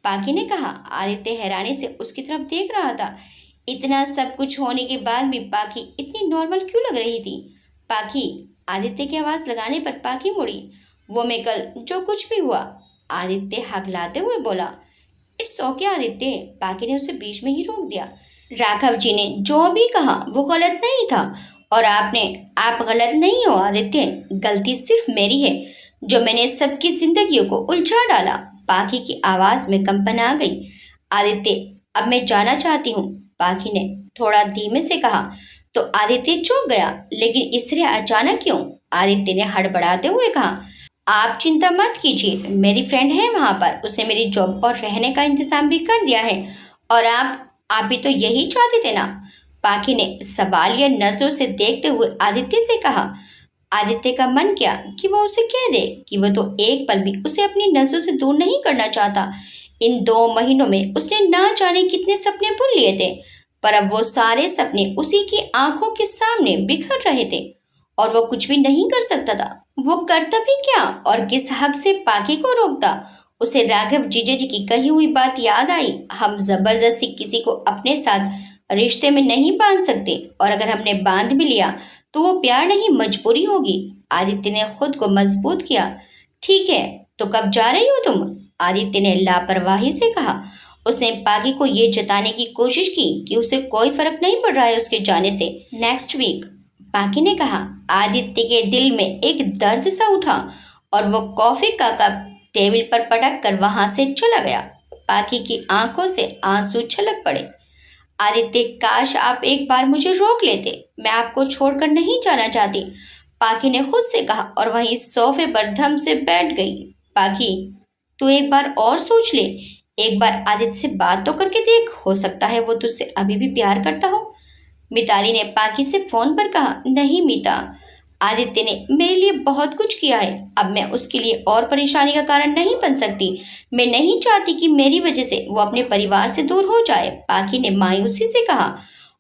पाकी ने कहा। आदित्य हैरानी से उसकी तरफ देख रहा था। इतना सब कुछ होने के बाद भी पाकी इतनी नॉर्मल क्यों लग रही थी? पाकी, आदित्य की आवाज लगाने पर पाकी मुड़ी। वो मैं कल जो कुछ भी हुआ, आदित्य हकलाते हुए बोला। इट्स ओके आदित्य, पाकी ने उसे बीच में ही रोक दिया। राघव जी ने जो भी कहा वो गलत नहीं था और आप गलत नहीं हो आदित्य। गलती सिर्फ मेरी है जो मैंने सबकी जिंदगियों को उलझा डाला। पाकी की आवाज में कंपन आ गई। आदित्य, अब मैं जाना चाहती हूँ, पाकी ने थोड़ा धीमे से कहा। तो आदित्य चौंक गया। लेकिन इस तरह अचानक क्यों? आदित्य ने हड़बड़ाते हुए कहा। आप चिंता मत कीजिए, मेरी फ्रेंड है वहां पर, उसने मेरी जॉब और रहने का इंतजाम भी कर दिया है। और आप भी तो यही चाहते थे ना? पाकी ने सवालिया नजरों से देखते हुए आदित्य से कहा। आदित्य का मन किया कि वो उसे कह दे कि वो तो एक पल भी उसे अपनी नजरों से दूर नहीं करना चाहता। इन 2 महीनों में उसने ना जाने कितने सपने बुन लिए थे पर अब वो सारे सपने उसी की आंखों के सामने बिखर रहे थे और वो कुछ भी नहीं कर सकता था। वो करता भी क्या और किस हक से पाकी को रोकता? उसे राघव जीजा जी की कही हुई बात याद आई। हम जबरदस्ती किसी को अपने साथ रिश्ते में नहीं बांध सकते और अगर हमने बांध भी लिया तो वो प्यार नहीं, मजबूरी होगी। आदित्य ने खुद को मजबूत किया। ठीक है, तो कब जा रही हो तुम? आदित्य ने लापरवाही से कहा। उसने पाकी को ये जताने की कोशिश की कि उसे कोई फर्क नहीं पड़ रहा है उसके जाने से। नेक्स्ट वीक, पाकी ने कहा। आदित्य के दिल में एक दर्द सा उठा और वो कॉफी का कप टेबल पर पटक कर वहां से चला गया। पाकी की आंखों से आंसू छलक पड़े। आदित्य, काश आप एक बार मुझे रोक लेते, मैं आपको छोड़कर नहीं जाना चाहती, पाकी ने खुद से कहा और वहीं सोफे पर धम से बैठ गई। पाकी, तू एक बार और सोच ले, एक बार आदित्य से बात तो करके देख, हो सकता है वो तुझसे अभी भी प्यार करता हो। मिताली ने पाकी से फोन पर कहा। नहीं मीता, आदित्य ने मेरे लिए बहुत कुछ किया है, अब मैं उसके लिए और परेशानी का कारण नहीं बन सकती। मैं नहीं चाहती कि मेरी वजह से वो अपने परिवार से दूर हो जाए, पाकी ने मायूसी से कहा।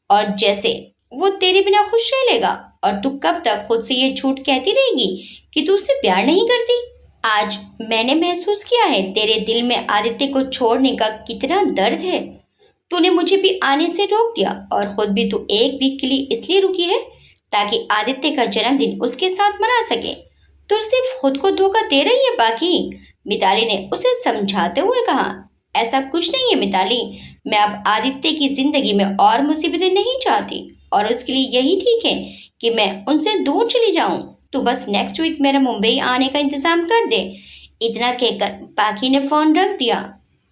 और जैसे वो तेरे बिना खुश रह लेगा और तू कब तक खुद से ये झूठ कहती रहेगी कि तू उससे प्यार नहीं करती? आज मैंने महसूस किया है तेरे दिल में आदित्य को छोड़ने का कितना दर्द है। तूने मुझे भी आने से रोक दिया और खुद भी तू एक वीक के लिए इसलिए रुकी है ताकि आदित्य का जन्मदिन उसके साथ मना सके। तू सिर्फ खुद को धोखा दे रही है बाकी, मिताली ने उसे समझाते हुए कहा। ऐसा कुछ नहीं है मिताली, मैं अब आदित्य की जिंदगी में और मुसीबतें नहीं चाहती और उसके लिए यही ठीक है कि मैं उनसे दूर चली जाऊं। तू बस नेक्स्ट वीक मेरा मुंबई आने का इंतजाम कर दे। इतना कहकर पाकी ने फोन रख दिया।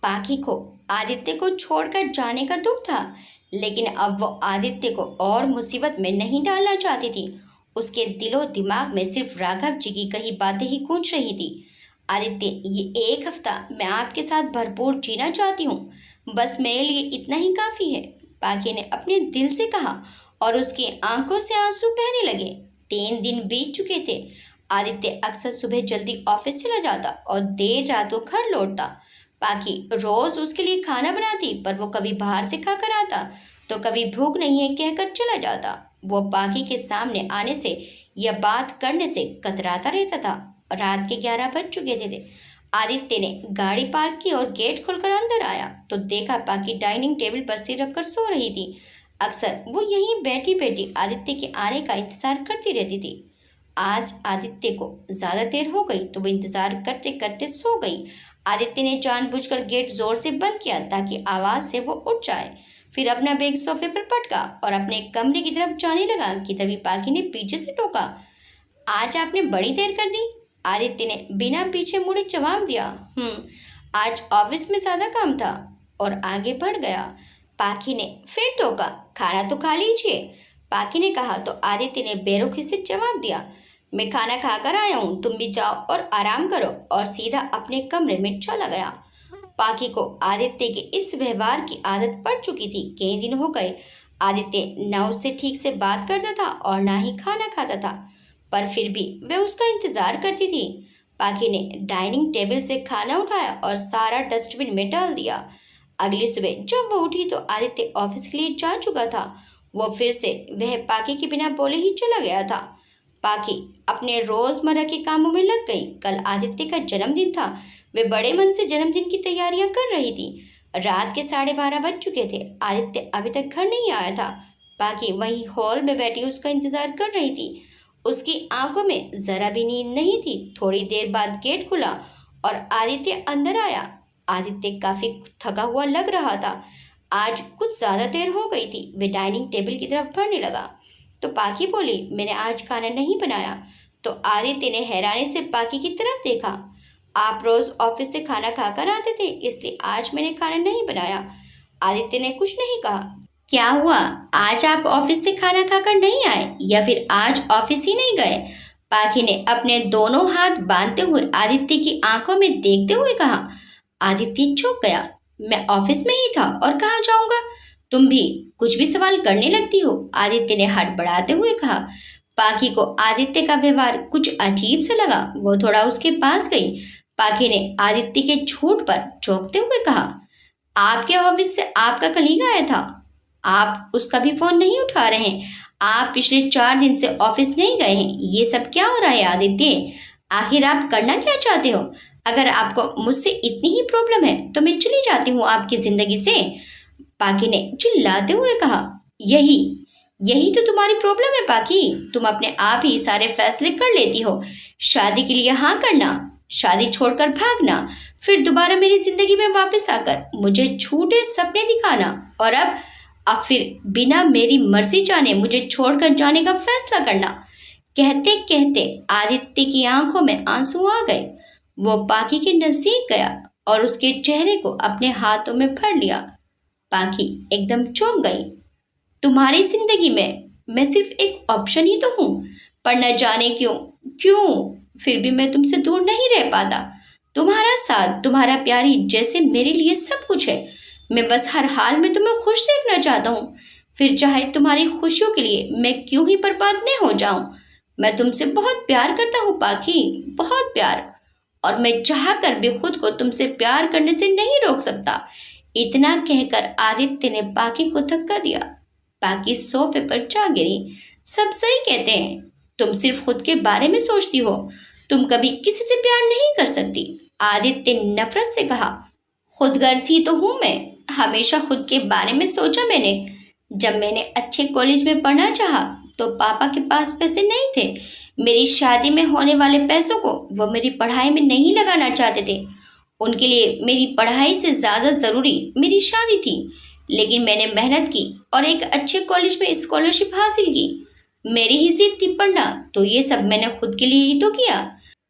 पाकी को आदित्य को छोड़कर जाने का दुख था लेकिन अब वो आदित्य को और मुसीबत में नहीं डालना चाहती थी। उसके दिलो दिमाग में सिर्फ राघव जी की कही बातें ही गूंज रही थी। आदित्य, ये एक हफ्ता मैं आपके साथ भरपूर जीना चाहती हूँ, बस मेरे लिए इतना ही काफ़ी है, पाकी ने अपने दिल से कहा और उसकी आंखों से आंसू बहने लगे। 3 दिन बीत चुके थे। आदित्य अक्सर सुबह जल्दी ऑफिस चला जाता और देर रात को घर लौटता। पाकी रोज उसके लिए खाना बनाती पर वो कभी बाहर से खाकर आता तो कभी भूख नहीं है कहकर चला जाता। वो पाखी के सामने आने से या बात करने से कतराता रहता था। रात के 11 बज चुके थे। आदित्य ने गाड़ी पार्क की और गेट खोलकर अंदर आया तो देखा पाखी डाइनिंग टेबल पर सिर रखकर सो रही थी। अक्सर वो यहीं बैठी बैठी आदित्य के आने का इंतजार करती रहती थी। आज आदित्य को ज्यादा देर हो गई तो वो इंतजार करते करते सो गई। आदित्य ने जानबूझकर गेट जोर से बंद किया ताकि आवाज से वो उठ जाए। फिर अपना बैग सोफे पर पटका और अपने कमरे की तरफ जाने लगा कि तभी पाखी ने पीछे से टोका। आज आपने बड़ी देर कर दी। आदित्य ने बिना पीछे मुड़े जवाब दिया। आज ऑफिस में ज्यादा काम था, और आगे बढ़ गया। पाखी ने फिर टोका। खाना तो खा लीजिए, पाखी ने कहा तो आदित्य ने बेरुखी से जवाब दिया, मैं खाना खाकर आया हूँ, तुम भी जाओ और आराम करो, और सीधा अपने कमरे में चला गया। पाखी को आदित्य के इस व्यवहार की आदत पड़ चुकी थी। कई दिन हो गए आदित्य न उससे ठीक से बात करता था और ना ही खाना खाता था, पर फिर भी वह उसका इंतजार करती थी। पाखी ने डाइनिंग टेबल से खाना उठाया और सारा डस्टबिन में डाल दिया। अगली सुबह जब वो उठी तो आदित्य ऑफिस के लिए जा चुका था। वो फिर से वह पाखी के बिना बोले ही चला गया था। पाखी अपने रोजमर्रा के कामों में लग गई। कल आदित्य का जन्मदिन था। वे बड़े मन से जन्मदिन की तैयारियां कर रही थी। रात के 12:30 बज चुके थे। आदित्य अभी तक घर नहीं आया था। पाखी वहीं हॉल में बैठी उसका इंतजार कर रही थी। उसकी आंखों में जरा भी नींद नहीं थी। थोड़ी देर बाद गेट खुला और आदित्य अंदर आया। आदित्य काफी थका हुआ लग रहा था। आज कुछ ज्यादा देर हो गई थी। वे डाइनिंग टेबल की तरफ बढ़ने लगा तो पाखी बोली, मैंने आज खाना नहीं बनाया। तो आदित्य ने हैरानी से पाखी की तरफ देखा। आप रोज ऑफिस से खाना खाकर आते थे, इसलिए आज मैंने खाना नहीं बनाया। आदित्य ने कुछ नहीं कहा। क्या हुआ, आज आप ऑफिस से खाना खाकर नहीं आए या फिर आज ऑफिस ही नहीं गए? पाखी ने अपने दोनों हाथ बांधते हुए आदित्य की आंखों में देखते हुए कहा। आदित्य चौंक गया। मैं ऑफिस में ही था और कहाँ जाऊंगा? तुम भी कुछ भी सवाल करने लगती हो, आदित्य ने हड़बड़ाते हुए कहा। पाखी को आदित्य का व्यवहार कुछ अजीब सा लगा। वो थोड़ा उसके पास गई। पाखी ने आदित्य के झूठ पर चौंकते हुए कहा, आपके ऑफिस से आपका कलीग आया था, आप उसका भी फोन नहीं उठा रहे हैं। आप पिछले 4 दिन से ऑफिस नहीं गए हैं। ये सब क्या हो रहा है आदित्य? आखिर आप करना क्या चाहते हो? अगर आपको मुझसे इतनी ही प्रॉब्लम है तो मैं चली जाती हूँ आपकी जिंदगी से, पाखी ने चिल्लाते हुए कहा। यही यही तो तुम्हारी प्रॉब्लम है पाखी। तुम अपने आप ही सारे फैसले कर लेती हो। शादी के लिए हाँ करना, शादी छोड़कर भागना, फिर दोबारा मेरी जिंदगी में वापस आकर मुझे झूठे सपने दिखाना, और अब फिर बिना मेरी मर्जी जाने मुझे छोड़कर जाने का फैसला करना। कहते कहते आदित्य की आंखों में आंसू आ गए। वो पाखी के नजदीक गया और उसके चेहरे को अपने हाथों में भर लिया। पाखी एकदम चौंक गई। तुम्हारी जिंदगी में मैं सिर्फ एक ऑप्शन ही तो हूँ, पर न जाने क्यों क्यों फिर भी मैं तुमसे दूर नहीं रह पाता। तुम्हारा साथ, तुम्हारा प्यार ही जैसे मेरे लिए सब कुछ है। मैं बस हर हाल में तुम्हें खुश देखना चाहता हूँ, फिर चाहे तुम्हारी खुशियों के लिए मैं क्यों ही बर्बाद नहीं हो जाऊं। मैं तुमसे बहुत प्यार करता हूँ पाखी, बहुत प्यार, और मैं चाह कर भी खुद को तुमसे प्यार करने से नहीं रोक सकता। इतना कहकर आदित्य ने पाखी को धक्का दिया। पाखी सोफे पर जा गिरी। सब सही कहते हैं, तुम सिर्फ खुद के बारे में सोचती हो, तुम कभी किसी से प्यार नहीं कर सकती, आदित्य ने नफरत से कहा। खुदगर्जी तो हूं मैं, हमेशा खुद के बारे में सोचा मैंने। जब मैंने अच्छे कॉलेज में पढ़ना चाहा तो पापा के पास पैसे नहीं थे। मेरी शादी में होने वाले पैसों को वो मेरी पढ़ाई में नहीं लगाना चाहते थे। उनके लिए मेरी पढ़ाई से ज़्यादा ज़रूरी मेरी शादी थी। लेकिन मैंने मेहनत की और एक अच्छे कॉलेज में स्कॉलरशिप हासिल की। मेरी ही जिद थी पढ़ना, तो ये सब मैंने खुद के लिए ही तो किया।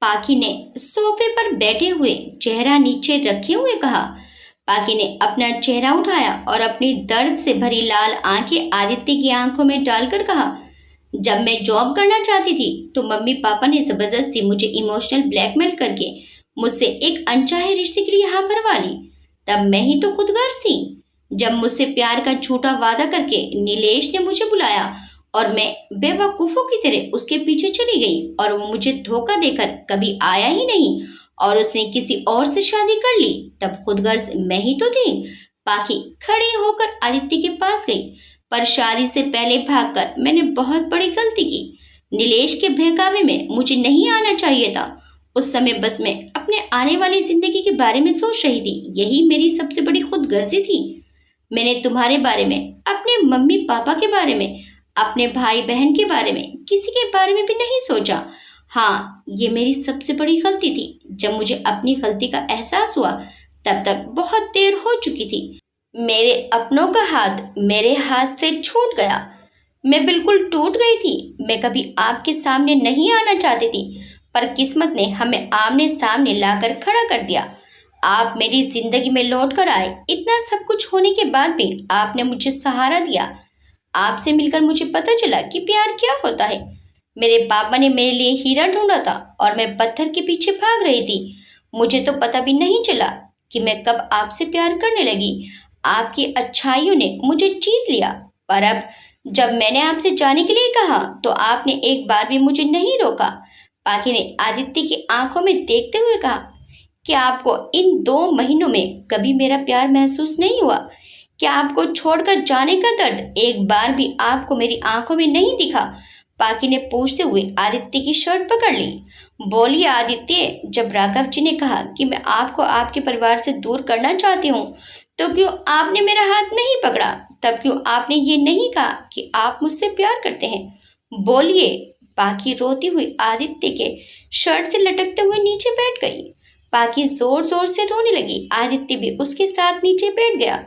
पाखी ने सोफे पर बैठे हुए चेहरा नीचे रखे हुए कहा। पाखी ने अपना चेहरा उठाया और अपनी दर्द से भरी लाल आंखें आदित्य की आंखों में डालकर कहा, जब मैं जॉब करना चाहती थी तो मम्मी पापा ने जबरदस्ती मुझे इमोशनल ब्लैकमेल करके मुझसे एक अनचाहे रिश्ते के लिए हाँ भरवा ली। तब मैं ही तो खुदगर्ज थी। जब मुझसे प्यार का झूठा वादा करके नीलेश ने मुझे बुलाया और मैं बेवकूफ़ों की तरह उसके पीछे चली गई और वो मुझे धोखा देकर कभी आया ही नहीं और उसने किसी और से शादी कर ली, तब खुदगर्ज मैं ही तो थी। पाखी खड़ी होकर आदित्य के पास गई। पर शादी से पहले भागकर मैंने बहुत बड़ी गलती की। नीलेश के बहकावे में मुझे नहीं आना चाहिए था। उस समय बस मैं अपने आने वाली जिंदगी के बारे में सोच रही थी। यही मेरी सबसे बड़ी खुदगर्जी थी। मैंने तुम्हारे बारे में, अपने मम्मी पापा के बारे में, अपने भाई बहन के बारे में, किसी के बारे में भी नहीं सोचा। हाँ, ये मेरी सबसे बड़ी गलती थी। जब मुझे अपनी गलती का एहसास हुआ तब तक बहुत देर हो चुकी थी। मेरे अपनों का हाथ मेरे हाथ से छूट गया। मैं बिल्कुल टूट गई थी। मैं कभी आपके सामने नहीं आना चाहती थी, पर किस्मत ने हमें आमने सामने लाकर खड़ा कर दिया। आप मेरी जिंदगी में लौट कर आए। इतना सब कुछ होने के बाद भी आपने मुझे सहारा दिया। आपसे मिलकर मुझे पता चला कि प्यार क्या होता है। मेरे पापा ने मेरे लिए हीरा ढूंढा था और मैं पत्थर के पीछे भाग रही थी। मुझे तो पता भी नहीं चला कि मैं कब आपसे प्यार करने लगी। आपकी अच्छाइयों ने मुझे जीत लिया। पर अब जब मैंने आपसे जाने के लिए कहा तो आपने एक बार भी मुझे नहीं रोका। पाखी ने आदित्य की आंखों में देखते हुए कहा, क्या आपको इन 2 महीनों में कभी मेरा प्यार महसूस नहीं हुआ? क्या आपको छोड़कर जाने का दर्द एक बार भी आपको मेरी आंखों में नहीं दिखा? पाकी ने पूछते हुए आदित्य की शर्ट पकड़ ली। बोलिए आदित्य, जब राघव जी ने कहा कि मैं आपको आपके परिवार से दूर करना चाहती हूँ, तो क्यों आपने मेरा हाथ नहीं पकड़ा? तब क्यों आपने ये नहीं कहा कि आप मुझसे प्यार करते हैं? बोलिए। पाकी रोती हुई आदित्य के शर्ट से लटकते हुए नीचे बैठ गई। पाकी जोर जोर से रोने लगी। आदित्य भी उसके साथ नीचे बैठ गया।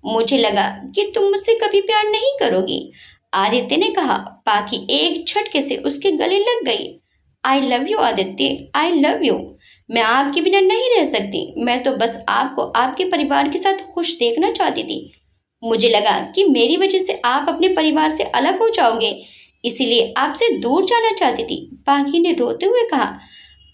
मुझे लगा कि तुम मुझसे कभी प्यार नहीं करोगी, आदित्य ने कहा। पाकी एक झटके से उसके गले लग गई। I love you Aditya, I love you. मैं आपके बिना नहीं रह सकती। मैं तो बस आपको आपके परिवार के साथ खुश देखना चाहती थी। मुझे लगा कि मेरी वजह से आप अपने परिवार से अलग हो जाओगे, इसीलिए आपसे दूर जाना चाहती थी, पाकी ने रोते हुए कहा।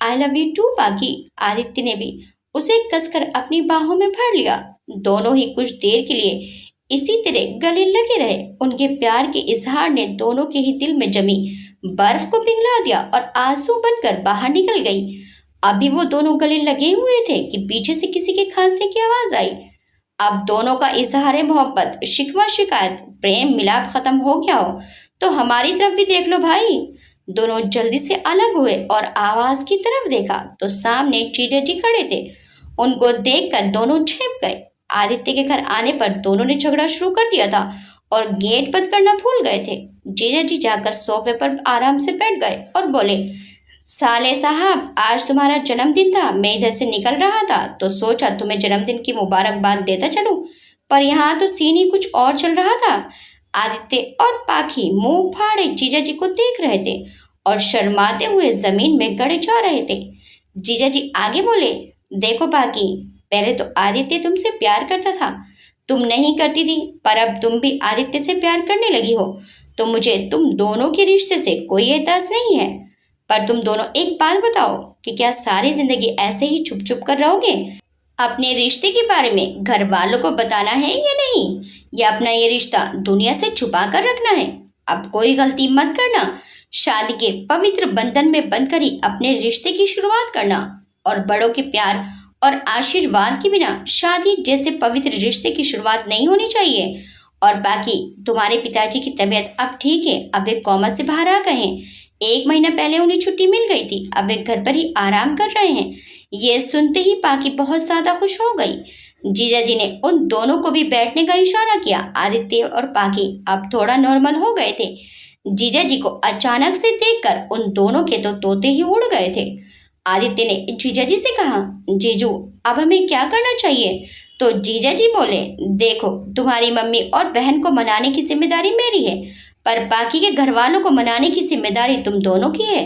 आई लव यू टू पाकी। आदित्य ने भी उसे कसकर अपनी बाहों में भर लिया। दोनों ही कुछ देर के लिए इसी तरह गले लगे रहे। उनके प्यार के इजहार ने दोनों के ही दिल में जमी बर्फ को पिघला दिया और आंसू बनकर बाहर निकल गई। अभी वो दोनों गले लगे हुए थे कि पीछे से किसी के खांसने की आवाज आई। अब दोनों का इजहार मोहब्बत, शिकवा शिकायत, प्रेम मिलाप खत्म हो गया हो तो हमारी तरफ भी देख लो भाई। दोनों जल्दी से अलग हुए और आवाज की तरफ देखा तो सामने जीजा जी खड़े थे। उनको देखकर दोनों छिप गए। आदित्य के घर आने पर दोनों ने झगड़ा शुरू कर दिया था और गेट बंद करना भूल गए थे। जीजा जी जाकर सोफे पर आराम से बैठ गए और बोले, साले साहब, आज तुम्हारा जन्मदिन था। मैं इधर से निकल रहा था तो सोचा तुम्हें जन्मदिन की मुबारकबाद देता चलूं, पर यहाँ तो सीन ही कुछ और चल रहा था। आदित्य और पाखी मुंह फाड़े जीजा जी को देख रहे थे और शर्माते हुए जमीन में गड़े जा रहे थे। जीजा जी आगे बोले, देखो पाखी, पहले तो आदित्य तुमसे प्यार करता था, तुम नहीं करती थी, पर अब तुम भी आदित्य से प्यार करने लगी हो तो मुझे तुम दोनों के रिश्ते से कोई एतराज नहीं है। पर तुम दोनों एक बात बताओ कि क्या सारी जिंदगी ऐसे ही छुप छुप कर रहोगे? अपने रिश्ते के बारे में घर वालों को बताना है या नहीं, या अपना ये रिश्ता दुनिया से छुपा कर रखना है? अब कोई गलती मत करना। शादी के पवित्र बंधन में बंधकर ही अपने रिश्ते की शुरुआत करना, और बड़ों के प्यार और आशीर्वाद के बिना शादी जैसे पवित्र रिश्ते की शुरुआत नहीं होनी चाहिए। और बाकी तुम्हारे पिताजी की तबीयत अब ठीक है, अब वे कोमा से बाहर आ गए हैं। 1 महीना पहले उन्हें छुट्टी मिल गई थी, अब वे घर पर ही आराम कर रहे हैं। ये सुनते ही पाकी बहुत ज्यादा खुश हो गई। जीजा जी ने उन दोनों को भी बैठने का इशारा किया। आदित्य और पाकी अब थोड़ा नॉर्मल हो गए थे। जीजा जी को अचानक से देखकर उन दोनों के तो तोते ही उड़ गए थे। आदित्य ने जीजा जी से कहा, जीजू, अब हमें क्या करना चाहिए? तो जीजा जी बोले, देखो, तुम्हारी मम्मी और बहन को मनाने की जिम्मेदारी मेरी है, पर बाकी के घर वालों को मनाने की जिम्मेदारी तुम दोनों की है।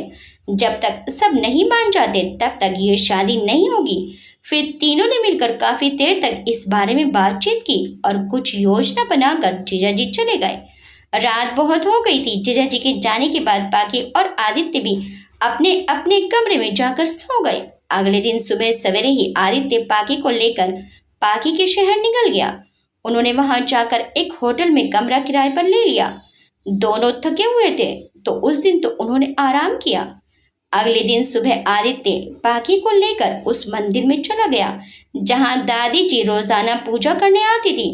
जब तक सब नहीं मान जाते तब तक ये शादी नहीं होगी। फिर तीनों ने मिलकर काफी देर तक इस बारे में बातचीत की और कुछ योजना बनाकर जीजा जी चले गए। रात बहुत हो गई थी। जीजा जी के जाने के बाद पाकी और आदित्य भी अपने अपने कमरे में जाकर सो गए। अगले दिन सुबह सवेरे ही आदित्य पाकी को लेकर पाकी के शहर निकल गया। उन्होंने वहां जाकर एक होटल में कमरा किराए पर ले लिया। दोनों थके हुए थे तो उस दिन तो उन्होंने आराम किया। अगले दिन सुबह आदित्य पाकी को लेकर उस मंदिर में चला गया जहां दादी जी रोजाना पूजा करने आती थी।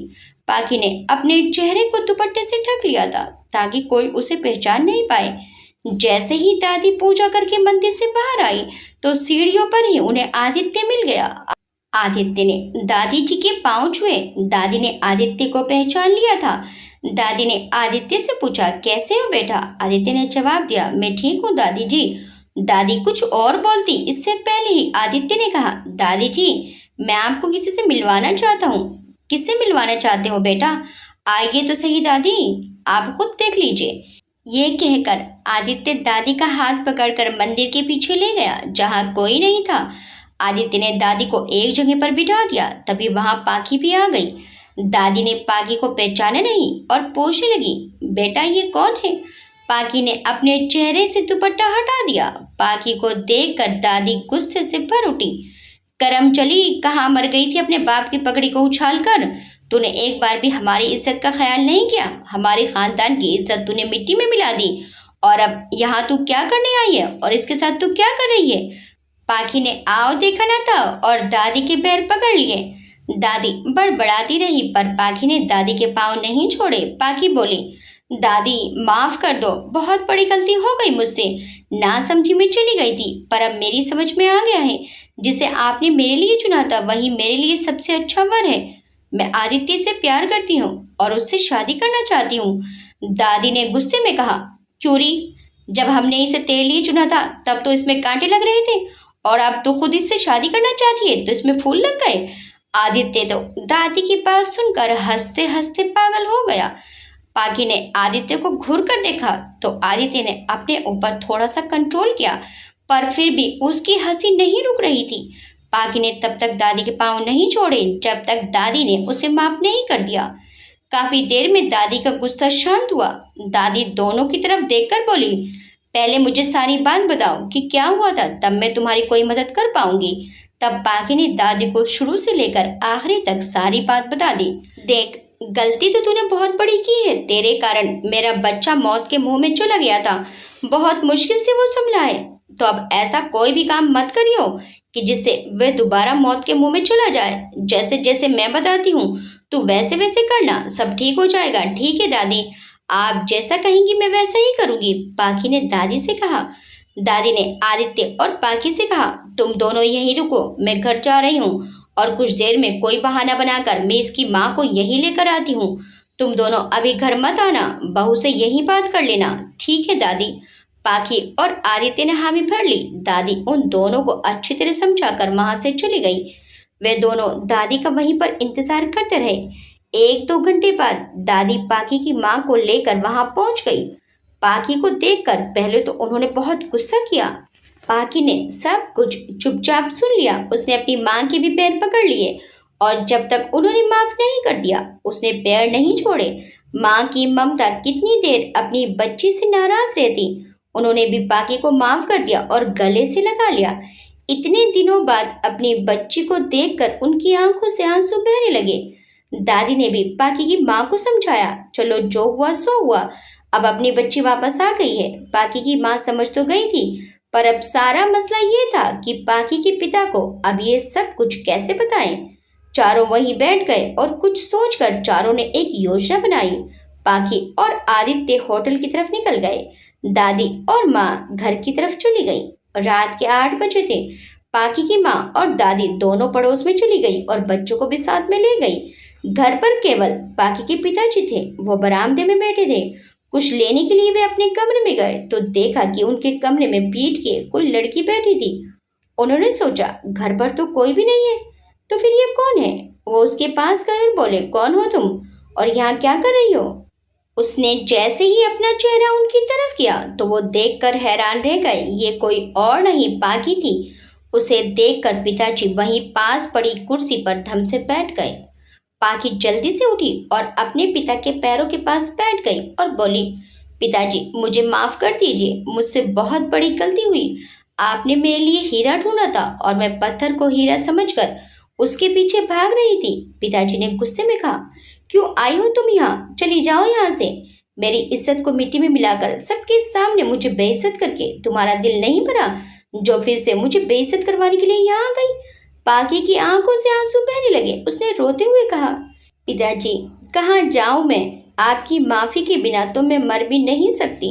पाकी ने अपने चेहरे को दुपट्टे से ढक लिया था ताकि कोई उसे पहचान नहीं पाए। जैसे ही दादी पूजा करके मंदिर से बाहर आई तो सीढ़ियों पर ही उन्हें आदित्य मिल गया। आदित्य ने दादी जी के पांव छुए। दादी ने आदित्य को पहचान लिया था। दादी ने आदित्य से पूछा, कैसे हो बेटा? आदित्य ने जवाब दिया, मैं ठीक हूँ दादी जी। दादी कुछ और बोलती इससे पहले ही आदित्य ने कहा, दादी जी मैं आपको किसी से मिलवाना चाहता हूँ। किससे मिलवाना चाहते हो बेटा? आइए तो सही दादी, आप खुद देख लीजिए। ये कहकर आदित्य दादी का हाथ पकड़कर मंदिर के पीछे ले गया जहाँ कोई नहीं था। आदित्य ने दादी को एक जगह पर बिठा दिया। तभी वहां पाकी भी आ गई। दादी ने पाकी को पहचाना नहीं और पूछने लगी, बेटा ये कौन है? पाकी ने अपने चेहरे से दुपट्टा हटा दिया। पाकी को देखकर दादी गुस्से से भर उठी। करम चली, कहाँ मर गई थी अपने बाप की पगड़ी को उछाल कर? तूने एक बार भी हमारी इज्जत का ख्याल नहीं किया। हमारे खानदान की इज्जत तूने मिट्टी में मिला दी। और अब यहाँ तू क्या करने आई है और इसके साथ तू क्या कर रही है? पाकी ने आओ देखा ना था और दादी के पैर पकड़ लिए। दादी बड़बड़ाती रही पर पाकी ने दादी के पांव नहीं छोड़े। पाकी बोली, दादी माफ कर दो, बहुत बड़ी गलती हो गई मुझसे। ना समझी में चली गई थी पर अब मेरी समझ में आ गया है, जिसे आपने मेरे लिए चुना था वही मेरे लिए सबसे अच्छा वर है। मैं आदित्य से प्यार करती हूँ और उससे शादी करना चाहती हूँ। दादी ने गुस्से में कहा, क्यूरी, जब हमने इसे तेरे लिए चुना था तब तो इसमें कांटे लग रहे थे और अब तो खुद इससे शादी करना चाहती है तो इसमें फूल लग गए। आदित्य तो दादी की बात सुनकर हंसते हंसते पागल हो गया। पाकी ने आदित्य को घूर कर देखा तो आदित्य ने अपने ऊपर थोड़ा सा कंट्रोल किया पर फिर भी उसकी हंसी नहीं रुक रही थी। पाकी ने तब तक दादी के पांव नहीं छोड़े जब तक दादी ने उसे माफ नहीं कर दिया। काफी देर में दादी का गुस्सा शांत हुआ। दादी दोनों की तरफ देखकर बोली, पहले मुझे सारी बात बताओ कि क्या हुआ था, तब मैं तुम्हारी कोई मदद कर पाऊंगी। तब पाकी ने दादी को शुरू से लेकर आखिरी तक सारी बात बता दी। देख, गलती तो तूने बहुत बड़ी की है। तेरे कारण मेरा बच्चा मौत के मुंह में चला गया था। बहुत मुश्किल से वो संभला है। तो अब ऐसा कोई भी काम मत करियो कि जिससे वह दोबारा मौत के मुंह में चला जाए। जैसे जैसे मैं बताती हूँ तू वैसे वैसे करना, सब ठीक हो जाएगा। ठीक है दादी, आप जैसा कहेंगी मैं वैसा ही करूंगी। पाकी ने दादी से कहा। दादी ने आदित्य और पाकी से कहा, तुम दोनों यहीं रुको, मैं घर जा रही हूँ और कुछ देर में कोई बहाना बनाकर मैं इसकी माँ को यहीं लेकर आती हूँ। तुम दोनों अभी घर मत आना, बहू से यहीं बात कर लेना। ठीक है दादी। पाकी और आदित्य ने हामी भर ली। दादी उन दोनों को अच्छी तरह समझाकर वहां से चली गई। वे दोनों दादी का वहीं पर इंतजार करते रहे। 1-2 घंटे बाद दादी पाकी की माँ को लेकर वहां पहुंच गई। पाकी को देखकर पहले तो उन्होंने बहुत गुस्सा किया। पाकी ने सब कुछ चुपचाप सुन लिया। उसने अपनी माँ के भी पैर पकड़ लिए और जब तक उन्होंने माफ नहीं कर दिया उसने पैर नहीं छोड़े। माँ की ममता कितनी देर अपनी बच्ची से नाराज रहती। उन्होंने भी पाकी को माफ कर दिया और गले से लगा लिया। इतने दिनों बाद अपनी बच्ची को देखकर उनकी आंखों से आंसू बहने लगे। दादी ने भी पाकी की माँ को समझाया, चलो जो हुआ सो हुआ, अब अपनी बच्ची वापस आ गई है। पाकी की माँ समझ तो गई थी पर अब सारा मसला ये था कि पाकी के पिता को अब ये सब कुछ कैसे बताएं। चारों वहीं बैठ गए और कुछ सोचकर चारों ने एक योजना बनाई। पाकी और आदित्य होटल की तरफ निकल गए। दादी और माँ घर की तरफ चली गई। रात के 8 बजे थे। पाकी की माँ और दादी दोनों पड़ोस में चली गई और बच्चों को भी साथ में ले गई। घर पर केवल पाकी के पिताजी थे। वो बरामदे में बैठे थे। कुछ लेने के लिए वे अपने कमरे में गए तो देखा कि उनके कमरे में पीट के कोई लड़की बैठी थी। उन्होंने सोचा घर पर तो कोई भी नहीं है तो फिर ये कौन है। वो उसके पास गए और बोले, कौन हो तुम और यहाँ क्या कर रही हो? उसने जैसे ही अपना चेहरा उनकी तरफ किया तो वो देखकर हैरान रह गए। ये कोई और नहीं पाकी थी। उसे देखकर पिताजी वहीं पास पड़ी कुर्सी पर धम से बैठ गए। पाकी जल्दी से उठी और अपने पिता के पैरों के पास बैठ गई और बोली, पिताजी मुझे माफ कर दीजिए, मुझसे बहुत बड़ी गलती हुई। आपने मेरे लिए हीरा ढूंढा था और मैं पत्थर को हीरा समझकर उसके पीछे भाग रही थी। पिताजी ने गुस्से में कहा, क्यों आई हो तुम यहाँ? चली जाओ यहाँ से। मेरी इज्जत को मिट्टी में मिलाकर सबके सामने मुझे बेइज्जत करके तुम्हारा दिल नहीं भरा जो फिर से मुझे बेइज्जत करवाने के लिए यहाँ आ गई। पाकी की आंखों से आंसू बहने लगे। उसने रोते हुए कहा, पिताजी कहाँ जाऊं मैं? आपकी माफ़ी के बिना तो मैं मर भी नहीं सकती।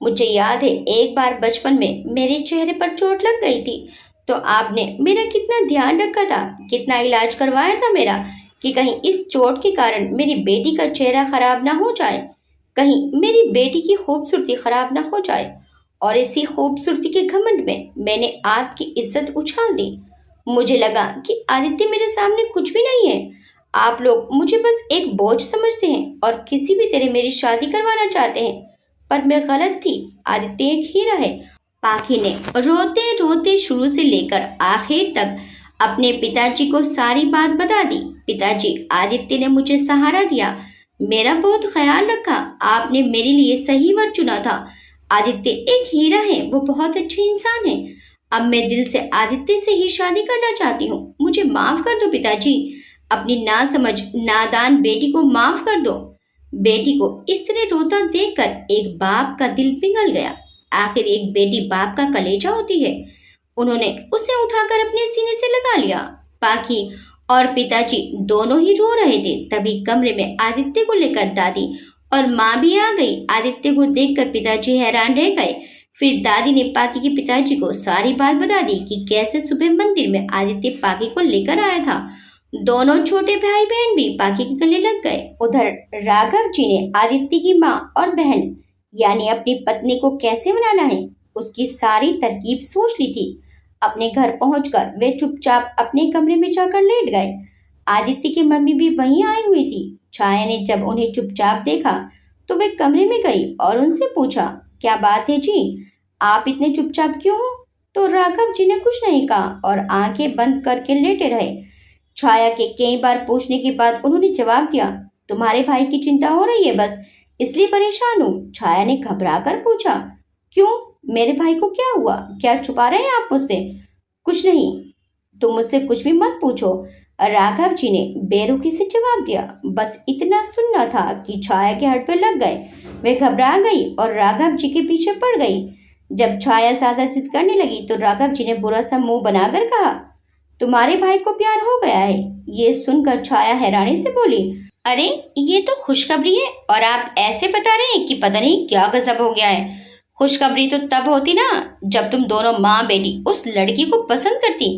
मुझे याद है एक बार बचपन में मेरे चेहरे पर चोट लग गई थी, तो आपने मेरा कितना ध्यान रखा था, कितना इलाज करवाया था मेरा, कि कहीं इस चोट के कारण मेरी बेटी का चेहरा खराब ना हो जाए, कहीं मेरी बेटी की खूबसूरती खराब ना हो जाए। और इसी खूबसूरती के घमंड में मैंने आपकी इज्जत उछाल दी। मुझे लगा कि आदित्य मेरे सामने कुछ भी नहीं है। आप लोग मुझे बस एक बोझ समझते हैं और किसी भी तरह मेरी शादी करवाना चाहते हैं, पर मैं गलत थी। आदित्य एक हीरा है। पाखी ने रोते रोते शुरू से लेकर आखिर तक अपने पिताजी को सारी बात बता दी। पिताजी, आदित्य ने मुझे सहारा दिया, मेरा बहुत ख्याल रखा, आपने मेरे लिए सही वर चुना था। आदित्य एक हीरा है, वो बहुत अच्छे इंसान है। अब मैं दिल से आदित्य से ही शादी करना चाहती हूँ। मुझे माफ कर दो पिताजी, अपनी नासमझ नादान बेटी को माफ कर दो। बेटी को इस तरह रोता देखकर एक बाप का दिल पिघल गया। आखिर एक बेटी बाप का कलेजा होती है। उन्होंने उसे उठाकर अपने सीने से लगा लिया। पाखी और पिताजी दोनों ही रो रहे थे। तभी कमरे में आदित्य को लेकर दादी और माँ भी आ गई। आदित्य को देखकर पिताजी हैरान रह गए। फिर दादी ने पाखी के पिताजी को सारी बात बता दी कि कैसे सुबह मंदिर में आदित्य पाखी को लेकर आया था। दोनों छोटे भाई बहन भी पाखी के गले लग गए। उधर राघव जी ने आदित्य की माँ और बहन यानी अपनी पत्नी को कैसे मनाना है उसकी सारी तरकीब सोच ली थी। अपने घर पहुंचकर वे चुपचाप अपने कमरे में जाकर लेट गए। आदित्य की मम्मी भी वहीं आई हुई थी। छाया ने जब उन्हें चुपचाप देखा तो वे कमरे में गई और उनसे पूछा, क्या बात है जी, आप इतने चुपचाप क्यों हो? तो राघव जी ने कुछ नहीं कहा और आंखें बंद करके लेटे रहे। छाया के कई बार पूछने के बाद उन्होंने जवाब दिया, तुम्हारे भाई की चिंता हो रही है, बस इसलिए परेशान हूँ। छाया ने घबरा कर पूछा, क्यों, मेरे भाई को क्या हुआ? क्या छुपा रहे हैं आप मुझसे? कुछ नहीं, तुम मुझसे कुछ भी मत पूछो, राघव जी ने बेरुखी से जवाब दिया। बस इतना सुनना था कि छाया के हट पे लग गए। वे घबरा गई और राघव जी के पीछे पड़ गई। जब छाया ज्यादा जिद करने लगी तो राघव जी ने बुरा सा मुंह बनाकर कहा, तुम्हारे भाई को प्यार हो गया है? ये सुनकर छाया हैरानी से बोली, अरे ये तो खुशखबरी है और आप ऐसे बता रहे हैं कि पता नहीं क्या गजब हो गया है। खुशखबरी तो तब होती ना जब तुम दोनों माँ बेटी उस लड़की को पसंद करती।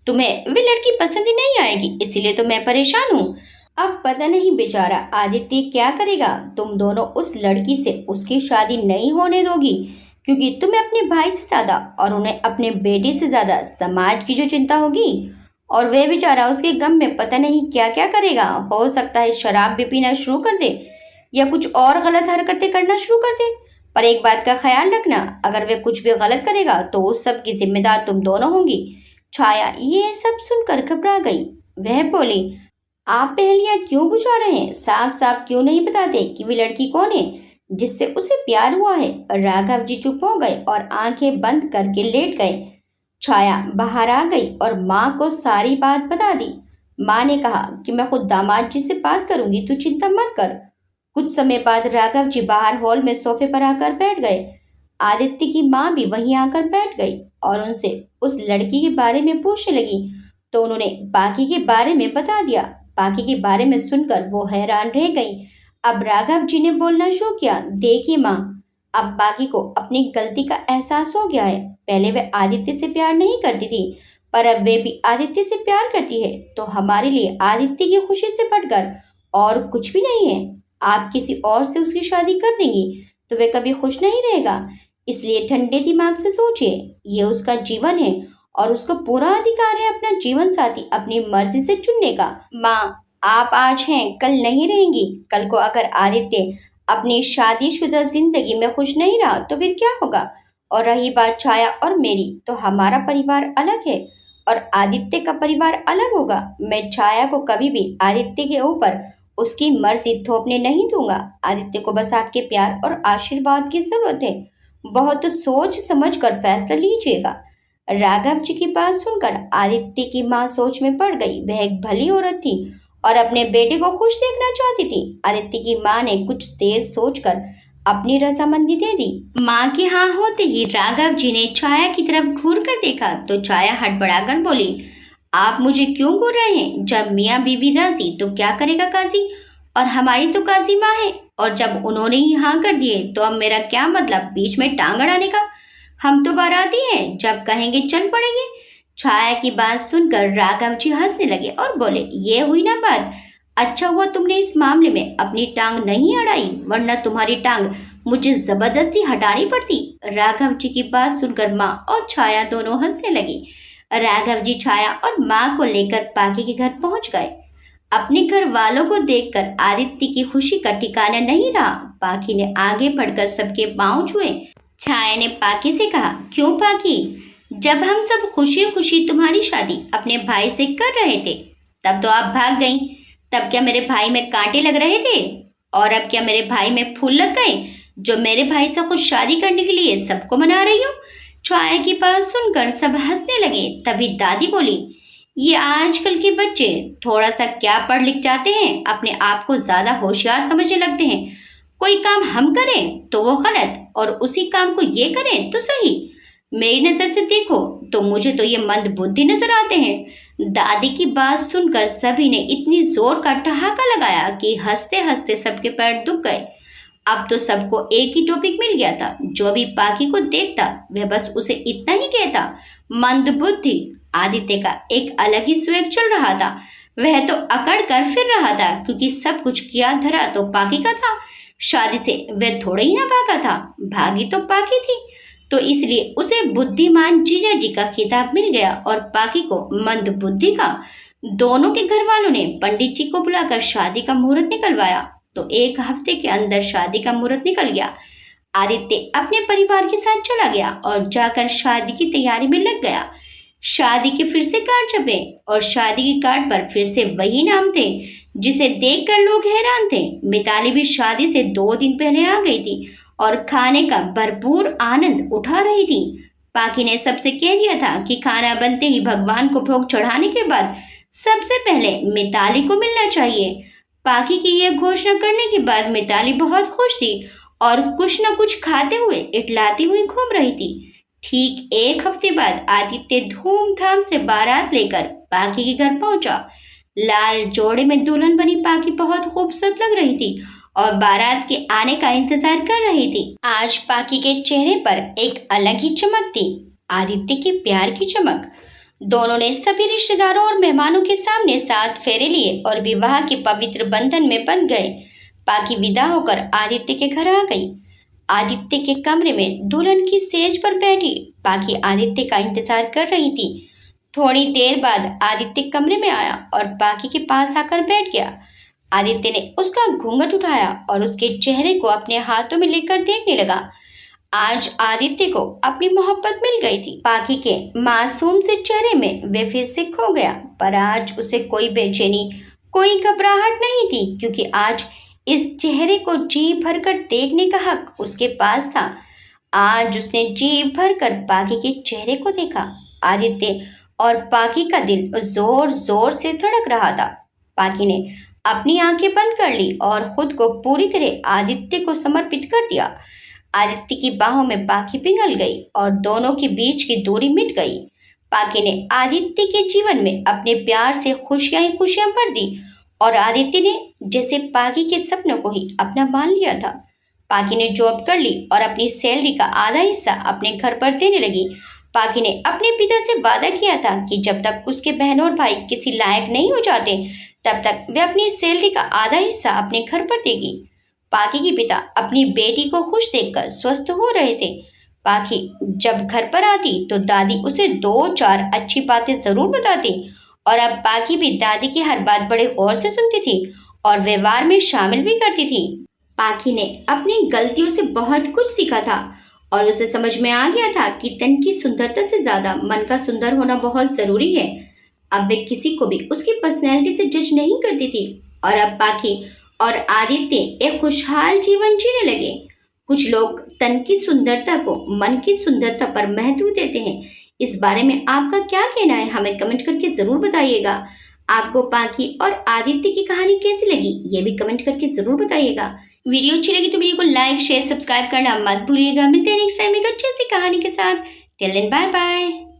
तुम्हें वे लड़की पसंद ही नहीं आएगी, इसीलिए तो मैं परेशान हूँ। अब पता नहीं बेचारा आदित्य क्या करेगा। तुम दोनों उस लड़की से उसकी शादी नहीं होने दोगी क्योंकि तुम्हें अपने भाई से ज्यादा और उन्हें अपने बेटे से ज्यादा समाज की जो चिंता होगी। और वह बेचारा उसके गम में पता नहीं क्या क्या करेगा। हो सकता है शराब भी पीना शुरू कर दे या कुछ और गलत हरकतें करना शुरू कर दे। पर एक बात का ख्याल रखना, अगर वे कुछ भी गलत करेगा तो उस सब की जिम्मेदार तुम दोनों होंगी। छाया ये सब सुनकर घबरा गई। वह बोली, आप पहेलियां क्यों बुझा रहे हैं? साफ साफ क्यों नहीं बताते कि वे लड़की कौन है जिससे उसे प्यार हुआ है? राघव जी चुप हो गए और आंखें बंद करके लेट गए। छाया बाहर आ गई और माँ को सारी बात बता दी। माँ ने कहा कि मैं खुद दामाद जी से बात करूंगी, तू चिंता मत कर। कुछ समय बाद राघव जी बाहर हॉल में सोफे पर आकर बैठ गए। आदित्य की माँ भी वहीं आकर बैठ गई और उनसे उस लड़की के बारे में पूछने लगी तो उन्होंने बाकी के बारे में बता दिया। बाकी के बारे में सुनकर वो हैरान रह गई। अब राघव जी ने बोलना शुरू किया, देखिए माँ, अब बाकी को अपनी गलती का एहसास हो गया है। पहले वे आदित्य से प्यार नहीं करती थी, पर अब वे भी आदित्य से प्यार करती है। तो हमारे लिए आदित्य की खुशी से बढ़कर और कुछ भी नहीं है। आप किसी और से उसकी शादी कर देंगी तो वे कभी खुश नहीं रहेगा। इसलिए ठंडे दिमाग से सोचिए, ये उसका जीवन है और उसका पूरा अधिकार है अपना जीवन साथी अपनी मर्जी से चुनने का। माँ, आप आज हैं, कल नहीं रहेंगी। कल को अगर आदित्य अपनी शादीशुदा जिंदगी में खुश नहीं रहा तो फिर क्या होगा? और रही बात छाया और मेरी, तो हमारा परिवार अलग है और आदित्य का परिवार अलग होगा। मैं छाया को कभी भी आदित्य के ऊपर उसकी मर्जी थोपने नहीं दूंगा। आदित्य को बस आपके प्यार और आशीर्वाद की जरूरत है। बहुत सोच समझ कर फैसला लीजिएगा। राघव जी की बात सुनकर आदित्य की माँ सोच में पड़ गई। वह एक भली औरत थी और अपने बेटे को खुश देखना चाहती थी। आदित्य की माँ ने कुछ देर सोचकर अपनी रजामंदी दे दी। माँ के हाँ होते ही राघव जी ने छाया की तरफ घूर कर देखा तो छाया हड़बड़ाकर बोली, आप मुझे क्यों घूर रहे हैं? जब मियाँ बीवी राजी तो क्या करेगा काजी? और हमारी तो काजी माँ है, और जब उन्होंने ही हाँ कर दिए तो अब मेरा क्या मतलब बीच में टांग अड़ाने का। हम तो बाराती हैं, जब कहेंगे चल पड़ेंगे। छाया की बात सुनकर राघव जी हंसने लगे और बोले, ये हुई ना बात। अच्छा हुआ तुमने इस मामले में अपनी टांग नहीं अड़ाई, वरना तुम्हारी टांग मुझे जबरदस्ती हटानी पड़ती। राघव जी की बात सुनकर माँ और छाया दोनों हंसने लगी। राघव जी छाया और माँ को लेकर पाकी के घर पहुंच गए। अपने घर वालों को देखकर आदित्य की खुशी का ठिकाना नहीं रहा। पाकी ने आगे बढ़कर सबके पांव छुए। छाया ने पाकी से कहा, क्यों पाकी, जब हम सब खुशी खुशी तुम्हारी शादी अपने भाई से कर रहे थे तब तो आप भाग गई। तब क्या मेरे भाई में कांटे लग रहे थे? और अब क्या मेरे भाई में फूल लग गए जो मेरे भाई से खुद शादी करने के लिए सबको मना रही हो? छाया की बात सुनकर सब हंसने लगे। तभी दादी बोली, ये आजकल के बच्चे थोड़ा सा क्या पढ़ लिख जाते हैं, अपने आप को ज्यादा होशियार समझने लगते हैं। कोई काम हम करें तो वो गलत, और उसी काम को ये करें तो सही। मेरी नजर से देखो तो मुझे तो ये मंद बुद्धि नजर आते हैं। दादी की बात सुनकर सभी ने इतनी जोर का ठहाका लगाया कि हंसते हंसते सबके पैर दुख गए। अब तो सबको एक ही टॉपिक मिल गया था। जो भी पाकी को देखता वह बस उसे इतना ही कहता, मंद बुद्धि। आदित्य का एक अलग ही स्वैग चल रहा था। वह तो अकड़ कर फिर रहा था, क्योंकि सब कुछ किया धरा तो पाकी का था। शादी से वह थोड़े ही ना भागा था, भागी तो पाकी थी। तो इसलिए उसे बुद्धिमान जीजा जी का खिताब मिल गया और पाकी को मंद बुद्धि का। दोनों के घर वालों ने पंडित जी को बुलाकर शादी का मुहूर्त निकलवाया। तो एक हफ्ते के अंदर शादी का मुहूर्त निकल गया। आदित्य अपने परिवार के साथ चला गया और जाकर शादी की तैयारी में लग गया। शादी के फिर से कार्ड छपे और शादी के कार्ड पर फिर से वही नाम थे जिसे देखकर लोग हैरान थे। मिताली भी शादी से 2 दिन पहले आ गई थी और खाने का भरपूर आनंद उठा रही थी। पाकी ने सबसे कह दिया था कि खाना बनते ही भगवान को भोग चढ़ाने के बाद सबसे पहले मिताली को मिलना चाहिए। पाकी की यह घोषणा करने के बाद मिताली बहुत खुश थी और कुछ न कुछ खाते हुए इटलाती हुई घूम रही थी। ठीक 1 हफ्ते बाद आदित्य धूमधाम से बारात लेकर पाकी के घर पहुंचा। लाल जोड़े में दुल्हन बनी पाकी बहुत खूबसूरत लग रही थी और बारात के आने का इंतजार कर रही थी। आज पाकी के चेहरे पर एक अलग ही चमक थी, आदित्य के प्यार की चमक। दोनों ने सभी रिश्तेदारों और मेहमानों के सामने 7 फेरे लिए और विवाह के पवित्र बंधन में बंध गए। पाकी विदा होकर आदित्य के घर आ गई। आदित्य के कमरे में दुल्हन की सेज पर बैठी पाकी आदित्य का इंतजार कर रही थी। थोड़ी देर बाद आदित्य कमरे में आया और पाकी के पास आकर बैठ गया। आदित्य ने उसका घूंघट उठाया और उसके चेहरे को अपने हाथों में लेकर देखने लगा। आज आदित्य को अपनी मोहब्बत मिल गई थी। पाकी के मासूम से चेहरे में वे फिर से खो गया, पर आज उसे कोई बेचैनी, कोई घबराहट नहीं थी, क्योंकि आज इस चेहरे को जी भरकर देखने का हक उसके पास था। आज उसने जी भरकर पाकी के चेहरे को देखा। आदित्य और पाकी का दिल जोर जोर से धड़क रहा था। पाकी ने अपनी आंखें बंद कर ली और खुद को पूरी तरह आदित्य को समर्पित कर दिया। आदित्य की बाहों में पाकी पिघल गई और दोनों के बीच की दूरी मिट गई। पाकी ने आदित्य के जीवन में अपने प्यार से खुशियां ही खुशियां भर दी और आदित्य ने जैसे पाकी के सपनों को ही अपना मान लिया था। पाकी ने जॉब कर ली और अपनी सैलरी का आधा हिस्सा अपने घर पर देने लगी। पाकी ने अपने पिता से वादा किया था कि जब तक उसके बहन और भाई किसी लायक नहीं हो जाते तब तक वे अपनी सैलरी का आधा हिस्सा अपने घर पर देगी। पाकी के पिता अपनी बेटी को खुश देखकर स्वस्थ हो रहे थे। पाकी जब घर पर आती तो दादी उसे 2-4 अच्छी बातें जरूर बताती और अब पाकी भी दादी की हर बात बड़े गौर से सुनती थी और व्यवहार में शामिल भी करती थी। पाकी ने अपनी गलतियों से बहुत कुछ सीखा था और उसे समझ में आ गया था कि तन की सुंदरता से ज्यादा मन का सुंदर होना बहुत जरूरी है। अब वे किसी को भी उसकी पर्सनैलिटी से जज नहीं करती थी और अब पाकी और आदित्य एक खुशहाल जीवन जीने लगे। कुछ लोग तन की सुंदरता को मन की सुंदरता पर महत्व देते हैं। इस बारे में आपका क्या कहना है, हमें कमेंट करके जरूर बताइएगा। आपको पाकी और आदित्य की कहानी कैसी लगी ये भी कमेंट करके जरूर बताइएगा। वीडियो अच्छी लगी तो वीडियो को लाइक शेयर सब्सक्राइब करना मत भूलिएगा। मिलते हैं नेक्स्ट टाइम एक अच्छी सी कहानी के साथ। Till then bye bye.